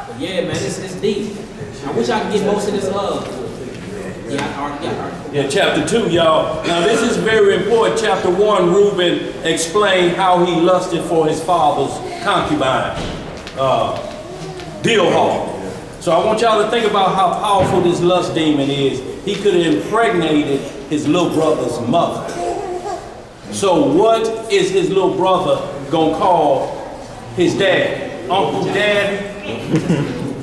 Speaker 1: But yeah, man, it's deep. I wish I could get most of this
Speaker 4: Yeah, chapter 2, y'all. Now this is very important. Chapter 1, Reuben explained how he lusted for his father's concubine. Bilhah. So I want y'all to think about how powerful this lust demon is. He could have impregnated his little brother's mother. So what is his little brother gonna call his dad? Uncle Daddy?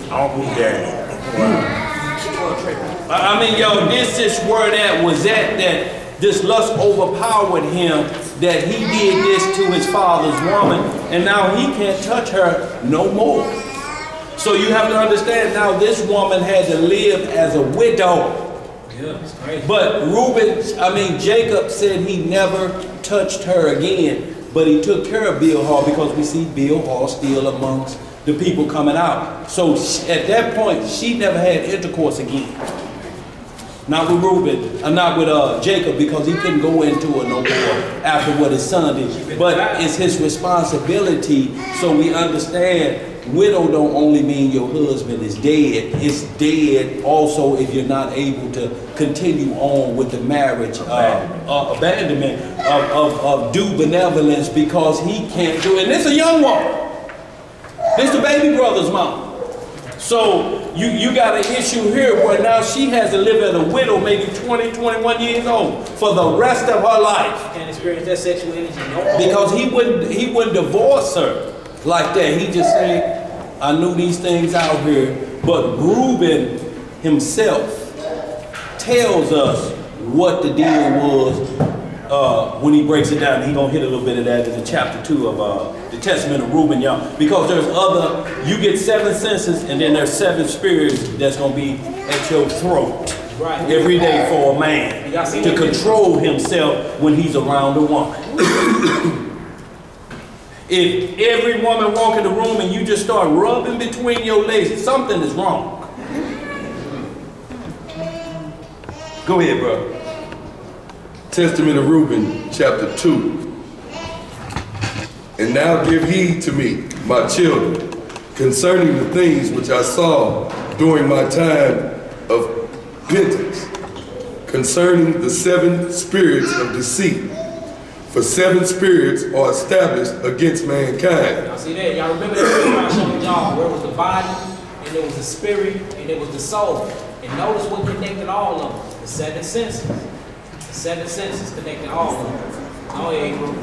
Speaker 13: Uncle Daddy. Wow.
Speaker 4: I mean, yo, this is where that was at, that this lust overpowered him, that he did this to his father's woman, and now he can't touch her no more. So you have to understand, now this woman had to live as a widow.
Speaker 1: Yeah, it's crazy.
Speaker 4: But Jacob said he never touched her again, but he took care of Bilhah, because we see Bilhah still amongst the people coming out. So at that point, she never had intercourse again. Not with Reuben, not with Jacob, because he couldn't go into her no more after what his son did. But it's his responsibility, so we understand widow don't only mean your husband is dead. It's dead also if you're not able to continue on with the marriage, abandonment of due benevolence, because he can't do it. And it's a young woman. It's the baby brother's mom. So you got an issue here where now she has to live as a widow, maybe 20, 21 years old, for the rest of her life.
Speaker 1: Can't experience that sexual energy no more.
Speaker 4: Because he wouldn't divorce her like that. He just said, I knew these things out here. But Reuben himself tells us what the deal was when he breaks it down. He's going to hit a little bit of that in the chapter 2 of the Testament of Reuben, y'all. Because there's you get 7 senses, and then there's 7 spirits that's going to be at your throat every day for a man to control himself when he's around a woman. If every woman walk in the room and you just start rubbing between your legs, something is wrong. Go ahead, bro.
Speaker 8: Testament of Reuben, chapter 2. And now give heed to me, my children, concerning the things which I saw during my time of penance, concerning the 7 spirits of deceit. For 7 spirits are established against mankind.
Speaker 1: Y'all see that? Y'all remember that I showed y'all where it was the body, and there was the spirit, and there was the soul. And notice what connected all of them. The 7 senses. The 7 senses connected all of them. Oh, yeah, bro.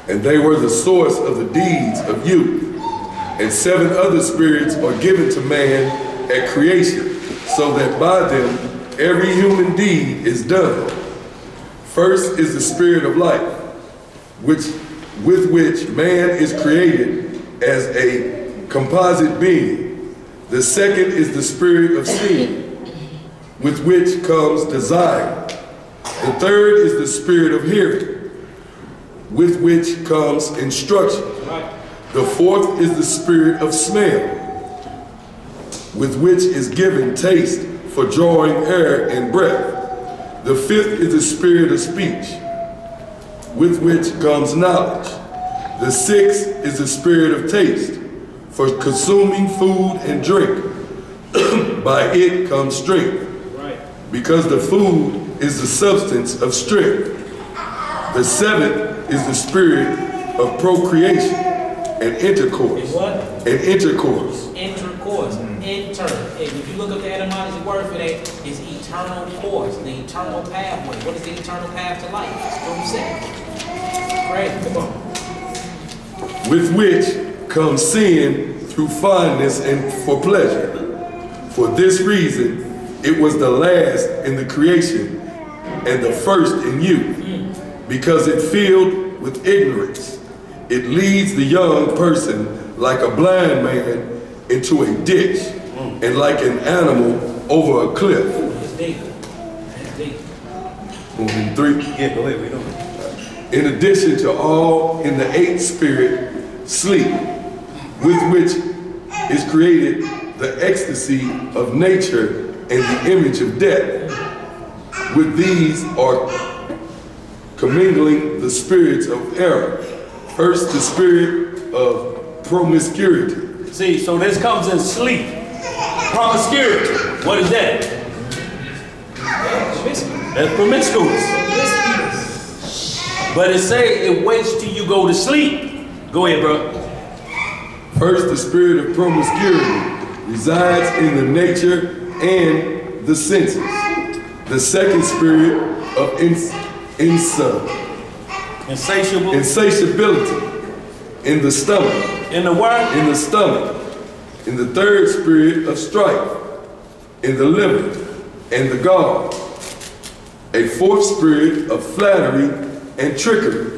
Speaker 8: And they were the source of the deeds of youth. And 7 other spirits are given to man at creation, so that by them every human deed is done. First is the spirit of life, with which man is created as a composite being. The second is the spirit of sin, with which comes desire. The third is the spirit of hearing, with which comes instruction. The fourth is the spirit of smell, with which is given taste for drawing air and breath. The fifth is the spirit of speech, with which comes knowledge. The sixth is the spirit of taste, for consuming food and drink. By it comes strength, because the food is the substance of strength. The seventh is the spirit of procreation and intercourse.
Speaker 1: What?
Speaker 8: And intercourse.
Speaker 1: Intercourse. Inter. And if you look up the etymology word for that, it's eternal course, the eternal pathway. What is the eternal path to life? It's through sex. Right, come on.
Speaker 8: With which comes sin through fondness and for pleasure. For this reason, it was the last in the creation and the first in youth, because it filled with ignorance. It leads the young person like a blind man into a ditch, and like an animal over a cliff.
Speaker 1: It's deep. It's deep.
Speaker 8: Moving 3.
Speaker 4: Yeah, go ahead, we don't.
Speaker 8: In addition to all in the 8th spirit, sleep, with which is created the ecstasy of nature and the image of death. With these are commingling the spirits of error. First, the spirit of promiscuity.
Speaker 4: See, so this comes in sleep. Promiscuity. What is that? That's promiscuous. But it say it waits till you go to sleep. Go ahead, bro.
Speaker 8: First, the spirit of promiscuity resides in the nature and the senses. The second spirit of insatiability in the stomach.
Speaker 4: In the what?
Speaker 8: In the stomach. In the third spirit of strife in the liver and the gall. A fourth spirit of flattery and trickery,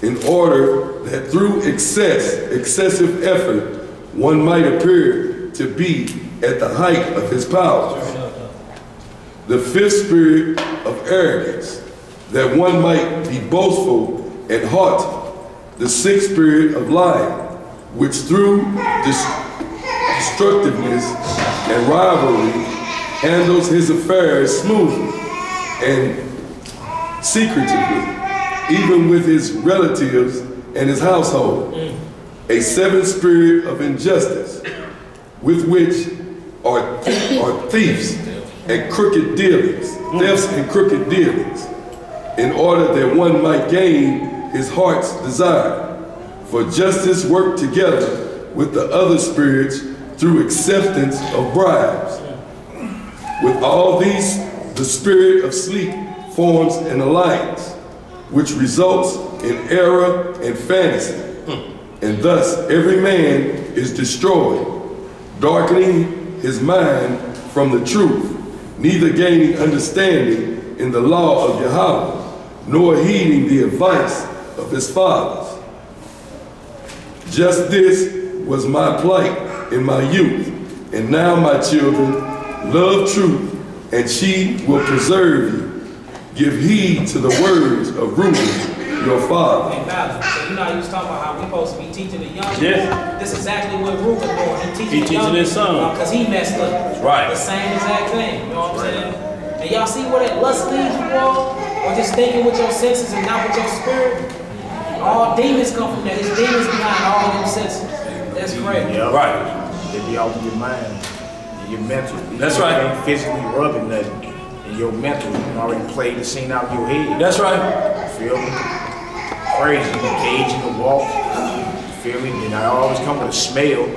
Speaker 8: in order that through excessive effort, one might appear to be at the height of his powers. The fifth spirit of arrogance, that one might be boastful and haughty. The sixth spirit of lying, which through destructiveness and rivalry handles his affairs smoothly and secretively, even with his relatives and his household. A seventh spirit of injustice, with which are thieves and crooked dealings, thefts and crooked dealings, in order that one might gain his heart's desire. For justice worked together with the other spirits through acceptance of bribes. With all these, the spirit of sleep forms an alliance, which results in error and fantasy. And thus every man is destroyed, darkening his mind from the truth, neither gaining understanding in the law of Yahweh, nor heeding the advice of his fathers. Just this was my plight in my youth, and now, my children, love truth, and she will preserve you. Give heed to the words of Reuben, your father.
Speaker 1: Hey, Malcolm, so you know how you was talking about how we supposed to be teaching the young people?
Speaker 4: Yeah.
Speaker 1: This is exactly what Reuben doing. He
Speaker 4: He teaching his son.
Speaker 1: Because he messed up.
Speaker 4: Right.
Speaker 1: The same exact thing. You know what I'm saying? And y'all see where that lust leads you, boy? Or just thinking with your senses and not with your spirit? All demons come from that. There's demons behind all them senses. That's great.
Speaker 3: Yeah, right. They be all in your mind, in your mental.
Speaker 4: That's
Speaker 3: you
Speaker 4: right.
Speaker 3: ain't physically rubbing nothing. In your mental, you already played the scene out in your head.
Speaker 4: That's right.
Speaker 3: You feel me? Crazy. You engage in the walk. You feel me? And I always come with a smell.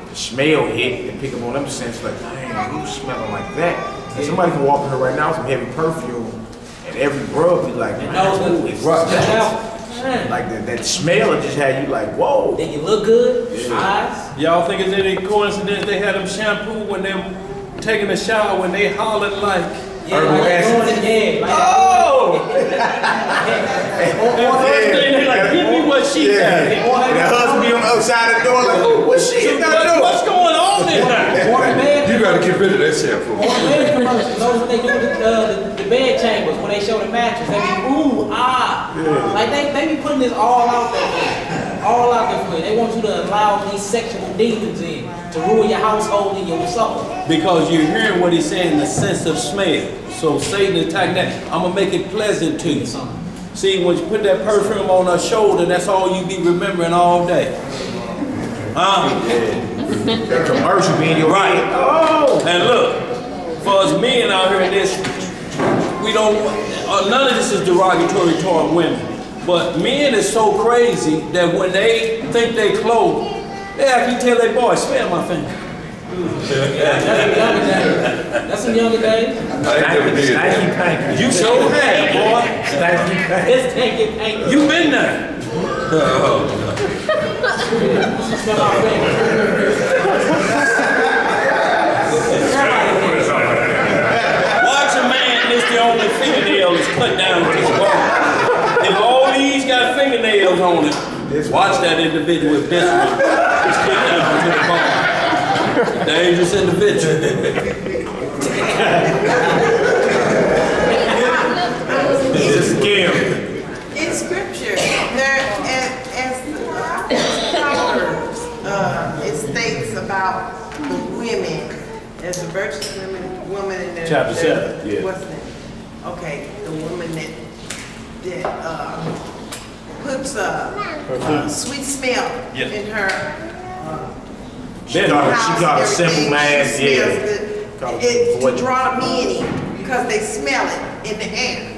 Speaker 3: The smell hit and pick up on them sense like, dang, who's smelling like that? And somebody can walk in here right now with some heavy perfume, and every bro be like, man, who is that? Like that smell just had you like, whoa.
Speaker 1: Then you look good, eyes.
Speaker 4: Y'all think it's any coincidence they had them shampoo when they taking a shower when they hollered like
Speaker 3: herbal acid?
Speaker 4: Oh! The first thing they like, give me what she got.
Speaker 3: The husband be on the other side of the door like, oh, what's she in that door?
Speaker 4: What's going on in there?
Speaker 8: You gotta get rid of that shampoo.
Speaker 1: Those when they do the bed chambers, when they show the mattress, they be ooh, ah.
Speaker 3: Yeah.
Speaker 1: Like they be putting this all out there for you. All out there for you. They want you to allow these sexual demons in to ruin your household and your soul.
Speaker 4: Because you're hearing what he's saying, the sense of smell. So Satan attacking that. I'm gonna make it pleasant to you. See, when you put that perfume on her shoulder, that's all you be remembering all day.
Speaker 3: That commercial being your
Speaker 4: right.
Speaker 3: head. Oh.
Speaker 4: And look, for us men out here in this, we don't, none of this is derogatory toward women. But men is so crazy that when they think they close, they actually tell their boy, smell my finger.
Speaker 1: That's some younger days.
Speaker 3: Stanky panky.
Speaker 4: You so had, boy.
Speaker 3: Stanky panky.
Speaker 1: It's stanky panky.
Speaker 4: You been there. Watch a man, this the only fingernail is cut down to his bone. If all these got fingernails on it, watch that individual if this one is cut down to the bone. Dangerous individual.
Speaker 3: It's a scam.
Speaker 14: In scripture, there, as Proverbs, it states about the women. There's a virtuous woman in there.
Speaker 3: Chapter 7, yeah.
Speaker 14: What's that? Okay, the woman that puts a sweet smell in her.
Speaker 3: She got a simple man,
Speaker 14: to draw men in because they smell it in the air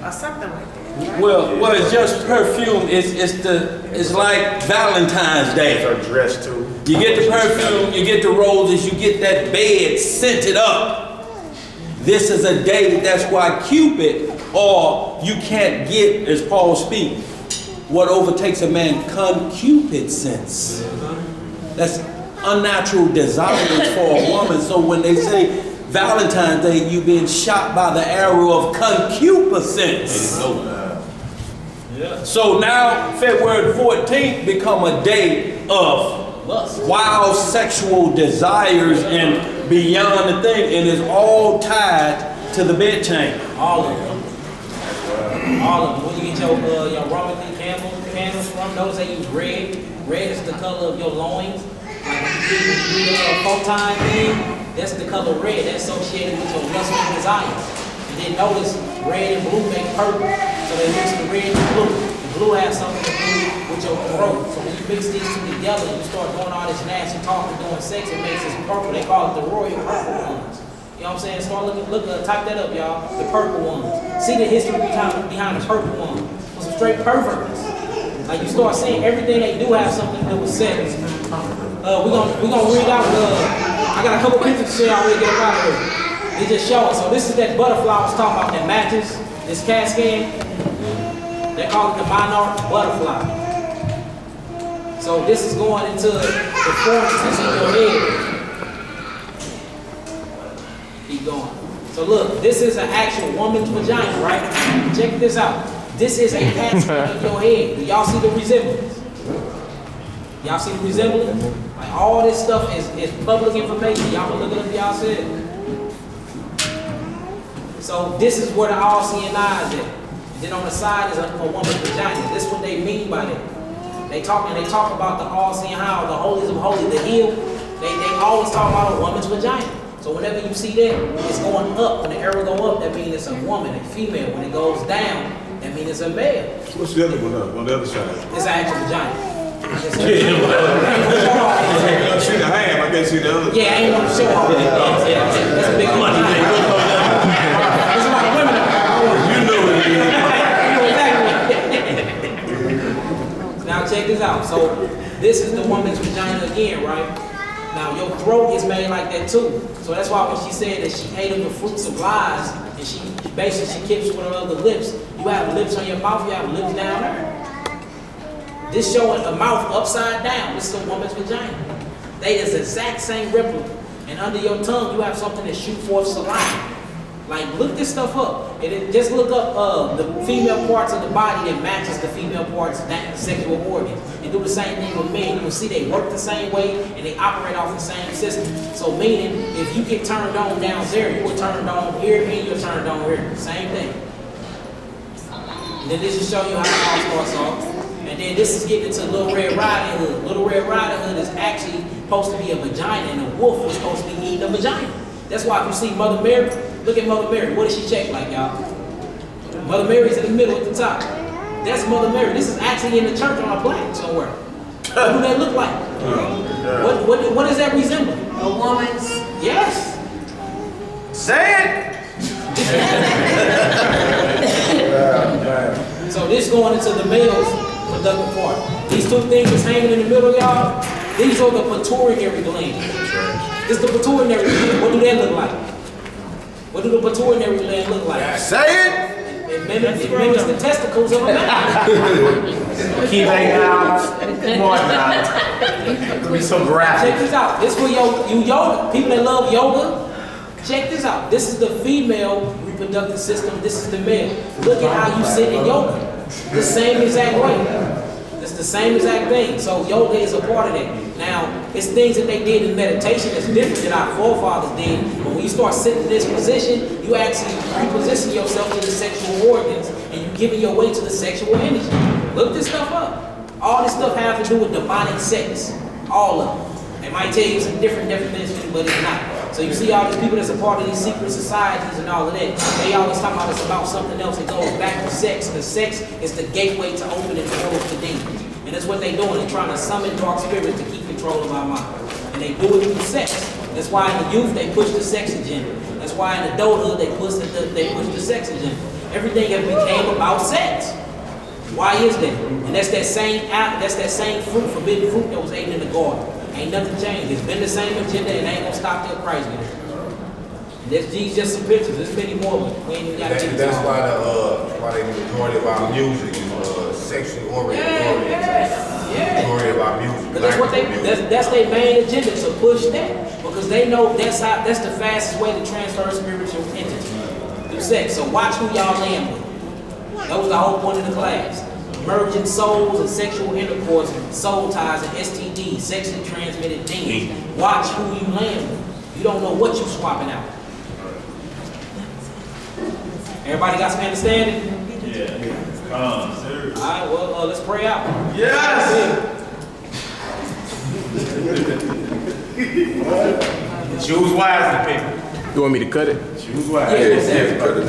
Speaker 14: or something like that.
Speaker 4: Well, it's just perfume. It's like Valentine's Day.
Speaker 3: Her dress too.
Speaker 4: You get the perfume, you get the roses, you get that bed scented up. This is a day, that's why Cupid, or you can't get, as Paul speaks, what overtakes a man concupiscence. That's unnatural desires for a woman. So when they say Valentine's Day, you've been shot by the arrow of concupiscence. So now February 14th become a day of wild sexual desires and beyond the thing, and it's all tied to the bed chamber.
Speaker 1: All of them. All of them. When you get your Roman candles from, those they use red. Red is the color of your loins. Like when you do the full-time thing, that's the color red. That's associated with your lustful desires. And then notice red and blue make purple. So they mix the red and blue. The blue has something to do with your throat. So when you mix these two together, you start doing all this nasty talking, doing sex, it makes this purple. They call it the royal purple ones. You know what I'm saying? Start looking, type that up, y'all. The purple ones. See the history behind the purple ones. For some straight perverts. Like you start seeing everything they do have something to do with sex. We're gonna read out I got a couple pictures to show y'all we get out of here. They just show it. So this is that butterfly I was talking about that matches this cascade. They call it the monarch butterfly. So this is going into the forms in your head. Keep going. So look, this is an actual woman's vagina, right? Check this out. This is a cascade of your head. Do y'all see the resemblance? Y'all see the resemblance? Like all this stuff is public information. Y'all can look it up y'all said. So this is where the all-seeing eyes is at. And then on the side is a woman's vagina. This is what they mean by that. They talk about the all-seeing eye, the holies of holy, the heel. They always talk about a woman's vagina. So whenever you see that, it's going up. When the arrow go up, that means it's a woman, a female. When it goes down, that means it's a male.
Speaker 2: What's the other one on the other side?
Speaker 1: It's an actual vagina.
Speaker 2: I see the ham, I can't see the other.
Speaker 1: Yeah, I ain't want to show all that. That's a big money thing. There's a lot of women.
Speaker 2: You know what it
Speaker 1: is. Now check this out. So this is the woman's vagina again, right? Now your throat is made like that too. So that's why when she said that she ate of the fruits of lies, and she keeps with her other lips. You have lips on your mouth, you have lips down there. This showing a mouth upside down. This is a woman's vagina. They is the exact same replica. And under your tongue, you have something that shoot forth saliva. Like, look this stuff up. And just look up the female parts of the body that matches the female parts, that sexual organs. And do the same thing with men. You will see they work the same way and they operate off the same system. So meaning, if you get turned on down there, you will turn on here and you're turned on here. Same thing. And then this will show you how it all starts off. And then this is getting into Little Red Riding Hood. Little Red Riding Hood is actually supposed to be a vagina, and a wolf was supposed to be eating a vagina. That's why if you see Mother Mary, look at Mother Mary. What does she check like, y'all? Mother Mary's in the middle at the top. That's Mother Mary. This is actually in the church on a plaque somewhere. What do that look like? What does that resemble?
Speaker 14: A woman's.
Speaker 1: Yes.
Speaker 3: Say it.
Speaker 1: So this going into the male's productive part. These two things is hanging in the middle, y'all. These are the pituitary glands. This is the pituitary gland. What do they look like? What do the pituitary gland look like?
Speaker 3: Say it.
Speaker 1: It mimics the testicles of a man.
Speaker 3: Keep hanging out. Come on now. Be so graphic.
Speaker 1: Check this out. This for you yoga. People that love yoga. Check this out. This is the female reproductive system. This is the male. Look at how you sit in yoga. The same exact way. It's the same exact thing. So yoga is a part of that. Now, it's things that they did in meditation that's different than our forefathers did. But when you start sitting in this position, you actually reposition yourself to the sexual organs and you're giving your way to the sexual energy. Look this stuff up. All this stuff has to do with demonic sex. All of them. They might tell you some different definitions, but it's not. So you see all these people that's a part of these secret societies and all of that, they always talk about it's about something else. It goes back to sex, because sex is the gateway to opening doors to demons. And that's what they're doing. They're trying to summon dark spirits to keep control of our mind. And they do it through sex. That's why in the youth they push the sex agenda. That's why in adulthood they push the sex agenda. Everything has became about sex. Why is that? And that's that same fruit, forbidden fruit that was eaten in the garden. Ain't nothing changed. It's been the same agenda and ain't gonna stop till Christ get here. These just some pictures. There's many more, but we ain't even got to get into
Speaker 15: That's
Speaker 1: all.
Speaker 15: why the majority of our music is sexually oriented.
Speaker 1: Yeah.
Speaker 15: Majority of our music.
Speaker 1: Because that's what that's their main agenda, to push that. Because they know that's the fastest way to transfer spiritual entity through sex. So watch who y'all land with. That was the whole point of the class. Merging souls and sexual intercourse, soul ties and STD, sexually transmitted demons. Watch who you land with. You don't know what you're swapping out. Everybody got some understanding?
Speaker 13: Yeah.
Speaker 1: All right, well, let's pray out.
Speaker 13: Yes! Choose wisely, people.
Speaker 3: You want me to cut it?
Speaker 13: Choose wisely.
Speaker 1: Yeah,
Speaker 8: cut it.